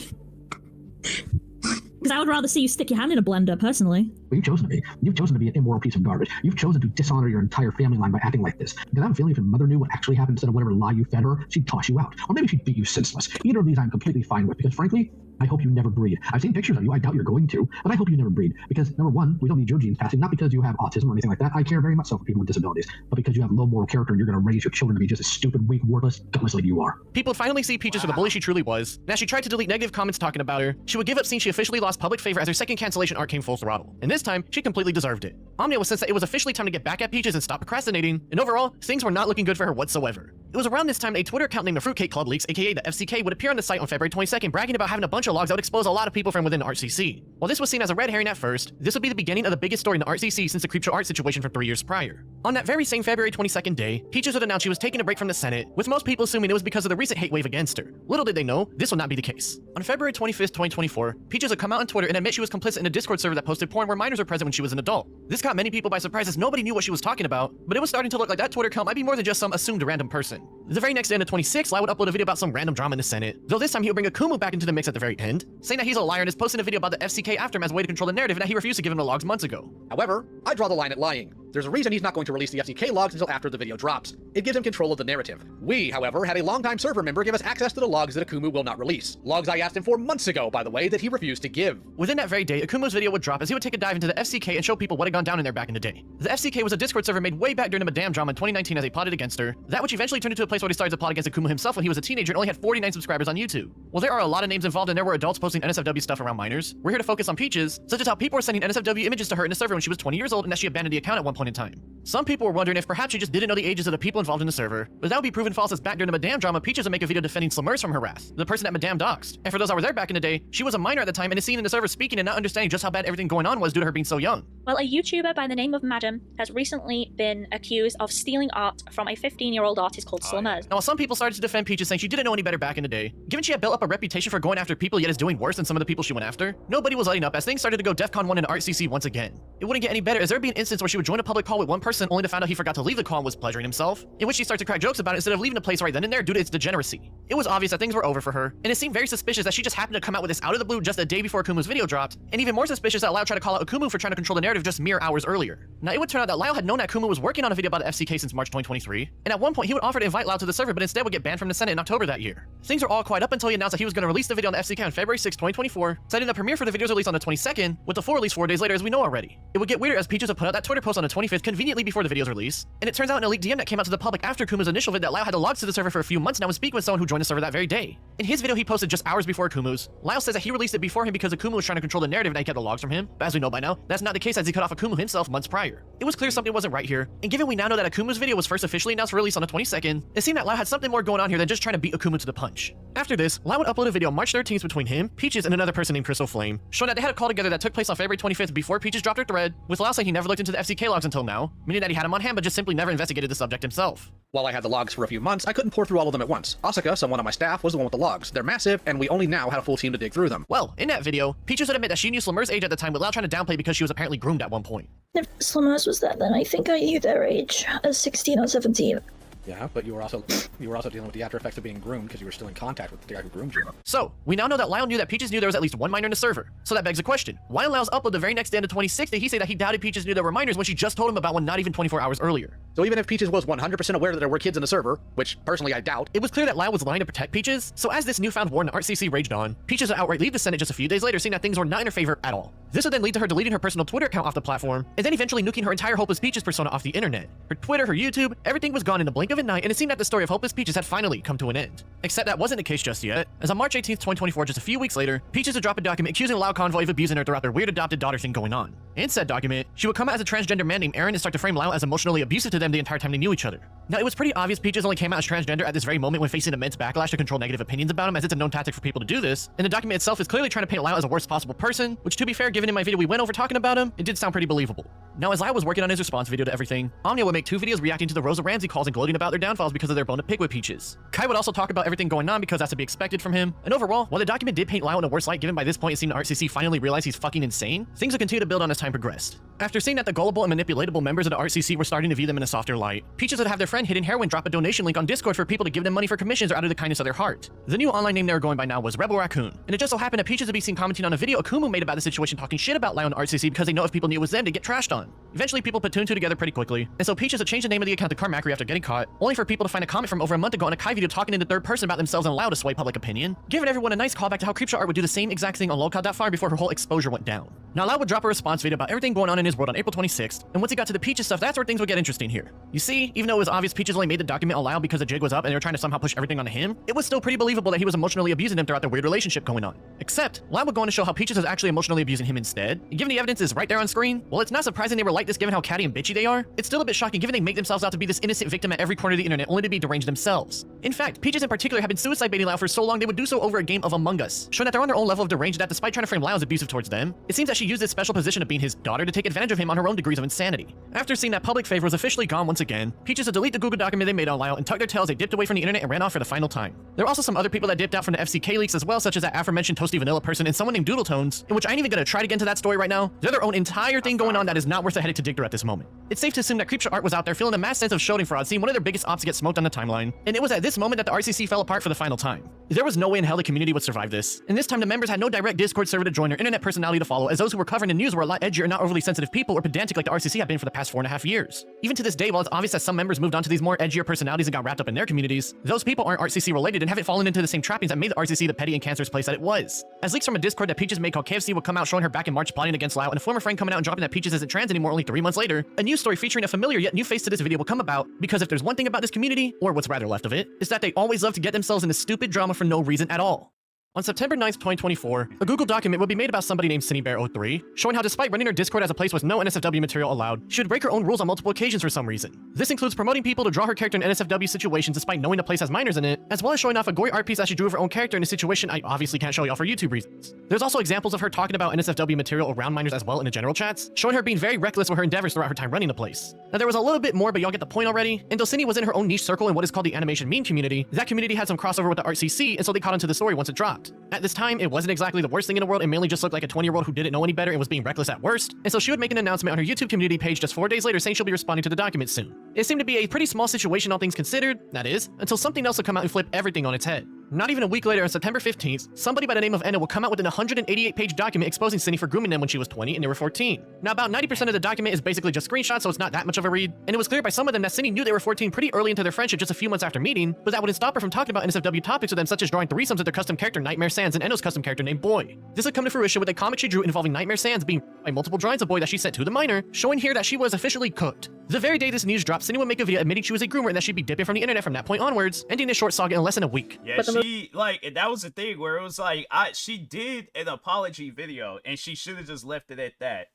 Because I would rather see you stick your hand in a blender, personally. Well, you've chosen to be. You've chosen to be an immoral piece of garbage. You've chosen to dishonor your entire family line by acting like this. Because I have a feeling if your mother knew what actually happened instead of whatever lie you fed her, she'd toss you out. Or maybe she'd beat you senseless. Either of these I'm completely fine with, because frankly, I hope you never breed. I've seen pictures of you. I doubt you're going to. But I hope you never breed. Because, number one, we don't need your genes passing. Not because you have autism or anything like that. I care very much so for people with disabilities. But because you have low moral character and you're going to raise your children to be just as stupid, weak, worthless, gutless like you are. People would finally see Peaches for the bully she truly was. Now she tried to delete negative comments talking about her. She would give up seeing she officially lost public favor as her second cancellation arc came full throttle. And this time, she completely deserved it. Omnia was sensed that it was officially time to get back at Peaches and stop procrastinating. And overall, things were not looking good for her whatsoever. It was around this time that a Twitter account named the Fruitcake Club Leaks, aka the FCK, would appear on the site on February 22nd, bragging about having a bunch of logs that would expose a lot of people from within the ArtCC. While this was seen as a red herring at first, this would be the beginning of the biggest story in the ArtCC since the Creepshow art situation from 3 years prior. On that very same February 22nd day, Peaches would announce she was taking a break from the Senate, with most people assuming it was because of the recent hate wave against her. Little did they know, this would not be the case. On February 25th, 2024, Peaches would come out on Twitter and admit she was complicit in a Discord server that posted porn where minors were present when she was an adult. This caught many people by surprise as nobody knew what she was talking about, but it was starting to look like that Twitter account might be more than just some assumed random person. The very next day on the 26th, Lyle would upload a video about some random drama in the Senate, though this time he would bring Akumu back into the mix at the very end, saying that he's a liar and is posting a video about the FCK after him as a way to control the narrative and that he refused to give him the logs months ago. However, I draw the line at lying. There's a reason he's not going to release the FCK logs until after the video drops. It gives him control of the narrative. We, however, had a longtime server member give us access to the logs that Akumu will not release. Logs I asked him for months ago, by the way, that he refused to give. Within that very day, Akumu's video would drop as he would take a dive into the FCK and show people what had gone down in there back in the day. The FCK was a Discord server made way back during the Madame drama in 2019 as they plotted against her, that which eventually turned into a place where they started to plot against Akumu himself when he was a teenager and only had 49 subscribers on YouTube. Well, there are a lot of names involved and there were adults posting NSFW stuff around minors. We're here to focus on Peaches, such as how people were sending NSFW images to her in a server when she was 20 years old and that she abandoned the account at one point in time. Some people were wondering if perhaps she just didn't know the ages of the people involved in the server, but that would be proven false as back during the Madame drama, Peaches would make a video defending Slimers from her wrath, the person that Madame doxed. And for those that were there back in the day, she was a minor at the time and is seen in the server speaking and not understanding just how bad everything going on was due to her being so young. Well, a YouTuber by the name of Madam has recently been accused of stealing art from a 15-year-old artist called Slimers. Now, while some people started to defend Peaches saying she didn't know any better back in the day, given she had built up a reputation for going after people yet is doing worse than some of the people she went after, nobody was letting up as things started to go DEFCON 1 in ArtCC once again. It wouldn't get any better as there would be an instance where she would join a public call with one person only to find out he forgot to leave the call and was pleasuring himself, in which she started to crack jokes about it instead of leaving the place right then and there due to its degeneracy. It was obvious that things were over for her, and it seemed very suspicious that she just happened to come out with this out of the blue just a day before Akumu's video dropped, and even more suspicious that Lau tried to call out Akumu for trying to control the narrative just mere hours earlier. Now, it would turn out that Lau had known that Akumu was working on a video about the FCK since March 2023, and at one point he would offer to invite Lau to the server, but instead would get banned from the Senate in October that year. Things were all quiet up until he announced that he was going to release the video on the FCK on February 6, 2024, setting the premiere for the video's release on the 22nd, with the full release 4 days later as we know already. It would get weirder as Peaches would put out that Twitter post on the 25th conveniently before the video's release, and it turns out in a leaked DM that came out to the public after Akumu's initial vid that Lau had the logs to the server for a few months now and speak with someone who joined the server that very day. In his video he posted just hours before Akumu's, Lau says that he released it before him because Akumu was trying to control the narrative and he kept the logs from him, but as we know by now, that's not the case as he cut off Akumu himself months prior. It was clear something wasn't right here, and given we now know that Akumu's video was first officially announced for release on the 22nd, it seemed that Lau had something more going on here than just trying to beat Akumu to the punch. After this, Lau would upload a video March 13th between him, Peaches, and another person named Crystal Flame, showing that they had a call together that took place on February 25th before Peaches dropped her thread, with Lau saying he never looked into the FCK logs until now, meaning that he had them on hand but just simply never investigated the subject himself. While I had the logs for a few months, I couldn't pour through all of them at once. Asuka, someone on my staff, was the one with the logs. They're massive, and we only now had a full team to dig through them. Well, in that video, Peaches would admit that she knew Slimmer's age at the time, with Lau trying to downplay because she was apparently groomed at one point. If Slimmers was that, then I think I knew their age as 16 or 17. Yeah, but you were also dealing with the after effects of being groomed because you were still in contact with the guy who groomed you. So, we now know that Lau knew that Peaches knew there was at least one minor in the server. So that begs a question. Why on Lau's upload the very next day on the 26th did he say that he doubted Peaches knew there were minors when she just told him about one not even 24 hours earlier? So even if Peaches was 100% aware that there were kids in the server, which personally I doubt, it was clear that Lau was lying to protect Peaches. So as this newfound war in the RCC raged on, Peaches would outright leave the Senate just a few days later, saying that things were not in her favor at all. This would then lead to her deleting her personal Twitter account off the platform, and then eventually nuking her entire Hopeless Peaches persona off the internet. Her Twitter, her YouTube, everything was gone in the blink of an eye, and it seemed that the story of Hopeless Peaches had finally come to an end. Except that wasn't the case just yet, as on March 18th, 2024, just a few weeks later, Peaches would drop a document accusing Lau Convoy of abusing her throughout their weird adopted daughter thing going on. In said document, she would come out as a transgender man named Aaron and start to frame Lau as emotionally abusive to them the entire time they knew each other. Now, it was pretty obvious Peaches only came out as transgender at this very moment when facing immense backlash to control negative opinions about him, as it's a known tactic for people to do this, and the document itself is clearly trying to paint Lau as a worst possible person, which, to be fair, given in my video we went over talking about him, it did sound pretty believable. Now, as Lau was working on his response video to everything, Omnia would make 2 videos reacting to the Rosa Ramsey calls and gloating about their downfalls because of their bone to pick with Peaches. Kai would also talk about everything going on because that's to be expected from him, and overall, while the document did paint Lau in a worse light given by this point it seemed the RCC finally realized he's fucking insane, things would continue to build on as time progressed. After seeing that the gullible and manipulatable members of the RCC were starting to view them in a softer light, Peaches would have their friend Hidden Heroin drop a donation link on Discord for people to give them money for commissions or out of the kindness of their heart. The new online name they were going by now was Rebel Raccoon, and it just so happened that Peaches would be seen commenting on a video Akumu made about the situation talking shit about Lau and the RCC because they know if people knew it was them, they'd get trashed on. Eventually, people put 2 and 2 together pretty quickly, and so Peaches would change the name of the account to Carmackery after getting caught, only for people to find a comment from over a month ago on a Kai video talking in the third person about themselves and Lau to sway public opinion, giving everyone a nice callback to how Creepshow Art would do the same exact thing on lolcod.fire before her whole exposure went down. Now, Lau would drop a response video about everything going on in his world on April 26th, and once he got to the Peaches stuff, that's where things would get interesting here. You see, even though it was obvious Peaches only made the document on Lau because the jig was up and they were trying to somehow push everything onto him, it was still pretty believable that he was emotionally abusing them throughout their weird relationship going on. Except, Lau would go on to show how Peaches was actually emotionally abusing him instead, and given the evidence is right there on screen, well, it's not surprising they were like this given how catty and bitchy they are. It's still a bit shocking given they make themselves out to be this innocent victim at every corner of the internet only to be deranged themselves. In fact, Peaches in particular have been suicide baiting Lau for so long they would do so over a game of Among Us, showing that they're on their own level of deranged that despite trying to frame Lau as abusive towards them, it seems that she used this special position of being his daughter to take advantage of him on her own degrees of insanity. After seeing that public favor was officially gone once again, Peaches would delete the Google document they made on Lau and tuck their tails they dipped away from the internet and ran off for the final time. There are also some other people that dipped out from the FCK leaks as well, such as that aforementioned Toasty Vanilla person and someone named Doodletones, in which I ain't even gonna try to get into that story right now. They're their own entire thing going on that is not worth the headache to dig through at this moment. It's safe to assume that Creepshow Art was out there feeling a mass sense of shouting fraud, seeing one of their biggest ops get smoked on the timeline, and it was at this moment that the RCC fell apart for the final time. There was no way in hell the community would survive this, and this time the members had no direct Discord server to join or internet personality to follow, as those who were covering the news were a lot edgier and not overly sensitive people or pedantic like the RCC have been for the past 4.5 years. Even to this day, while it's obvious that some members moved on to these more edgier personalities and got wrapped up in their communities, those people aren't RCC related and haven't fallen into the same trappings that made the RCC the petty and cancerous place that it was. As leaks from a Discord that Peaches made called KFC would come out showing her back in March plotting against Lau, and a former friend coming out and dropping that Peaches isn't trans anymore only 3 months later, a news story featuring a familiar yet new face to this video will come about, because if there's one thing about this community, or what's rather left of it, is that they always love to get themselves into stupid drama for no reason at all. On September 9th, 2024, a Google document would be made about somebody named CindyBear03, showing how despite running her Discord as a place with no NSFW material allowed, she would break her own rules on multiple occasions for some reason. This includes promoting people to draw her character in NSFW situations despite knowing the place has minors in it, as well as showing off a gory art piece that she drew of her own character in a situation I obviously can't show y'all for YouTube reasons. There's also examples of her talking about NSFW material around minors as well in the general chats, showing her being very reckless with her endeavors throughout her time running the place. Now there was a little bit more, but y'all get the point already, and though Cindy was in her own niche circle in what is called the animation meme community, that community had some crossover with the RCC, and so they caught onto the story once it dropped. At this time, it wasn't exactly the worst thing in the world, and mainly just looked like a 20-year-old who didn't know any better and was being reckless at worst, and so she would make an announcement on her YouTube community page just 4 days later saying she'll be responding to the document soon. It seemed to be a pretty small situation all things considered, that is, until something else would come out and flip everything on its head. Not even a week later, on September 15th, somebody by the name of Enna will come out with an 188-page document exposing Cindy for grooming them when she was 20 and they were 14. Now, about 90% of the document is basically just screenshots, so it's not that much of a read, and it was clear by some of them that Cindy knew they were 14 pretty early into their friendship just a few months after meeting, but that wouldn't stop her from talking about NSFW topics with them, such as drawing threesomes with their custom character Nightmare Sans and Enno's custom character named Boy. This would come to fruition with a comic she drew involving Nightmare Sans being by multiple drawings of Boy that she sent to the minor, showing here that she was officially cooked. The very day this news dropped, Cindy would make a video admitting she was a groomer and that she'd be dipping from the internet from that point onwards, ending this short saga in less than a week. Yeah, she, like, that was the thing where it was like, she did an apology video, and she should have just left it at that.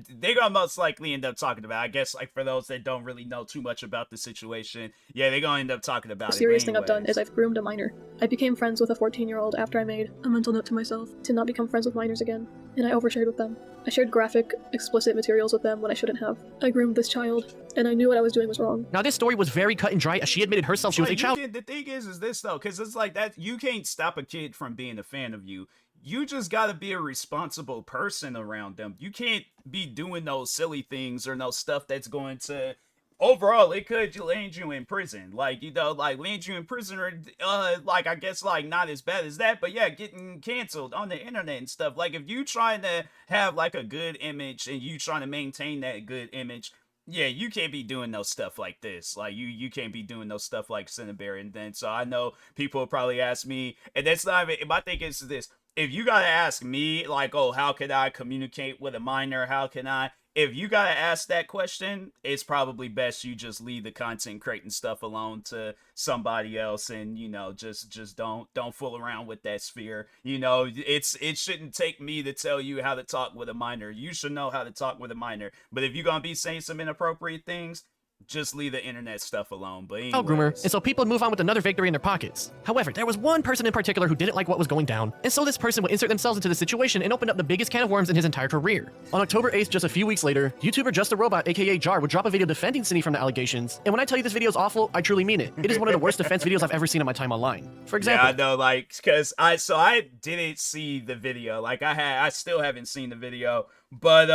They're gonna most likely end up talking about, I guess, like, for those that don't really know too much about the situation, yeah, they're gonna end up talking about it. The serious thing I've done is I've groomed a minor. I became friends with a 14-year-old after I made a mental note to myself to not become friends with minors again, and I overshared with them. I shared graphic, explicit materials with them when I shouldn't have. I groomed this child, and I knew what I was doing was wrong. Now, this story was very cut and dry, as she admitted herself she was a child. The thing is this, though, because it's like that, you can't stop a kid from being a fan of you. You just gotta be a responsible person around them. You can't be doing those silly things or no stuff that's going to, overall, it could land you in prison. Like, you know, like, land you in prison or, like, I guess, like, not as bad as that, but yeah, getting canceled on the internet and stuff. Like, if you trying to have, like, a good image and you trying to maintain that good image, yeah, you can't be doing no stuff like this. Like, you can't be doing no stuff like Cinnaberry. And then, so I know people will probably ask me, and that's not even, my thing is this. If you gotta ask me, like, oh, how can I communicate with a minor? How can I? If you gotta ask that question, it's probably best you just leave the content creating stuff alone to somebody else, and, you know, just don't fool around with that sphere. You know, it shouldn't take me to tell you how to talk with a minor. You should know how to talk with a minor. But if you're gonna be saying some inappropriate things, just leave the internet stuff alone. But anyways. Groomer, and so people would move on with another victory in their pockets. However, there was one person in particular who didn't like what was going down, and so this person would insert themselves into the situation and open up the biggest can of worms in his entire career. On October 8th, just a few weeks later, YouTuber Just a Robot, aka Jar, would drop a video defending Cindy from the allegations, and when I tell you this video is awful, I truly mean it. It is one of the worst defense videos I've ever seen in my time online. For example, yeah, I know, like, because I didn't see the video. Like, I still haven't seen the video. But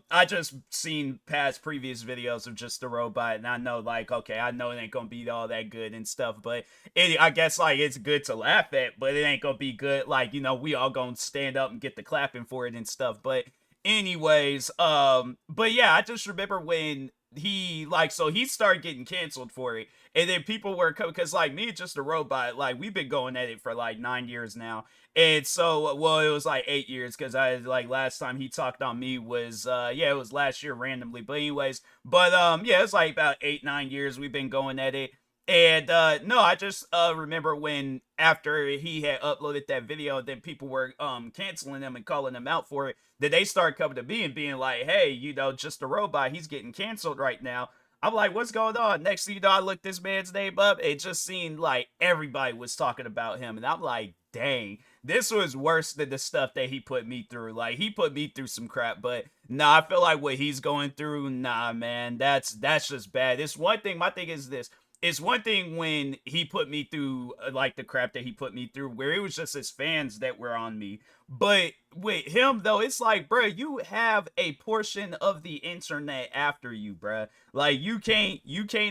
I just seen previous videos of Just a Robot, and I know, like, okay, I know it ain't gonna be all that good and stuff, but I guess, like, it's good to laugh at, but it ain't gonna be good, like, you know, we all gonna stand up and get the clapping for it and stuff. But anyways, but yeah, I just remember when he, like, so he started getting canceled for it, and then people were, because, like, me and Just a Robot, like, we've been going at it for like 9 years now. And so, well, it was like 8 years, because I, like, last time he talked on me was, yeah, it was last year randomly. But anyways, but, yeah, it's like about 8-9 years we've been going at it. And, no, I just, remember when, after he had uploaded that video, then people were, canceling him and calling him out for it, that they started coming to me and being like, hey, you know, Just a Robot, he's getting canceled right now. I'm like, what's going on? Next thing you know, I looked this man's name up. It just seemed like everybody was talking about him. And I'm like, dang, this was worse than the stuff that he put me through. Like, he put me through some crap, but nah, I feel like what he's going through, nah, man, that's just bad. It's one thing, my thing is this. It's one thing when he put me through, like, the crap that he put me through, where it was just his fans that were on me. But with him, though, it's like, bruh, you have a portion of the internet after you, bruh. Like, you can't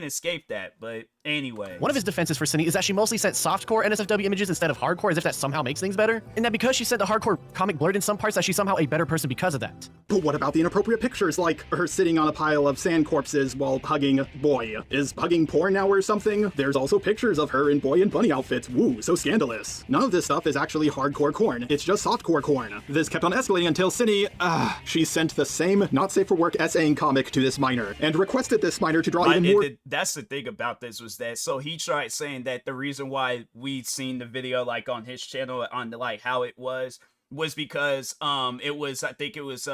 escape that. But anyway. One of his defenses for Cindy is that she mostly sent softcore NSFW images instead of hardcore, as if that somehow makes things better. And that because she sent the hardcore comic blurred in some parts, that she's somehow a better person because of that. But what about the inappropriate pictures, like her sitting on a pile of sand corpses while hugging Boy? Is hugging porn now or something? There's also pictures of her in Boy and Bunny outfits. Woo, so scandalous. None of this stuff is actually hardcore corn. It's just softcore corn. This kept on escalating until Cindy, she sent the same not safe for work essaying comic to this minor and requested this minor to draw even more. That's the thing about this was that, so he tried saying that the reason why we'd seen the video, like, on his channel on, like, how it was because it was, I think it was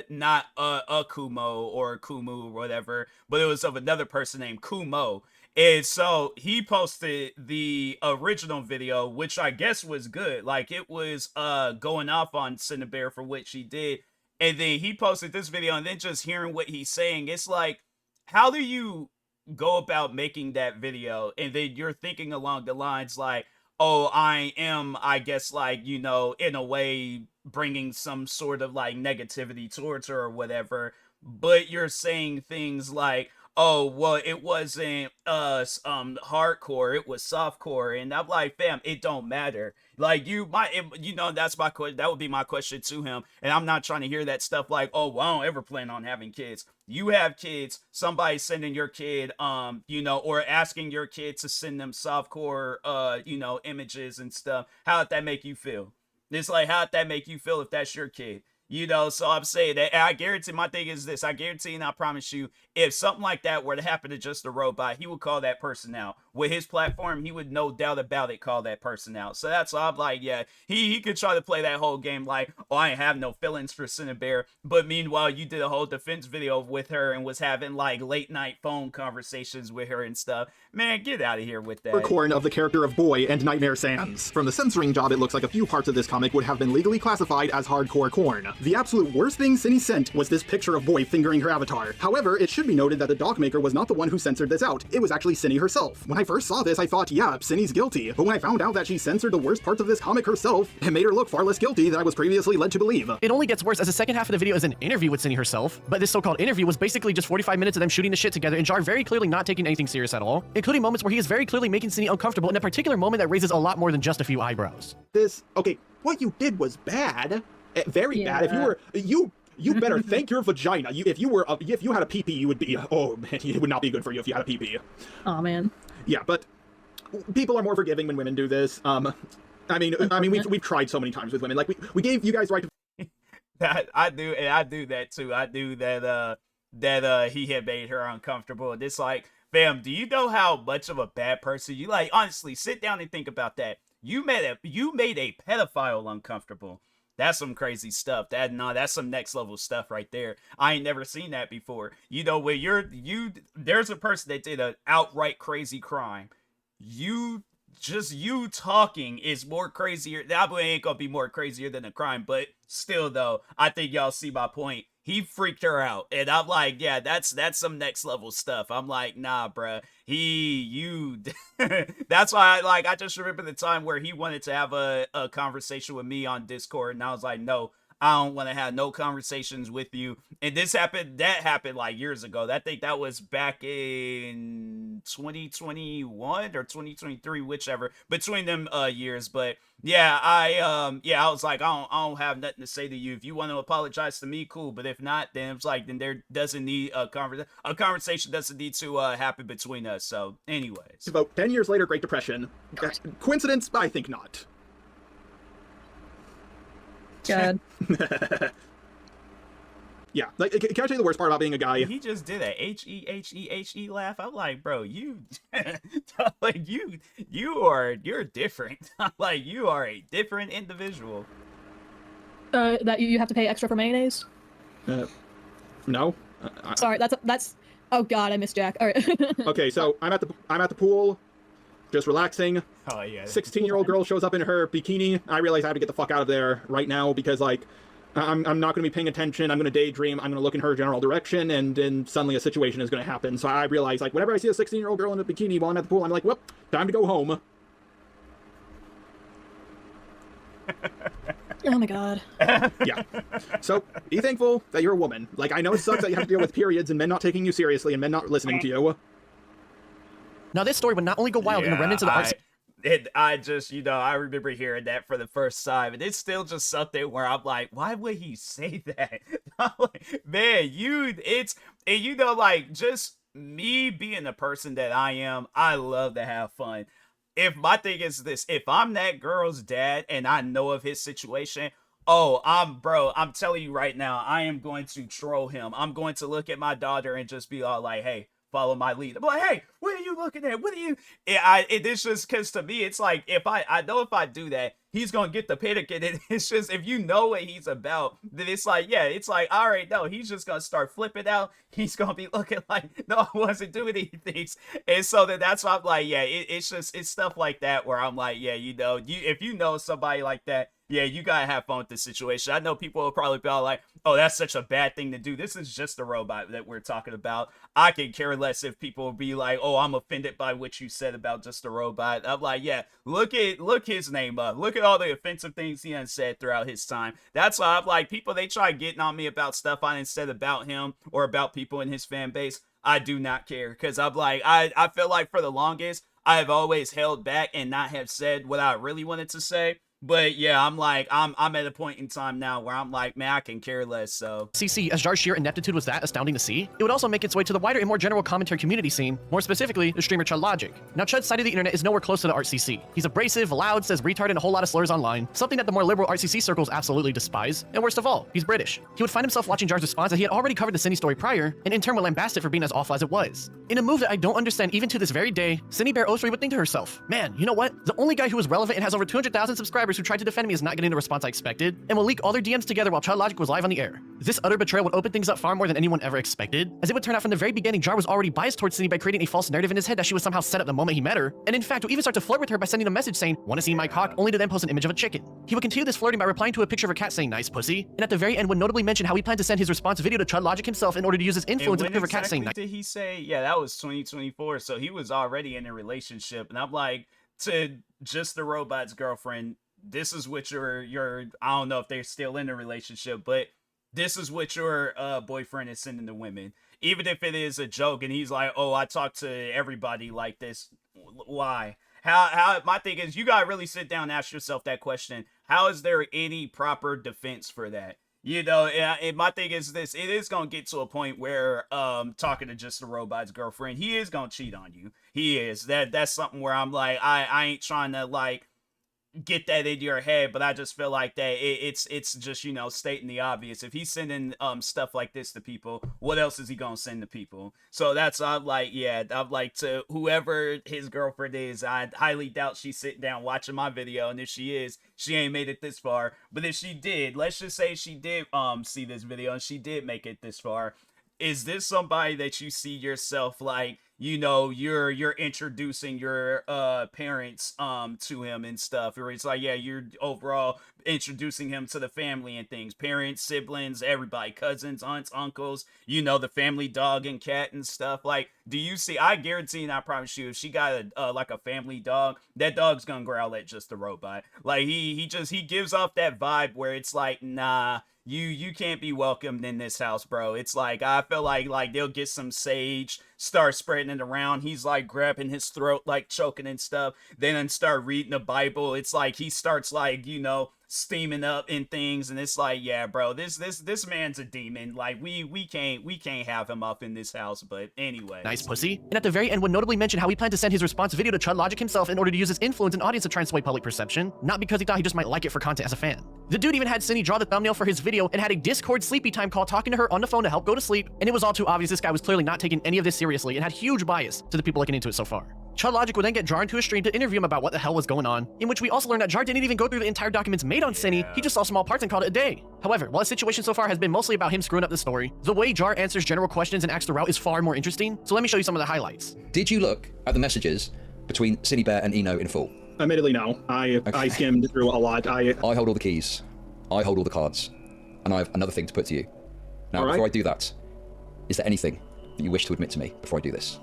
not a Kumo or Kumu or whatever, but it was of another person named Kumo. And so he posted the original video, which I guess was good. Like, it was going off on Cinnabear for what she did. And then he posted this video, and then just hearing what he's saying, it's like, how do you go about making that video? And then you're thinking along the lines like, oh, I am, I guess, like, you know, in a way bringing some sort of, like, negativity towards her or whatever. But you're saying things like, oh, well, it wasn't hardcore, it was softcore. And I'm like, fam, it don't matter. Like, that's my question. That would be my question to him. And I'm not trying to hear that stuff like, oh, well, I don't ever plan on having kids. You have kids, somebody sending your kid, or asking your kid to send them softcore, images and stuff. How'd that make you feel? It's like, how'd that make you feel if that's your kid? So I'm saying that, and I guarantee, my thing is this, I guarantee and I promise you, if something like that were to happen to just a robot, he would call that person out. With his platform, he would no doubt about it call that person out. So that's why I'm like, yeah, he could try to play that whole game like, oh, I ain't have no feelings for Cinnabare, but meanwhile, you did a whole defense video with her and was having like late night phone conversations with her and stuff. Man, get out of here with that. Corn of the character of Boy and Nightmare Sans. From the censoring job, it looks like a few parts of this comic would have been legally classified as hardcore corn. The absolute worst thing Cinny sent was this picture of Boy fingering her avatar. However, it should be noted that the doc maker was not the one who censored this out. It was actually Cinny herself. When I first saw this, I thought, yeah, Cinny's guilty. But when I found out that she censored the worst parts of this comic herself, it made her look far less guilty than I was previously led to believe. It only gets worse as the second half of the video is an interview with Cindy herself, but this so-called interview was basically just 45 minutes of them shooting the shit together and Jar very clearly not taking anything serious at all, including moments where he is very clearly making Cindy uncomfortable in a particular moment that raises a lot more than just a few eyebrows. Okay, what you did was bad. Very bad. If you better thank your vagina. If you had a pee-pee, you would be, oh man, it would not be good for you if you had a pee-pee. Oh man. Yeah, but people are more forgiving when women do this. We've tried so many times with women. Like we gave you guys right to that. I do that too. I do that he had made her uncomfortable. And it's like, fam, do you know how much of a bad person you like? Honestly, sit down and think about that. You made a pedophile uncomfortable. That's some crazy stuff. That's some next level stuff right there. I ain't never seen that before. When there's a person that did an outright crazy crime. You talking is more crazier. That ain't gonna be more crazier than a crime, but still though, I think y'all see my point. He freaked her out, and I'm like, yeah, that's some next level stuff. I'm like, nah, bruh. That's why I just remember the time where he wanted to have a conversation with me on Discord, and I was like, no, I don't want to have no conversations with you. And that happened like years ago. I think that was back in 2021 or 2023, whichever, between them years. But yeah, I was like, I don't have nothing to say to you. If you want to apologize to me, cool. But if not, then it's like, then there doesn't need a conversation doesn't need to happen between us. So anyways. About 10 years later, Great Depression. Coincidence? I think not. God. Yeah, like, can I tell you the worst part about being a guy? He just did a H-E-H-E-H-E laugh. I'm like, bro, you're different. Like, you are a different individual. That you have to pay extra for mayonnaise? No. Sorry, that's. Oh God, I missed Jack. All right. Okay, so I'm at the pool, just relaxing. Oh yeah. 16-year-old girl shows up in her bikini. I realize I have to get the fuck out of there right now because like. I'm not going to be paying attention. I'm going to daydream. I'm going to look in her general direction, and then suddenly a situation is going to happen. So I realize, like, whenever I see a 16-year-old girl in a bikini while I'm at the pool, I'm like, well, time to go home. Oh my God. Yeah. So be thankful that you're a woman. Like, I know it sucks that you have to deal with periods and men not taking you seriously and men not listening to you. Now this story would not only go wild in the remnants of the arts. I remember hearing that for the first time, and it's still just something where I'm like, why would he say that? Man, just me being the person that I am, I love to have fun. If my thing is this, if I'm that girl's dad and I know of his situation, I'm telling you right now, I am going to troll him. I'm going to look at my daughter and just be all like, hey, follow my lead. I'm like, hey, what are you looking at? What are you? It's just because to me, it's like, if I know if I do that, he's going to get the panic. And it's just, if you know what he's about, then it's like, yeah, it's like, all right, no, he's just going to start flipping out. He's going to be looking like, no, I wasn't doing anything. And so that's why I'm like, yeah, it's stuff like that where I'm like, yeah, if you know somebody like that, yeah, you gotta have fun with this situation. I know people will probably be all like, oh, that's such a bad thing to do. This is just a robot that we're talking about. I can care less if people will be like, oh, I'm offended by what you said about just a robot. I'm like, yeah, look his name up. Look at all the offensive things he has said throughout his time. That's why I'm like, people, they try getting on me about stuff I didn't said about him or about people in his fan base. I do not care, because I'm like, I feel like for the longest, I've always held back and not have said what I really wanted to say. But yeah, I'm like, I'm at a point in time now where I'm like, man, I can care less. So CC, as Jar's sheer ineptitude was that astounding to see, it would also make its way to the wider and more general commentary community scene, more specifically, the streamer Chud Logic. Now, Chud's side of the internet is nowhere close to the ArtCC. He's abrasive, loud, says retard and a whole lot of slurs online, something that the more liberal ArtCC circles absolutely despise. And worst of all, he's British. He would find himself watching Jar's response as he had already covered the Cindy story prior, and in turn would lambast it for being as awful as it was. In a move that I don't understand even to this very day, Cindy Bear 03 would think to herself, man, you know what? The only guy who is relevant and has over 200,000 subscribers who tried to defend me is not getting the response I expected, and will leak all their DMs together while Chud Logic was live on the air. This utter betrayal would open things up far more than anyone ever expected, as it would turn out from the very beginning Jar was already biased towards Cindy by creating a false narrative in his head that she was somehow set up the moment he met her, and in fact would even start to flirt with her by sending a message saying, wanna see my cock, only to then post an image of a chicken. He would continue this flirting by replying to a picture of a cat saying nice pussy, and at the very end would notably mention how he planned to send his response video to Chud Logic himself in order to use his influence to pick of a cat saying nice. Did he say? Yeah, that was 2024, so he was already in a relationship, and I'm like, to Just the Robot's girlfriend, this is what your I don't know if they're still in a relationship, but this is what your boyfriend is sending to women, even if it is a joke. And he's like, oh, I talk to everybody like this. Why? How my thing is, you gotta really sit down and ask yourself that question. How is there any proper defense for that? You know, and my thing is this, it is going to get to a point where talking to Just a Robot's girlfriend, he is going to cheat on you. He is. That's something where I'm like, I ain't trying to like get that in your head, but I just feel like that it's just, you know, stating the obvious. If he's sending stuff like this to people, what else is he gonna send to people? So that's, I'm like, yeah, I'm like, to whoever his girlfriend is, I highly doubt she's sitting down watching my video, and if she is, she ain't made it this far. But if she did, let's just say she did see this video and she did make it this far, is this somebody that you see yourself like, you know, you're introducing your parents to him and stuff, or it's like, yeah, you're overall introducing him to the family and things, parents, siblings, everybody, cousins, aunts, uncles, you know, the family dog and cat and stuff. Like, do you see, I guarantee and I promise you, if she got a like a family dog, that dog's gonna growl at Just a Robot. Like, he gives off that vibe where it's like, nah, you can't be welcomed in this house, bro. It's like, I feel like they'll get some sage, start spreading it around. He's like grabbing his throat, like choking and stuff. Then start reading the Bible. It's like he starts like, you know, steaming up in things, and it's like, yeah, bro, this man's a demon. Like, we can't have him up in this house. But anyway, nice pussy. And at the very end would notably mention how he planned to send his response video to Chud Logic himself in order to use his influence and audience to try and sway public perception, not because he thought he just might like it for content as a fan. The dude even had Cindy draw the thumbnail for his video and had a Discord sleepy time call talking to her on the phone to help go to sleep, and it was all too obvious this guy was clearly not taking any of this seriously and had huge bias to the people looking into it so far. Chud Logic would then get Jar into a stream to interview him about what the hell was going on, in which we also learned that Jar didn't even go through the entire documents made on Cindy, he just saw small parts and called it a day. However, while the situation so far has been mostly about him screwing up the story, the way Jar answers general questions and acts throughout is far more interesting, so let me show you some of the highlights. Did you look at the messages between Cindy Bear and Eno in full? Admittedly, no. I skimmed through a lot. I hold all the keys. I hold all the cards. And I have another thing to put to you. Now, before I do that, is there anything that you wish to admit to me before I do this?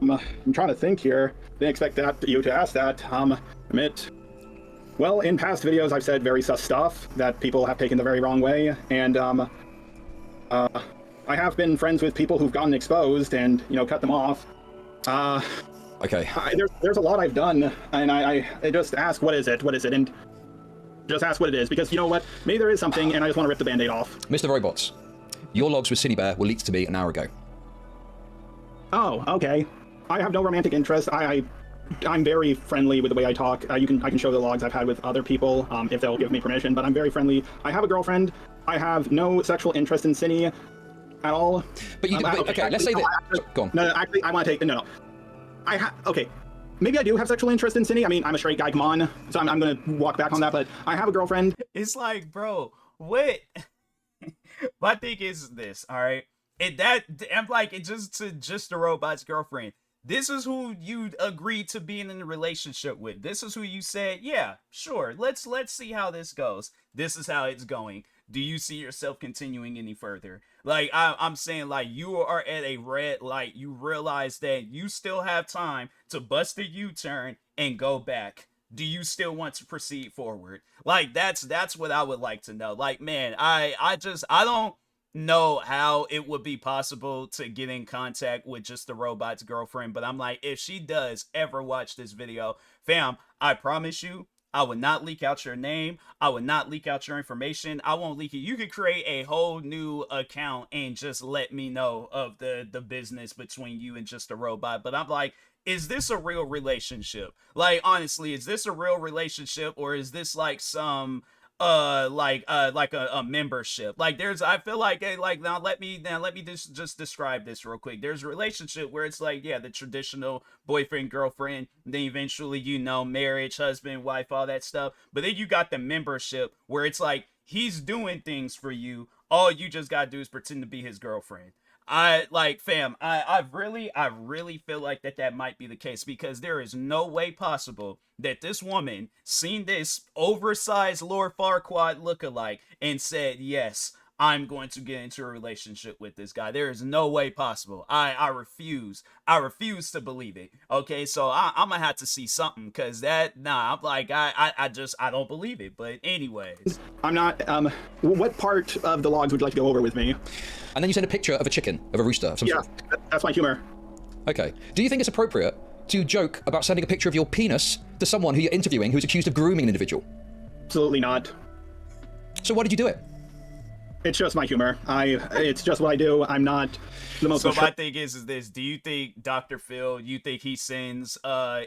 I'm trying to think here. Didn't expect you to ask that. Admit. Well, in past videos, I've said very sus stuff that people have taken the very wrong way, and I have been friends with people who've gotten exposed and, you know, cut them off. Okay. There's a lot I've done, and I just ask, what is it, and just ask what it is, because you know what? Maybe there is something, and I just want to rip the Band-Aid off. Mr. Robots, your logs with Cindy Bear were leaked to me an hour ago. Oh, okay. I have no romantic interest. I'm very friendly with the way I talk. I can show the logs I've had with other people if they'll give me permission, but I'm very friendly. I have a girlfriend. I have no sexual interest in Cindy at all. But you okay, let's say that. Go on. No, actually, I want to take no. Okay. Maybe I do have sexual interest in Cindy. I mean, I'm a straight guy, come on. So I'm going to walk back on that, but I have a girlfriend. It's like, bro, what? My thing is this, all right? I'm like, it just a Robot's girlfriend. This is who you agreed to being in a relationship with. This is who you said, yeah, sure, let's see how this goes. This is how it's going. Do you see yourself continuing any further? Like, I'm saying, like, you are at a red light. You realize that you still have time to bust a U-turn and go back. do you still want to proceed forward? Like, that's what I would like to know. Like, man, I don't know how it would be possible to get in contact with just the robot's girlfriend, but I'm like, if she does ever watch this video, fam, I promise you, I would not leak out your name. I would not leak out your information. I won't leak it. You could create a whole new account and just let me know of the business between you and just a robot. But I'm like, is this a real relationship? Like, honestly, is this a real relationship, or is this like some like a membership? Like, there's, I feel like, hey, like, now let me just describe this real quick. There's a relationship where it's like, yeah, the traditional boyfriend, girlfriend, then eventually, you know, marriage, husband, wife, all that stuff. But then you got the membership where it's like he's doing things for you, all you just gotta do is pretend to be his girlfriend. I like, fam, I really feel like that might be the case, because there is no way possible that this woman seen this oversized Lord Farquaad lookalike and said, yes, I'm going to get into a relationship with this guy. There is no way possible. I refuse to believe it. Okay, so I'm gonna have to see something, because that, nah, I'm like, I don't believe it. But anyways, I'm not, what part of the logs would you like to go over with me? And then you send a picture of a chicken, of a rooster, of some sort. That's my humor. Okay. Do you think it's appropriate to joke about sending a picture of your penis to someone who you're interviewing who's accused of grooming an individual? Absolutely not. So why did you do it? It's just my humor. It's just what I do. I'm not the most. So my thing is this: do you think Dr. Phil? You think he sends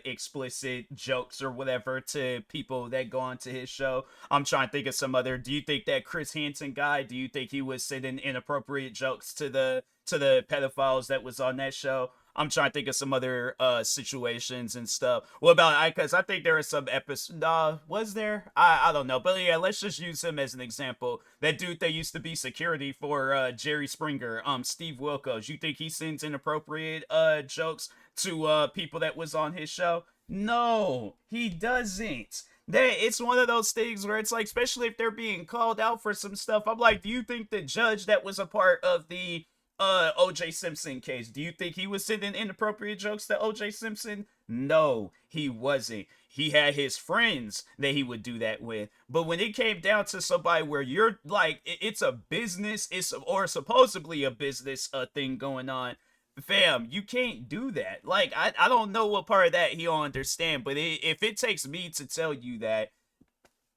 explicit jokes or whatever to people that go onto his show? I'm trying to think of some other. Do you think that Chris Hansen guy? Do you think he was sending inappropriate jokes to the pedophiles that was on that show? I'm trying to think of some other situations and stuff. What about because I think there are some episodes. Was there? I don't know. But yeah, let's just use him as an example. That dude that used to be security for Jerry Springer, Steve Wilkos. You think he sends inappropriate jokes to people that was on his show? No, he doesn't. It's one of those things where it's like, especially if they're being called out for some stuff, I'm like, do you think the judge that was a part of the OJ Simpson case, do you think he was sending inappropriate jokes to OJ Simpson? No, he wasn't. He had his friends that he would do that with. But when it came down to somebody where you're like, it's a business, or supposedly a business thing going on, fam, you can't do that. Like, I don't know what part of that he'll understand, but if it takes me to tell you that,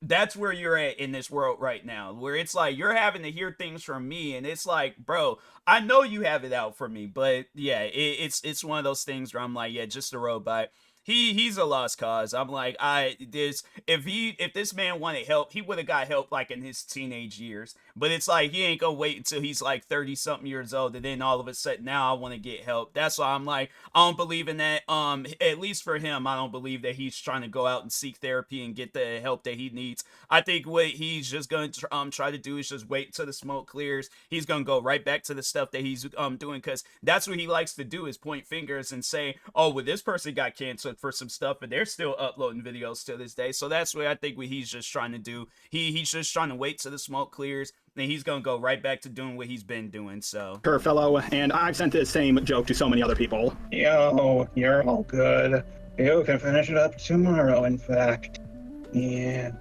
that's where you're at in this world right now, where it's like you're having to hear things from me, and it's like, bro, I know you have it out for me, but yeah, it's one of those things where I'm like, yeah, just a robot. He's a lost cause. I'm like, if this man wanted help, he would have got help like in his teenage years. But it's like he ain't gonna wait until he's like 30 something years old, and then all of a sudden now I want to get help. That's why I'm like, I don't believe in that. At least for him, I don't believe that he's trying to go out and seek therapy and get the help that he needs. I think what he's just going to try to do is just wait until the smoke clears. He's gonna go right back to the stuff that he's doing, because that's what he likes to do, is point fingers and say, oh, well, this person got canceled for some stuff, and they're still uploading videos to this day. So that's what I think what he's just trying to do. He's just trying to wait till the smoke clears, then he's gonna go right back to doing what he's been doing. So her fellow, and I've sent this same joke to so many other people. Yo, you're all good. You can finish it up tomorrow, in fact. Yeah.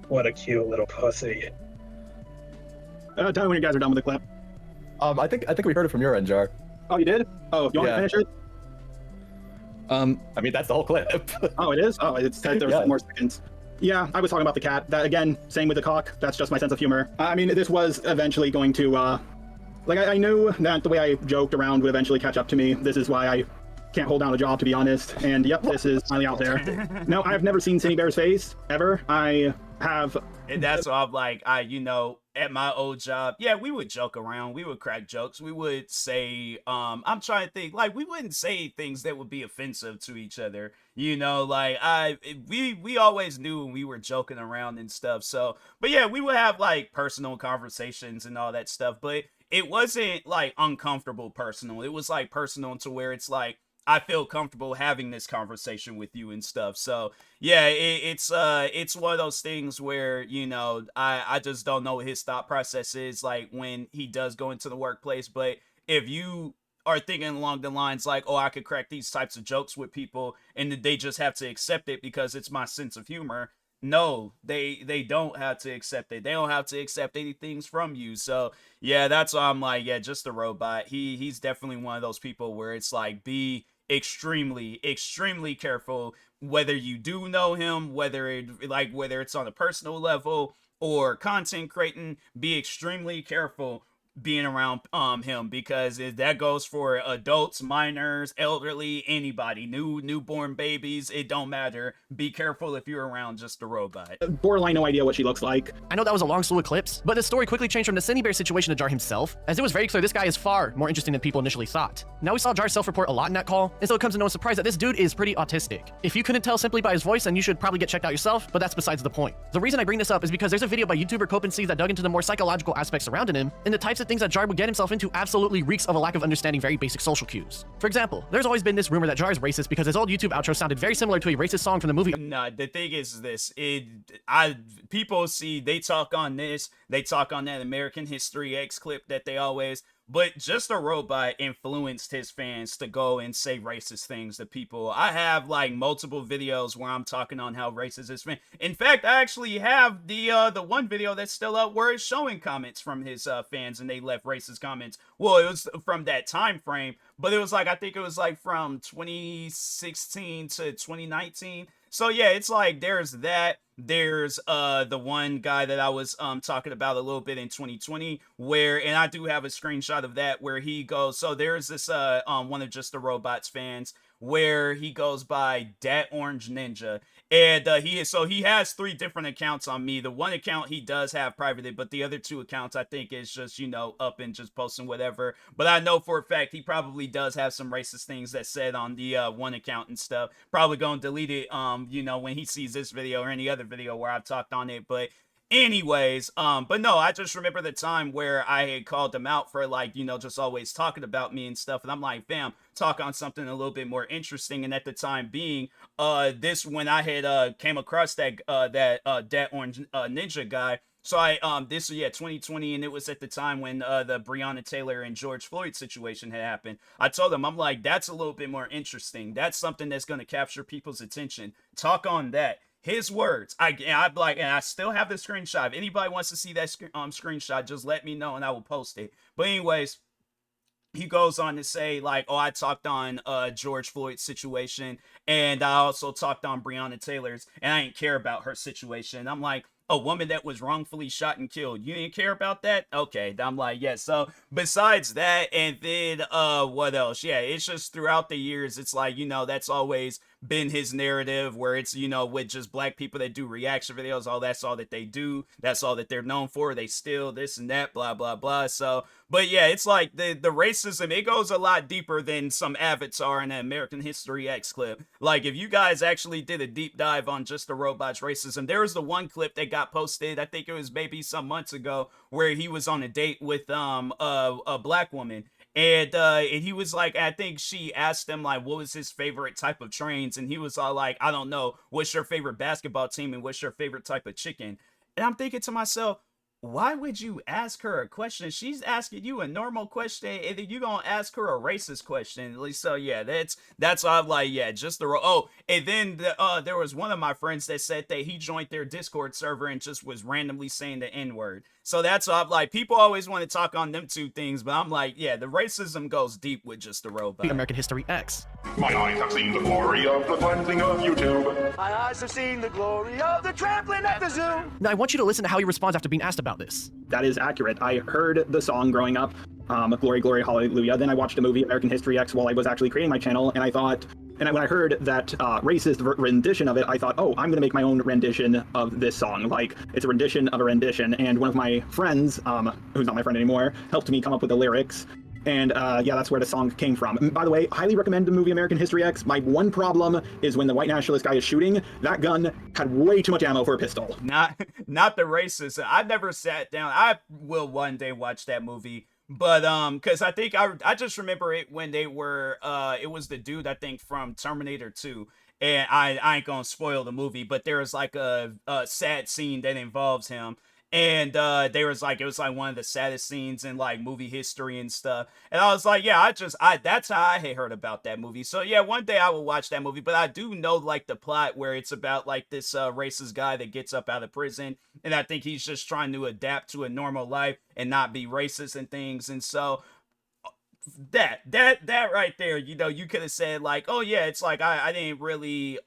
What a cute little pussy. Tell me when you guys are done with the clip. I think we heard it from your end, Jar. Oh, you did? Oh, you want to finish it? I mean, that's the whole clip. Oh, it is? Oh, it's there's more seconds. Yeah, I was talking about the cat. That again, same with the cock. That's just my sense of humor. I mean, this was eventually going to, like, I knew that the way I joked around would eventually catch up to me. This is why I can't hold down a job, to be honest. And yep, this is finally out there. No, I have never seen Cindy Bear's face, ever. I have... And that's why I'm like, you know, at my old job, yeah, we would joke around. We would crack jokes. We would say, I'm trying to think, like, we wouldn't say things that would be offensive to each other. You know, like, we always knew when we were joking around and stuff. So, but yeah, we would have, like, personal conversations and all that stuff. But it wasn't, like, uncomfortable personal. It was, like, personal to where it's like, I feel comfortable having this conversation with you and stuff. So yeah, it's one of those things where, you know, I just don't know what his thought process is like when he does go into the workplace. But if you are thinking along the lines like, oh, I could crack these types of jokes with people and they just have to accept it because it's my sense of humor. No, they don't have to accept it. They don't have to accept anything from you. So yeah, that's why I'm like, yeah, just a robot. He's definitely one of those people where it's like, be extremely careful whether you do know him, whether it's on a personal level or content creating. Be extremely careful being around him, because that goes for adults, minors, elderly, anybody, newborn babies. It don't matter. Be careful if you're around just a robot. Borderline no idea what she looks like. I know that was a long slew of clips, but the story quickly changed from the Cindy Bear situation to Jar himself, as it was very clear this guy is far more interesting than people initially thought. Now we saw Jar self-report a lot in that call, and so it comes to no surprise that this dude is pretty autistic. If you couldn't tell simply by his voice, then you should probably get checked out yourself, but that's besides the point. The reason I bring this up is because there's a video by YouTuber Copensees that dug into the more psychological aspects surrounding him, and the types of things that Jar would get himself into absolutely reeks of a lack of understanding very basic social cues. For example, there's always been this rumor that Jar is racist because his old YouTube outro sounded very similar to a racist song from the movie. Nah, the thing is this, people see, they talk on this, they talk on that American History X clip that they always, but Just a Robot influenced his fans to go and say racist things to people. I have like multiple videos where I'm talking on how racist his fan. In fact, I actually have the one video that's still up where it's showing comments from his fans, and they left racist comments. Well, it was from that time frame, but it was like, I think it was like from 2016 to 2019. So yeah, it's like there's that. There's the one guy that I was talking about a little bit in 2020, where, and I do have a screenshot of that, where he goes, so there's this one of Just the Robots fans where he goes by Dat Orange Ninja, and he has 3 different accounts on me. The one account he does have privated, but the other 2 accounts I think is just, you know, up and just posting whatever. But I know for a fact he probably does have some racist things that said on the one account and stuff. Probably gonna delete it you know, when he sees this video or any other video where I've talked on it. But anyways, but no, I just remember the time where I had called him out for, like, you know, just always talking about me and stuff, and I'm like, fam, talk on something a little bit more interesting. And at the time being, this, when I had came across that Orange Ninja guy. So this, yeah, 2020, and it was at the time when the Breonna Taylor and George Floyd situation had happened. I told him, I'm like, that's a little bit more interesting. That's something that's going to capture people's attention. Talk on that. His words. I like, and I still have the screenshot. If anybody wants to see that screenshot, just let me know and I will post it. But anyways, he goes on to say, like, oh, I talked on George Floyd's situation, and I also talked on Breonna Taylor's, and I didn't care about her situation. I'm like, a woman that was wrongfully shot and killed, you didn't care about that? Okay. I'm like, yeah. So besides that, and then what else? Yeah, it's just throughout the years, it's like, you know, that's always been his narrative, where it's, you know, with just black people that do reaction videos, all that's all that they do, that's all that they're known for, they steal this and that, blah blah blah. So, but yeah, it's like the racism, it goes a lot deeper than some Avatar in an American History X clip. Like, if you guys actually did a deep dive on Just the Robot's racism, there was the one clip that got posted, I think it was maybe some months ago, where he was on a date with a black woman. And he was like, I think she asked him, like, what was his favorite type of trains? And he was all like, I don't know, what's your favorite basketball team and what's your favorite type of chicken? And I'm thinking to myself, why would you ask her a question? She's asking you a normal question, and then you gonna ask her a racist question. At least, so yeah, that's why I'm like, yeah, just the oh. And then there was one of my friends that said that he joined their Discord server and just was randomly saying the N-word. So that's why I'm like, people always want to talk on them 2 things, but I'm like, yeah, the racism goes deep with Just the Robot. American History X. My eyes have seen the glory of the cleansing of YouTube. My eyes have seen the glory of the trampling at the zoo. Now I want you to listen to how he responds after being asked about this. That is accurate. I heard the song growing up, Glory, Glory, Hallelujah. Then I watched the movie American History X while I was actually creating my channel, and I thought, when I heard that racist rendition of it, I thought, oh, I'm going to make my own rendition of this song. Like, it's a rendition of a rendition. And one of my friends, who's not my friend anymore, helped me come up with the lyrics. And yeah, that's where the song came from. By the way, highly recommend the movie American History X. My one problem is when the white nationalist guy is shooting, that gun had way too much ammo for a pistol. Not the racist. I've never sat down. I will one day watch that movie. But because I think I just remember it when they were it was the dude, I think, from Terminator 2. And I ain't gonna spoil the movie, but there is like a sad scene that involves him. And they was like, it was like one of the saddest scenes in like movie history and stuff. And I was like, yeah, that's how I had heard about that movie. So yeah, one day I will watch that movie. But I do know like the plot where it's about like this racist guy that gets up out of prison, and I think he's just trying to adapt to a normal life and not be racist and things. And so that right there, you know, you could have said like, oh yeah, it's like I didn't really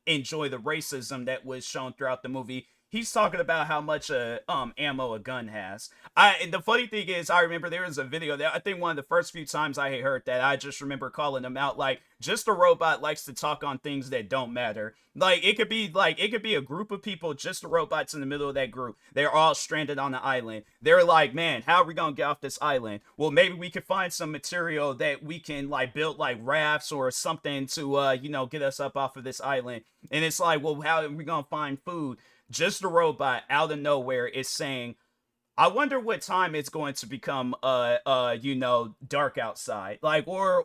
enjoy the racism that was shown throughout the movie. He's talking about how much ammo a gun has. And the funny thing is, I remember there was a video that I think one of the first few times I had heard that, I just remember calling him out like, just a robot likes to talk on things that don't matter. Like it could be a group of people, just the robots in the middle of that group. They're all stranded on the island. They're like, man, how are we gonna get off this island? Well, maybe we could find some material that we can like build like rafts or something to you know, get us up off of this island. And it's like, well, how are we gonna find food? Just a robot out of nowhere is saying, I wonder what time it's going to become you know, dark outside. Like, or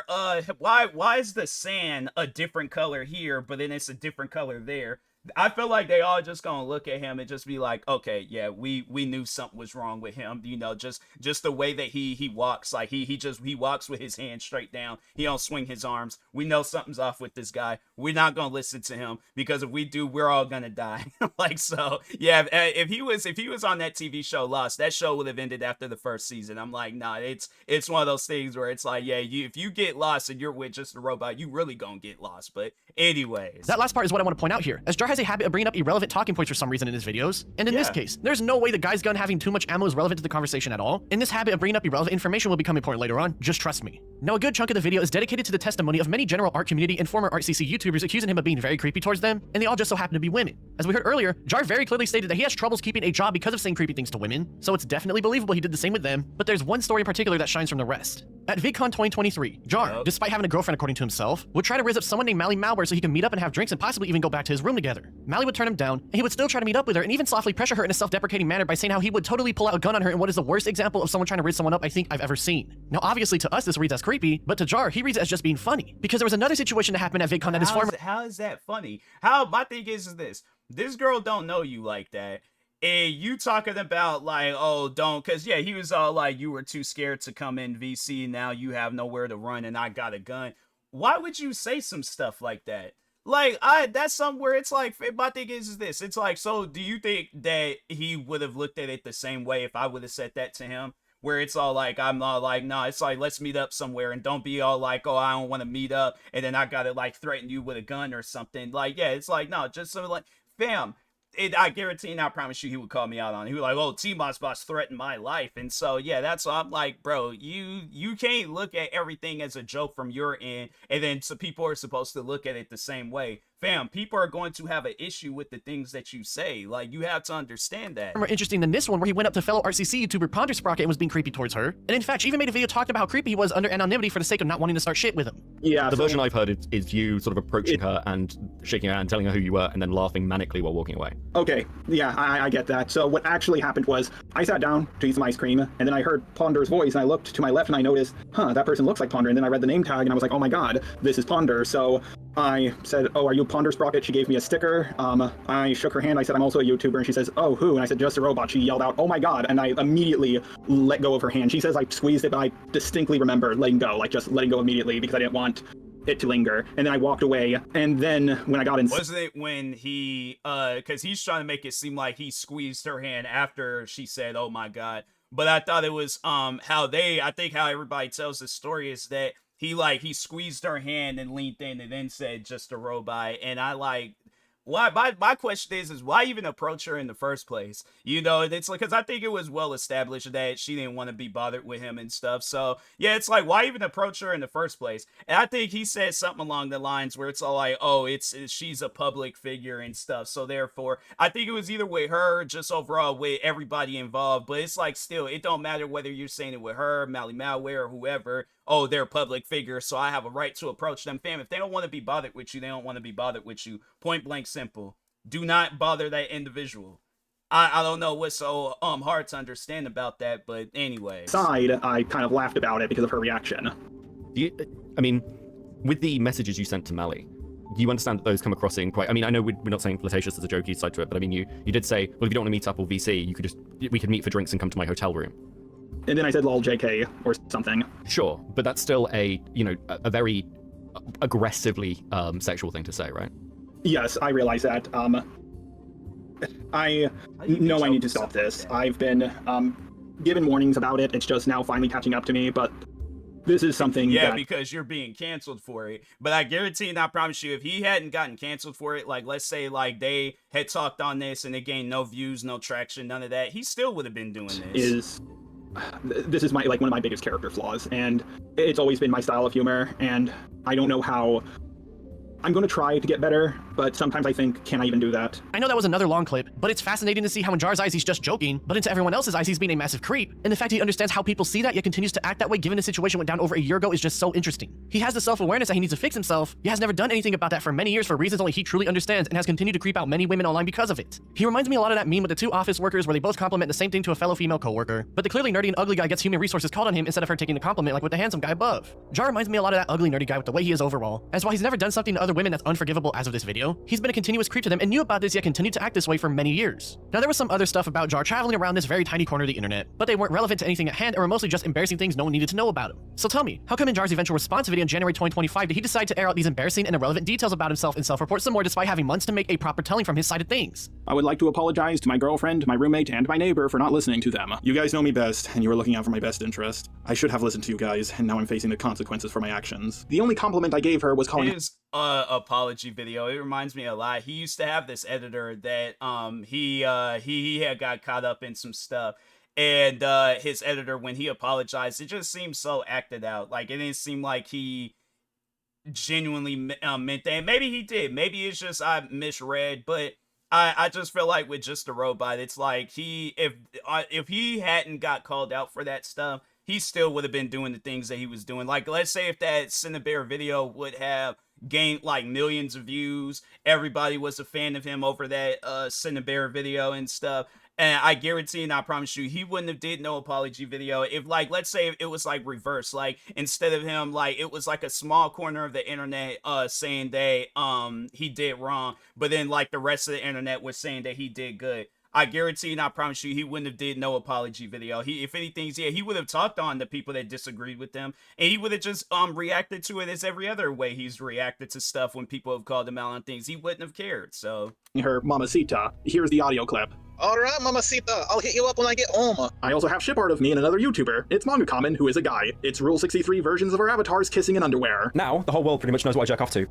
why is the sand a different color here, but then it's a different color there? I feel like they all just gonna look at him and just be like, okay, yeah, we knew something was wrong with him. You know, just the way that he walks, like he walks with his hands straight down. He don't swing his arms. We know something's off with this guy. We're not gonna listen to him, because if we do, we're all gonna die. Like, so yeah, if he was on that TV show Lost, that show would have ended after the first season. I'm like, nah, it's one of those things where it's like, yeah, if you get lost and you're with just a robot, you really gonna get lost. But anyways, that last part is what I want to point out here, as Jar has a habit of bringing up irrelevant talking points for some reason in his videos, and in this case, there's no way the guy's gun having too much ammo is relevant to the conversation at all, and this habit of bringing up irrelevant information will become important later on, just trust me. Now, a good chunk of the video is dedicated to the testimony of many general art community and former ArtCC YouTubers accusing him of being very creepy towards them, and they all just so happen to be women. As we heard earlier, Jar very clearly stated that he has troubles keeping a job because of saying creepy things to women, so it's definitely believable he did the same with them, but there's one story in particular that shines from the rest. At VidCon 2023, Jar, despite having a girlfriend according to himself, would try to raise up someone named Mally Malware so he can meet up and have drinks and possibly even go back to his room together. Mally would turn him down, and he would still try to meet up with her and even softly pressure her in a self-deprecating manner by saying how he would totally pull out a gun on her in what is the worst example of someone trying to raise someone up I think I've ever seen. Now obviously to us this reads as creepy, but to Jar he reads it as just being funny, because there was another situation that happened at VidCon that his former— How is that funny? My thing is this girl don't know you like that. And you talking about like, oh, don't, because yeah, he was all like, you were too scared to come in VC, now you have nowhere to run and I got a gun. Why would you say some stuff like that? Like, that's somewhere it's like, my thing is this, it's like, so do you think that he would have looked at it the same way if I would have said that to him? Where it's all like, I'm not like, nah, it's like, let's meet up somewhere, and don't be all like, oh, I don't want to meet up, and then I gotta like threaten you with a gun or something. Like, yeah, it's like, no, just so like, fam, I guarantee and I promise you he would call me out on it. He was like, oh, TMossBoss threatened my life. And so, yeah, that's why I'm like, bro, you can't look at everything as a joke from your end, and then so people are supposed to look at it the same way. Fam, people are going to have an issue with the things that you say. Like, you have to understand that. More interesting than this one, where he went up to fellow RCC YouTuber Ponder Sprocket and was being creepy towards her. And in fact, she even made a video talking about how creepy he was under anonymity for the sake of not wanting to start shit with him. Yeah, the version I've heard is you sort of approaching her and shaking her hand, telling her who you were, and then laughing manically while walking away. Okay, yeah, I get that. So what actually happened was, I sat down to eat some ice cream, and then I heard Ponder's voice, and I looked to my left, and I noticed, that person looks like Ponder, and then I read the name tag, and I was like, oh my god, this is Ponder. So I said, oh, are you Ponder Sprocket? She gave me a sticker. I shook her hand. I said, I'm also a YouTuber. And she says, oh, who? And I said, just a robot. She yelled out, oh my god. And I immediately let go of her hand. She says I squeezed it, but I distinctly remember letting go, like just letting go immediately because I didn't want it to linger. And then I walked away. And then when I got in— Wasn't it when he, because he's trying to make it seem like he squeezed her hand after she said, oh my god. But I thought it was, I think how everybody tells the story is that he squeezed her hand and leaned in and then said just a robot. And I like, why my question is why even approach her in the first place? You know, it's like, because I think it was well established that she didn't want to be bothered with him and stuff. So yeah, it's like, why even approach her in the first place? And I think he said something along the lines where it's all like, oh, she's a public figure and stuff, so therefore I think it was either with her or just overall with everybody involved. But it's like, still, it don't matter whether you're saying it with her, Mally Malware, or whoever. Oh, they're a public figure, so I have a right to approach them. Fam, if they don't want to be bothered with you, they don't want to be bothered with you. Point blank simple. Do not bother that individual. I don't know what's so hard to understand about that, but anyways. I kind of laughed about it because of her reaction. I mean, with the messages you sent to Mally, you understand that those come across in quite, I mean, I know we're not saying flirtatious as a jokey side to it, but I mean, you did say, well, if you don't want to meet up or VC, we could meet for drinks and come to my hotel room. And then I said lol JK or something. Sure, but that's still a very aggressively sexual thing to say, right? Yes, I realize that. I know I need to stop this. I've been given warnings about it. It's just now finally catching up to me, but this is something because you're being canceled for it. But I guarantee and I promise you, if he hadn't gotten canceled for it, like let's say like they had talked on this and it gained no views, no traction, none of that, he still would have been doing this. This is one of my biggest character flaws, and it's always been my style of humor, and I don't know how. I'm going to try to get better, but sometimes I think, can I even do that? I know that was another long clip, but it's fascinating to see how in Jar's eyes he's just joking, but into everyone else's eyes he's being a massive creep. And the fact he understands how people see that yet continues to act that way given the situation went down over a year ago is just so interesting. He has the self-awareness that he needs to fix himself, he has never done anything about that for many years for reasons only he truly understands and has continued to creep out many women online because of it. He reminds me a lot of that meme with the two office workers where they both compliment the same thing to a fellow female coworker, but the clearly nerdy and ugly guy gets human resources called on him instead of her taking the compliment like with the handsome guy above. Jar reminds me a lot of that ugly nerdy guy with the way he is overall, as while he's never done something to other women that's unforgivable as of this video, he's been a continuous creep to them and knew about this yet continued to act this way for many years. Now there was some other stuff about Jar traveling around this very tiny corner of the internet, but they weren't relevant to anything at hand and were mostly just embarrassing things no one needed to know about him. So tell me, how come in Jar's eventual response video in January 2025 did he decide to air out these embarrassing and irrelevant details about himself and self-report some more despite having months to make a proper telling from his side of things? I would like to apologize to my girlfriend, my roommate, and my neighbor for not listening to them. You guys know me best, and you were looking out for my best interest. I should have listened to you guys, and now I'm facing the consequences for my actions. The only compliment I gave her was calling his apology video. It reminds me a lot. He used to have this editor that he had got caught up in some stuff. And his editor, when he apologized, it just seemed so acted out. Like, it didn't seem like he genuinely meant that. And maybe he did. Maybe it's just I misread. But I just feel like with Just a Robot, it's like if he hadn't got called out for that stuff, he still would have been doing the things that he was doing. Like, let's say if that Cinebear video would have gained like millions of views, everybody was a fan of him over that Cinebear video and stuff. And I guarantee and I promise you, he wouldn't have did no apology video if, like, let's say it was like reverse, like instead of him, like it was like a small corner of the internet saying that he did wrong, but then like the rest of the internet was saying that he did good. I guarantee and I promise you, he wouldn't have did no apology video. If anything, he would have talked on the people that disagreed with him, and he would have just reacted to it as every other way he's reacted to stuff when people have called him out on things. He wouldn't have cared. So her Mamacita. Here's the audio clip. Alright, Mamacita, I'll hit you up when I get home. I also have ship art of me and another YouTuber. It's Manga Common, who is a guy. It's Rule 63 versions of our avatars kissing in underwear. Now, the whole world pretty much knows what I jack off to.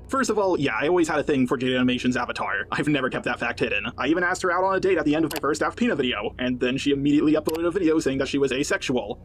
First of all, yeah, I always had a thing for Jade Animation's avatar. I've never kept that fact hidden. I even asked her out on a date at the end of my first Daft Pina video, and then she immediately uploaded a video saying that she was asexual.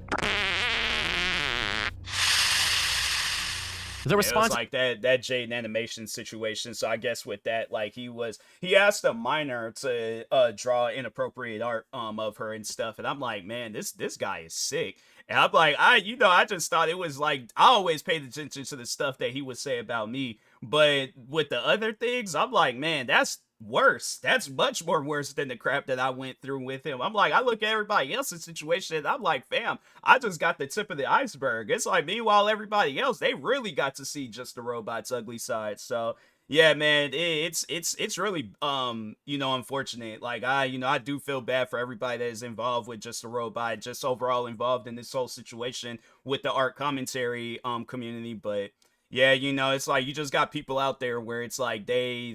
The response, it was like that Jade Animation situation. So I guess with that, like he asked a minor to draw inappropriate art of her and stuff, and I'm like, man, this guy is sick. And I'm like, I just thought it was like, I always paid attention to the stuff that he would say about me, but with the other things, I'm like, man, that's worse. That's much more worse than the crap that I went through with him. I'm like, I look at everybody else's situation and I'm like, fam, I just got the tip of the iceberg. It's like, meanwhile, everybody else, they really got to see Just a Robot's ugly side. So yeah, man, it's really unfortunate. Like I do feel bad for everybody that is involved with Just a Robot, just overall involved in this whole situation with the art commentary community. But yeah, it's like you just got people out there where it's like they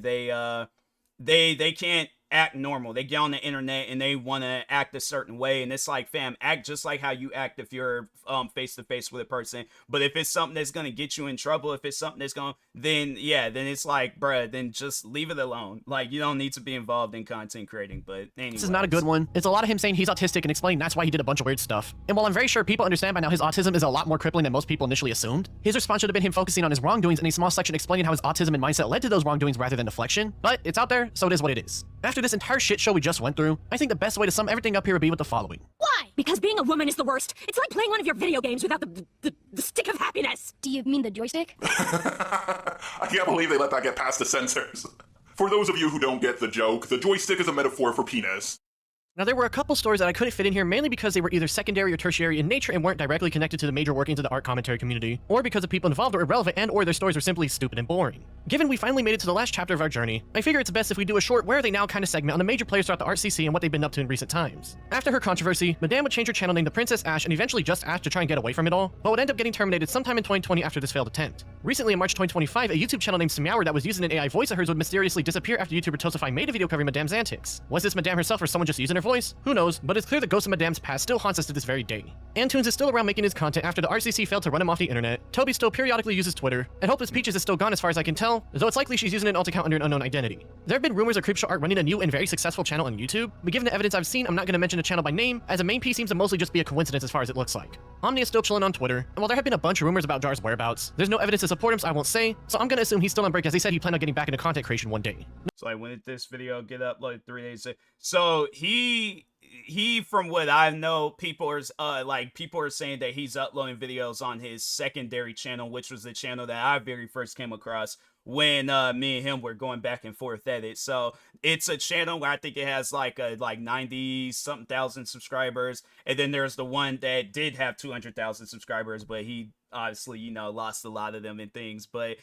can't act normal. They get on the internet and they want to act a certain way, and it's like, fam, act just like how you act if you're face to face with a person. But if it's something that's gonna get you in trouble, if it's something that's gonna, then it's like, bruh, then just leave it alone. Like, you don't need to be involved in content creating. But anyways. This is not a good one. It's a lot of him saying he's autistic and explaining that's why he did a bunch of weird stuff. And while I'm very sure people understand by now his autism is a lot more crippling than most people initially assumed, his response should have been him focusing on his wrongdoings in a small section explaining how his autism and mindset led to those wrongdoings rather than deflection. But it's out there, so it is what it is. After this entire shit show we just went through, I think the best way to sum everything up here would be with the following. Why? Because being a woman is the worst. It's like playing one of your video games without the stick of happiness. Do you mean the joystick? I can't believe they let that get past the censors. For those of you who don't get the joke, the joystick is a metaphor for penis. Now, there were a couple stories that I couldn't fit in here mainly because they were either secondary or tertiary in nature and weren't directly connected to the major workings of the art commentary community, or because the people involved were irrelevant and or their stories were simply stupid and boring. Given we finally made it to the last chapter of our journey, I figure it's best if we do a short Where Are They Now kind of segment on the major players throughout the RCC and what they've been up to in recent times. After her controversy, Madame would change her channel name to Princess Ash and eventually just Ash to try and get away from it all, but would end up getting terminated sometime in 2020 after this failed attempt. Recently, in March 2025, a YouTube channel named Smeower that was using an AI voice of hers would mysteriously disappear after YouTuber Tosify made a video covering Madame's antics. Was this Madame herself or someone just using her voice? Who knows, but it's clear the ghost of Madame's past still haunts us to this very day. Antunes is still around making his content after the RCC failed to run him off the internet. Toby still periodically uses Twitter, and Hopeless Peaches is still gone as far as I can tell, though it's likely she's using an alt account under an unknown identity. There have been rumors of Creepshow Art running a new and very successful channel on YouTube, but given the evidence I've seen, I'm not going to mention the channel by name, as a main piece seems to mostly just be a coincidence as far as it looks like. Omni is still chilling on Twitter, and while there have been a bunch of rumors about Jar's whereabouts, there's no evidence to support him, so I won't say, so I'm going to assume he's still on break as he said he planned on getting back into content creation one day. So like, when did this video get uploaded? 3 days ago. So he from what I know, people are saying that he's uploading videos on his secondary channel, which was the channel that I very first came across when me and him were going back and forth at it. So it's a channel where I think it has like 90 something thousand subscribers, and then there's the one that did have 200,000 subscribers, but he obviously, you know, lost a lot of them and things. But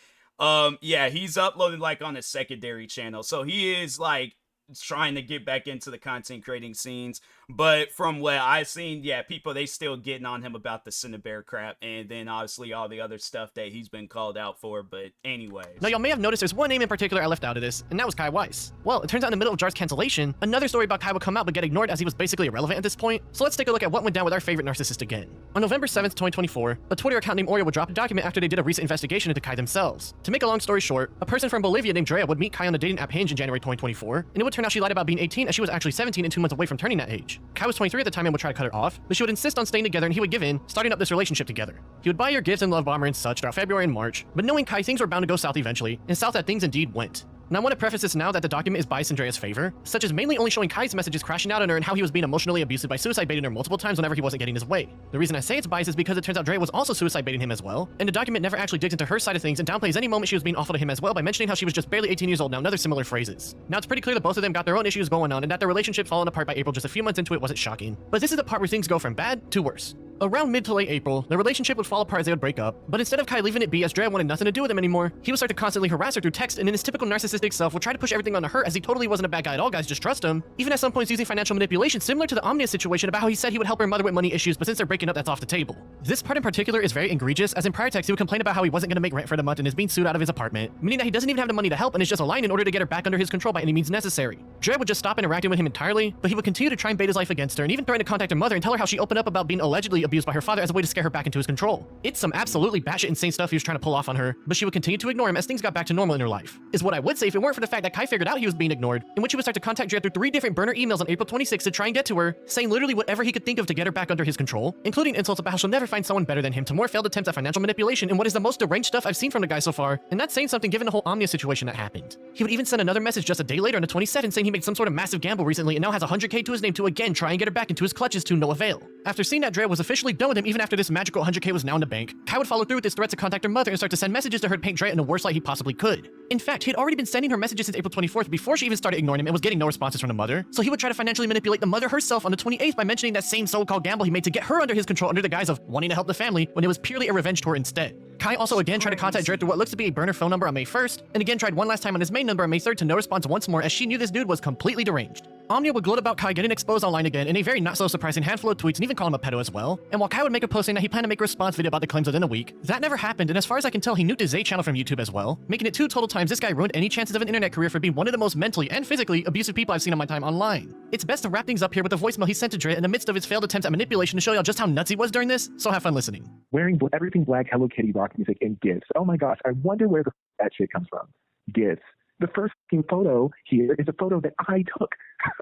yeah, he's uploading like on a secondary channel, so he is like trying to get back into the content creating scenes. But from what I've seen, yeah, people, they still getting on him about the Cinnabear crap, and then obviously all the other stuff that he's been called out for. But anyways, now y'all may have noticed there's one name in particular I left out of this, and that was Kai Weiss. Well, it turns out in the middle of Jar's cancellation, another story about Kai would come out but get ignored as he was basically irrelevant at this point. So let's take a look at what went down with our favorite narcissist again. On November 7th, 2024, a Twitter account named Oreo would drop a document after they did a recent investigation into Kai themselves. To make a long story short, a person from Bolivia named Drea would meet Kai on the dating app Hinge in January 2024, and it would turn out she lied about being 18 as she was actually 17 and 2 months away from turning that age. Kai was 23 at the time and would try to cut her off, but she would insist on staying together and he would give in, starting up this relationship together. He would buy her gifts and love bomb her and such throughout February and March, but knowing Kai, things were bound to go south eventually, and south that things indeed went. Now I want to preface this now that the document is biased in Drea's favor, such as mainly only showing Kai's messages crashing out on her and how he was being emotionally abusive by suicide baiting her multiple times whenever he wasn't getting his way. The reason I say it's biased is because it turns out Drea was also suicide baiting him as well, and the document never actually digs into her side of things and downplays any moment she was being awful to him as well by mentioning how she was just barely 18 years old now and other similar phrases. Now it's pretty clear that both of them got their own issues going on and that their relationship falling apart by April just a few months into it wasn't shocking, but this is the part where things go from bad to worse. Around mid to late April, the relationship would fall apart as they would break up, but instead of Kai leaving it be as Drea wanted nothing to do with him anymore, he would start to constantly harass her through text and in his typical narcissistic self would try to push everything onto her as he totally wasn't a bad guy at all, guys, just trust him. Even at some points using financial manipulation similar to the Omnia situation about how he said he would help her mother with money issues, but since they're breaking up, that's off the table. This part in particular is very egregious, as in prior text he would complain about how he wasn't going to make rent for the month and is being sued out of his apartment, meaning that he doesn't even have the money to help and is just lying in order to get her back under his control by any means necessary. Drea would just stop interacting with him entirely, but he would continue to try and bait his life against her and even threaten to contact her mother and tell her how she opened up about being allegedly abused by her father as a way to scare her back into his control. It's some absolutely batshit insane stuff he was trying to pull off on her, but she would continue to ignore him as things got back to normal in her life. Is what I would say if it weren't for the fact that Kai figured out he was being ignored, in which he would start to contact Drea through 3 different burner emails on April 26th to try and get to her, saying literally whatever he could think of to get her back under his control, including insults about how she'll never find someone better than him, to more failed attempts at financial manipulation and what is the most deranged stuff I've seen from the guy so far, and that's saying something given the whole Omnia situation that happened. He would even send another message just a day later on the 27th saying he made some sort of massive gamble recently and now has 100k to his name to again try and get her back into his clutches to no avail. After seeing that Drea was officially done with him even after this magical 100k was now in the bank, Kai would follow through with his threats to contact her mother and start to send messages to her to paint Drea in the worst light he possibly could. In fact, he had already been sending her messages since April 24th before she even started ignoring him and was getting no responses from the mother, so he would try to financially manipulate the mother herself on the 28th by mentioning that same so-called gamble he made to get her under his control under the guise of wanting to help the family when it was purely a revenge tour instead. Kai also again tried to contact Drea through what looks to be a burner phone number on May 1st, and again tried one last time on his main number on May 3rd to no response once more as she knew this dude was completely deranged. Omnia would gloat about Kai getting exposed online again in a very not so surprising handful of tweets and even call him a pedo as well, and while Kai would make a post saying that he planned to make a response video about the claims within a week, that never happened, and as far as I can tell he nuked his Z channel from YouTube as well, making it 2 total times this guy ruined any chances of an internet career for being one of the most mentally and physically abusive people I've seen on my time online. It's best to wrap things up here with a voicemail he sent to Drea in the midst of his failed attempts at manipulation to show y'all just how nuts he was during this, so have fun listening. Wearing everything black Hello Kitty rock music and gifts. Oh my gosh, I wonder where that shit comes from. Gifts. The first photo here is a photo that I took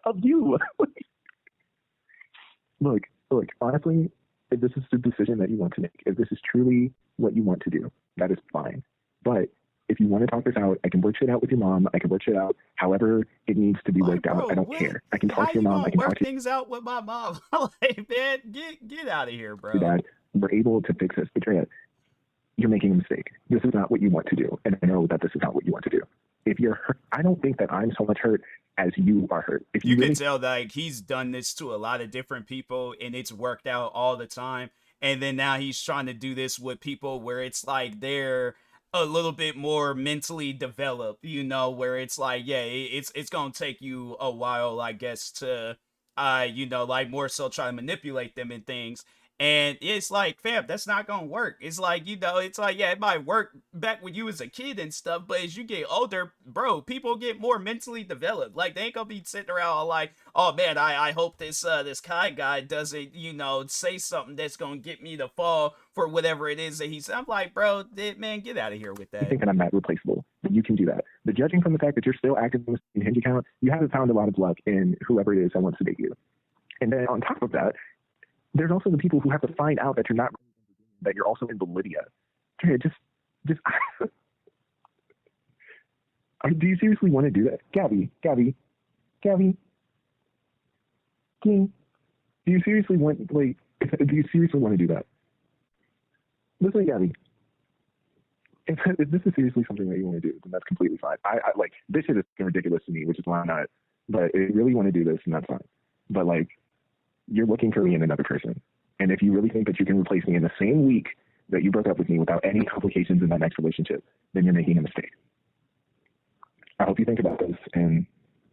of you. Look, honestly, if this is the decision that you want to make, if this is truly what you want to do, that is fine. But if you want to talk this out, I can work shit out with your mom. I can work shit out however it needs to be worked out. I don't care. I can talk to your mom. I can talk to things out with my mom. Like, man, get out of here, bro. your dad. We're able to fix this. But Drea, you're making a mistake. This is not what you want to do. And I know that this is not what you want to do. if you're hurt, I don't think that I'm so much hurt as you are hurt. If You really can tell like he's done this to a lot of different people and it's worked out all the time. And then now he's trying to do this with people where it's like they're a little bit more mentally developed, you know, where it's like, yeah, it's gonna take you a while, I guess, to you know, like more so try to manipulate them and things. And it's like, fam, that's not gonna work. It's like, you know, it's like, yeah, it might work back when you was a kid and stuff, but as you get older, bro, people get more mentally developed. Like, they ain't gonna be sitting around all like, oh man, I hope this Kai guy doesn't, you know, say something that's gonna get me to fall for whatever it is that he said. I'm like, bro, man, get out of here with you that. think that I'm not replaceable, then you can do that. But judging from the fact that you're still active in the Hinge account, you haven't found a lot of luck in whoever it is that wants to date you. And then on top of that, there's also the people who have to find out that you're not, that you're also in Bolivia. Dude, just do you seriously want to do that? Gabby, do you seriously want, like, do you seriously want to do that? Listen, Gabby, if this is seriously something that you want to do, then that's completely fine. I like, this shit is ridiculous to me, which is why I'm not, but if you really want to do this, then that's fine. But like, you're looking for me in another person. And if you really think that you can replace me in the same week that you broke up with me without any complications in that next relationship, then you're making a mistake. I hope you think about this, and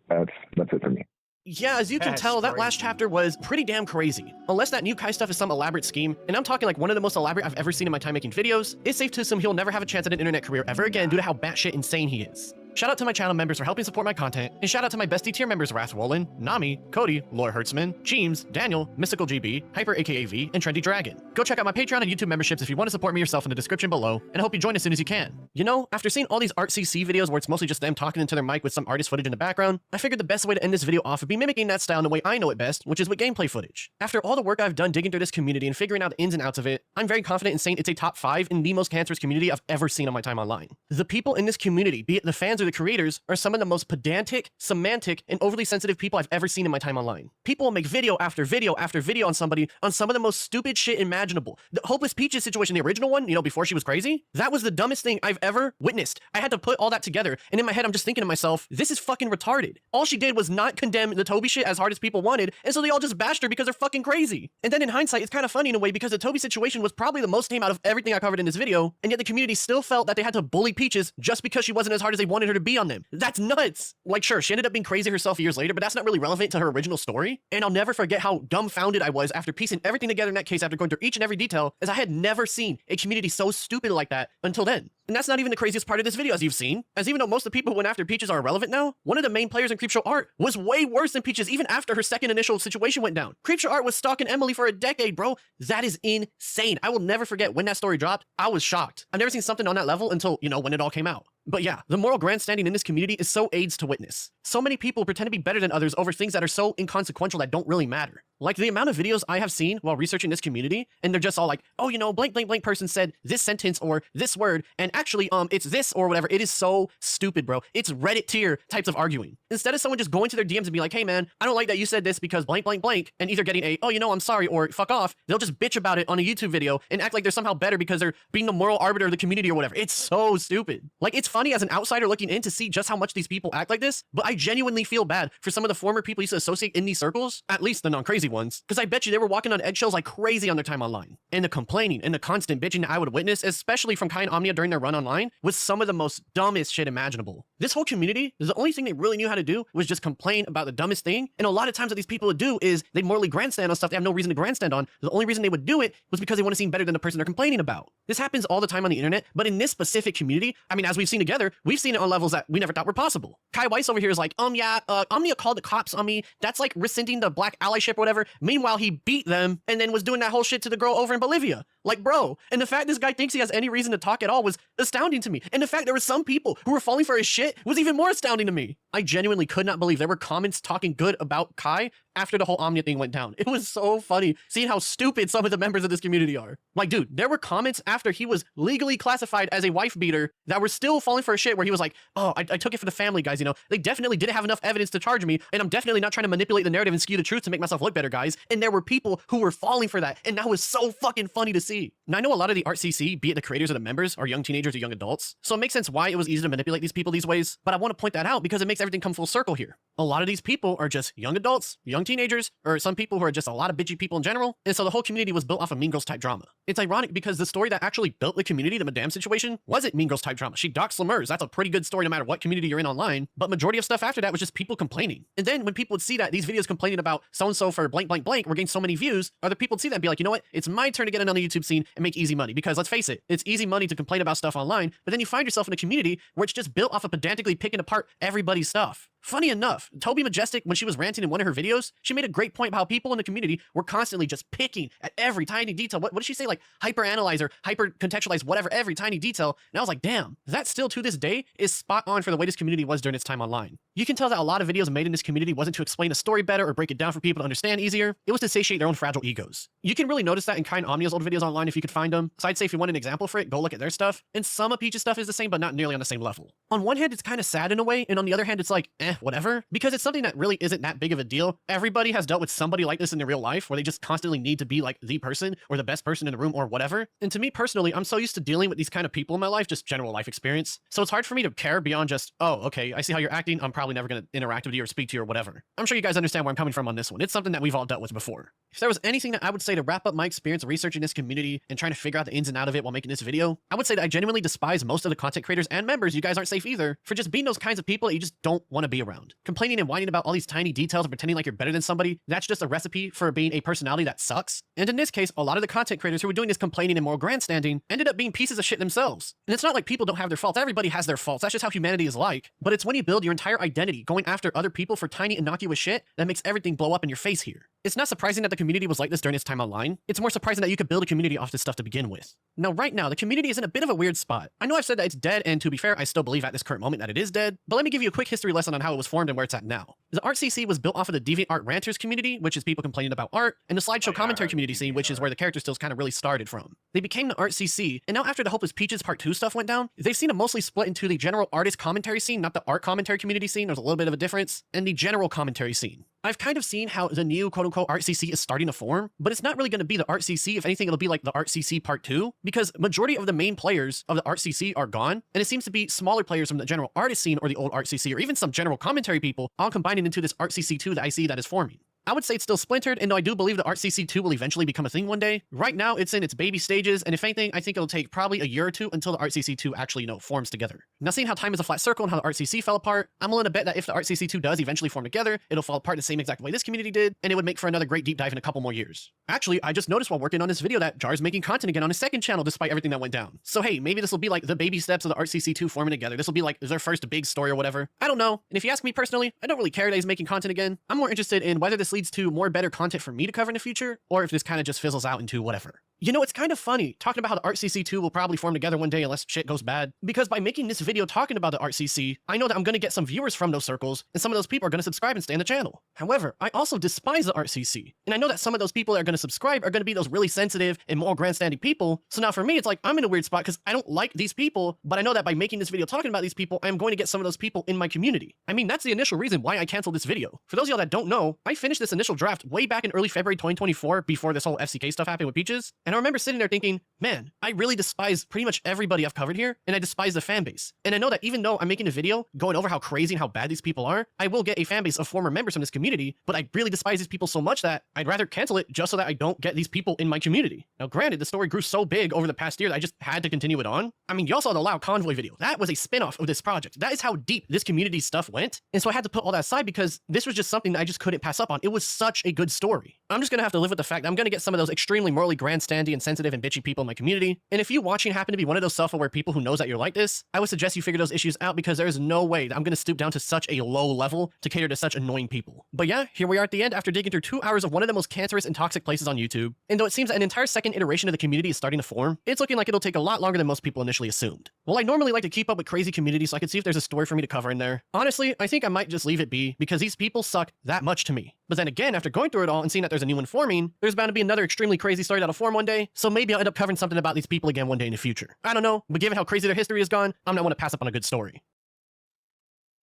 that's it for me. Yeah, as you can tell, that last chapter was pretty damn crazy. Unless that new Kai stuff is some elaborate scheme, and I'm talking like one of the most elaborate I've ever seen in my time making videos, it's safe to assume he'll never have a chance at an internet career ever again due to how batshit insane he is. Shout out to my channel members for helping support my content, and shout out to my bestie tier members Wrathwollen, Nami, Cody, Lore Hertzman, Cheems, Daniel, Mystical GB, Hyper aka V, and Trendy Dragon. Go check out my Patreon and YouTube memberships if you want to support me yourself in the description below, and I hope you join as soon as you can. You know, after seeing all these ArtCC videos where it's mostly just them talking into their mic with some artist footage in the background, I figured the best way to end this video off would be mimicking that style in the way I know it best, which is with gameplay footage. After all the work I've done digging through this community and figuring out the ins and outs of it, I'm very confident in saying it's a top 5 in the most cancerous community I've ever seen on my time online. The people in this community, be it the fans or the creators, are some of the most pedantic, semantic, and overly sensitive people I've ever seen in my time online. People will make video after video after video on somebody on some of the most stupid shit imaginable. The Hopeless Peaches situation, the original one, you know, before she was crazy, that was the dumbest thing I've ever witnessed. I had to put all that together, and in my head I'm just thinking to myself, this is fucking retarded. All she did was not condemn the Toby shit as hard as people wanted, and so they all just bashed her because they're fucking crazy. And then in hindsight, it's kind of funny in a way because the Toby situation was probably the most tame out of everything I covered in this video, and yet the community still felt that they had to bully Peaches just because she wasn't as hard as they wanted her to be on them. That's nuts. Like, sure, she ended up being crazy herself years later, but that's not really relevant to her original story. And I'll never forget how dumbfounded I was after piecing everything together in that case after going through each and every detail, as I had never seen a community so stupid like that until then. And that's not even the craziest part of this video, as you've seen, as even though most of the people who went after Peaches are irrelevant now, one of the main players in Creepshow Art was way worse than Peaches even after her second initial situation went down. Creepshow Art was stalking Emily for a decade, bro. That is insane. I will never forget when that story dropped. I was shocked. I've never seen something on that level until, you know, when it all came out. But yeah, the moral grandstanding in this community is so aids to witness. So many people pretend to be better than others over things that are so inconsequential that don't really matter. Like the amount of videos I have seen while researching this community, and they're just all like, oh, you know, blank, blank, blank person said this sentence or this word, and actually, it's this or whatever. It is so stupid, bro. It's Reddit tier types of arguing. Instead of someone just going to their DMs and be like, hey man, I don't like that you said this because blank, blank, blank, and either getting a, oh, you know, I'm sorry, or fuck off, they'll just bitch about it on a YouTube video and act like they're somehow better because they're being the moral arbiter of the community or whatever. It's so stupid. Like, it's funny as an outsider looking in to see just how much these people act like this, but I genuinely feel bad for some of the former people you used to associate in these circles, at least the non-crazy ones, because I bet you they were walking on eggshells like crazy on their time online. And the complaining and the constant bitching that I would witness, especially from Kai and Omnia during their run online, was some of the most dumbest shit imaginable. This whole community, the only thing they really knew how to do was just complain about the dumbest thing, and a lot of times what these people would do is they'd morally grandstand on stuff they have no reason to grandstand on. The only reason they would do it was because they want to seem better than the person they're complaining about. This happens all the time on the internet, but in this specific community, I mean, as we've seen together, we've seen it on levels that we never thought were possible. Kai Weiss over here is like, Omnia called the cops on me. That's like rescinding the black allyship or whatever. Meanwhile, he beat them and then was doing that whole shit to the girl over in Bolivia. Like, bro, and the fact this guy thinks he has any reason to talk at all was astounding to me. And the fact there were some people who were falling for his shit was even more astounding to me. I genuinely could not believe there were comments talking good about Kai after the whole Omnia thing went down. It was so funny seeing how stupid some of the members of this community are. Like, dude, there were comments after he was legally classified as a wife beater that were still falling for his shit where he was like, oh, I took it for the family, guys, you know, they definitely didn't have enough evidence to charge me, and I'm definitely not trying to manipulate the narrative and skew the truth to make myself look better. better, guys. And there were people who were falling for that. And that was so fucking funny to see. Now, I know a lot of the ArtCC, be it the creators or the members, are young teenagers or young adults. So it makes sense why it was easy to manipulate these people these ways. But I want to point that out because it makes everything come full circle here. A lot of these people are just young adults, young teenagers, or some people who are just a lot of bitchy people in general. And so the whole community was built off of Mean Girls type drama. It's ironic because the story that actually built the community, the Madame situation, wasn't Mean Girls type drama. She doxed Lemurs. That's a pretty good story no matter what community you're in online. But majority of stuff after that was just people complaining. And then when people would see that these videos complaining about so-and-so for blank blank blank were getting so many views, other people would see that and be like, you know what? It's my turn to get in on the YouTube scene and make easy money. Because let's face it, it's easy money to complain about stuff online, but then you find yourself in a community where it's just built off of pedantically picking apart everybody's stuff. Funny enough, Toby Majestic, when she was ranting in one of her videos, she made a great point about how people in the community were constantly just picking at every tiny detail. What did she say? Like hyper-analyze or hyper-contextualize whatever, every tiny detail. And I was like, damn, that still to this day is spot on for the way this community was during its time online. You can tell that a lot of videos made in this community wasn't to explain a story better or break it down for people to understand easier. It was to satiate their own fragile egos. You can really notice that in Kind Omnia's old videos online if you could find them. So I'd say if you want an example for it, go look at their stuff. And some of Peach's stuff is the same, but not nearly on the same level. On one hand, it's kind of sad in a way, and on the other hand, it's like, whatever. Because it's something that really isn't that big of a deal. Everybody has dealt with somebody like this in their real life where they just constantly need to be like the person or the best person in the room or whatever. And to me personally, I'm so used to dealing with these kind of people in my life, just general life experience. So it's hard for me to care beyond just, oh, okay, I see how you're acting. I'm probably never going to interact with you or speak to you or whatever. I'm sure you guys understand where I'm coming from on this one. It's something that we've all dealt with before. If there was anything that I would say to wrap up my experience researching this community and trying to figure out the ins and out of it while making this video, I would say that I genuinely despise most of the content creators and members, you guys aren't safe either, for just being those kinds of people that you just don't want to be around. Complaining and whining about all these tiny details and pretending like you're better than somebody, that's just a recipe for being a personality that sucks. And in this case, a lot of the content creators who were doing this complaining and moral grandstanding ended up being pieces of shit themselves. And it's not like people don't have their faults. Everybody has their faults. That's just how humanity is like. But it's when you build your entire identity going after other people for tiny innocuous shit that makes everything blow up in your face here. It's not surprising that the community was like this during its time online. It's more surprising that you could build a community off this stuff to begin with. Now, right now, the community is in a bit of a weird spot. I know I've said that it's dead, and to be fair, I still believe at this current moment that it is dead, but let me give you a quick history lesson on how it was formed and where it's at now. The ArtCC was built off of the DeviantArt Ranters community, which is people complaining about art, and the slideshow commentary community scene, which is where the character stills kind of really started from. They became the ArtCC, and now after the Hopeless Peaches Part 2 stuff went down, they've seen it mostly split into the general artist commentary scene, not the art commentary community scene, there's a little bit of a difference, and the general commentary scene. I've kind of seen how the new quote-unquote ArtCC is starting to form, but it's not really going to be the ArtCC. If anything, it'll be like the ArtCC Part 2, because majority of the main players of the ArtCC are gone, and it seems to be smaller players from the general artist scene or the old ArtCC, or even some general commentary people, all combining into this ArtCC2 that I see that is forming. I would say it's still splintered, and though I do believe the ArtCC2 will eventually become a thing one day, right now it's in its baby stages, and if anything, I think it'll take probably a year or two until the ArtCC2 actually, forms together. Now, seeing how time is a flat circle and how the ArtCC fell apart, I'm willing to bet that if the ArtCC2 does eventually form together, it'll fall apart the same exact way this community did, and it would make for another great deep dive in a couple more years. Actually, I just noticed while working on this video that Jar's making content again on his second channel despite everything that went down. So hey, maybe this will be like the baby steps of the ArtCC2 forming together. This will be like their first big story or whatever. I don't know. And if you ask me personally, I don't really care that he's making content again. I'm more interested in whether this leads to more better content for me to cover in the future, or if this kind of just fizzles out into whatever. You know, it's kind of funny talking about how the ArtCC2 will probably form together one day unless shit goes bad, because by making this video talking about the ArtCC, I know that I'm going to get some viewers from those circles, and some of those people are going to subscribe and stay on the channel. However, I also despise the ArtCC, and I know that some of those people that are going to subscribe are going to be those really sensitive and moral grandstanding people, so now for me, it's like I'm in a weird spot because I don't like these people, but I know that by making this video talking about these people, I'm going to get some of those people in my community. I mean, that's the initial reason why I canceled this video. For those of y'all that don't know, I finished this initial draft way back in early February 2024 before this whole FCK stuff happened with Peaches, and I remember sitting there thinking, man, I really despise pretty much everybody I've covered here, and I despise the fan base. And I know that even though I'm making a video going over how crazy and how bad these people are, I will get a fan base of former members from this community, but I really despise these people so much that I'd rather cancel it just so that I don't get these people in my community. Now granted, the story grew so big over the past year that I just had to continue it on. I mean, y'all saw the Loud Convoy video. That was a spin-off of this project. That is how deep this community stuff went. And so I had to put all that aside because this was just something that I just couldn't pass up on. It was such a good story. I'm just gonna have to live with the fact that I'm gonna get some of those extremely morally grandstandy and sensitive and bitchy people in my community. And if you watching happen to be one of those self-aware people who knows that you're like this, I would suggest you figure those issues out because there is no way that I'm going to stoop down to such a low level to cater to such annoying people. But yeah, here we are at the end after digging through 2 hours of one of the most cancerous and toxic places on YouTube. And though it seems that an entire second iteration of the community is starting to form, it's looking like it'll take a lot longer than most people initially assumed. Well, I normally like to keep up with crazy communities so I can see if there's a story for me to cover in there. Honestly, I think I might just leave it be because these people suck that much to me. But then again, after going through it all and seeing that there's a new one forming, there's bound to be another extremely crazy story that'll form one day, so maybe I'll end up covering something about these people again one day in the future. I don't know, but given how crazy their history has gone, I'm not one to pass up on a good story.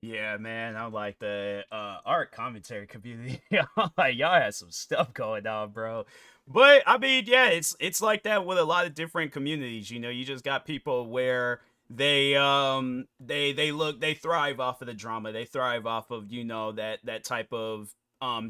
Yeah, man, I'm like the art commentary community. I'm like, y'all had some stuff going on, bro. But I mean, yeah, it's like that with a lot of different communities. You know, you just got people where they thrive off of the drama. They thrive off of, you know, that type of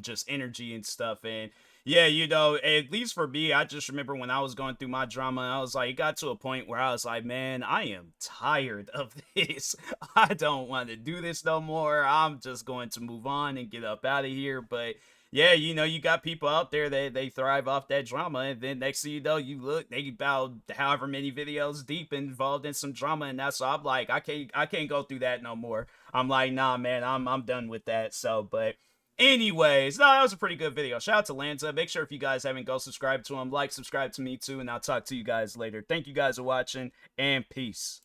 just energy and stuff. And yeah, you know, at least for me, I just remember when I was going through my drama, I was like, it got to a point where I was like, man, I am tired of this. I don't want to do this no more. I'm just going to move on and get up out of here. But yeah, you know, you got people out there that they thrive off that drama, and then next thing you know, you look, they about however many videos deep involved in some drama, and that's so I'm like, I can't go through that no more. I'm like, nah, man, I'm done with that. So, but anyways, no, that was a pretty good video. Shout out to Lanza. Make sure if you guys haven't, go subscribe to him, like, subscribe to me too, and I'll talk to you guys later. Thank you guys for watching, and peace.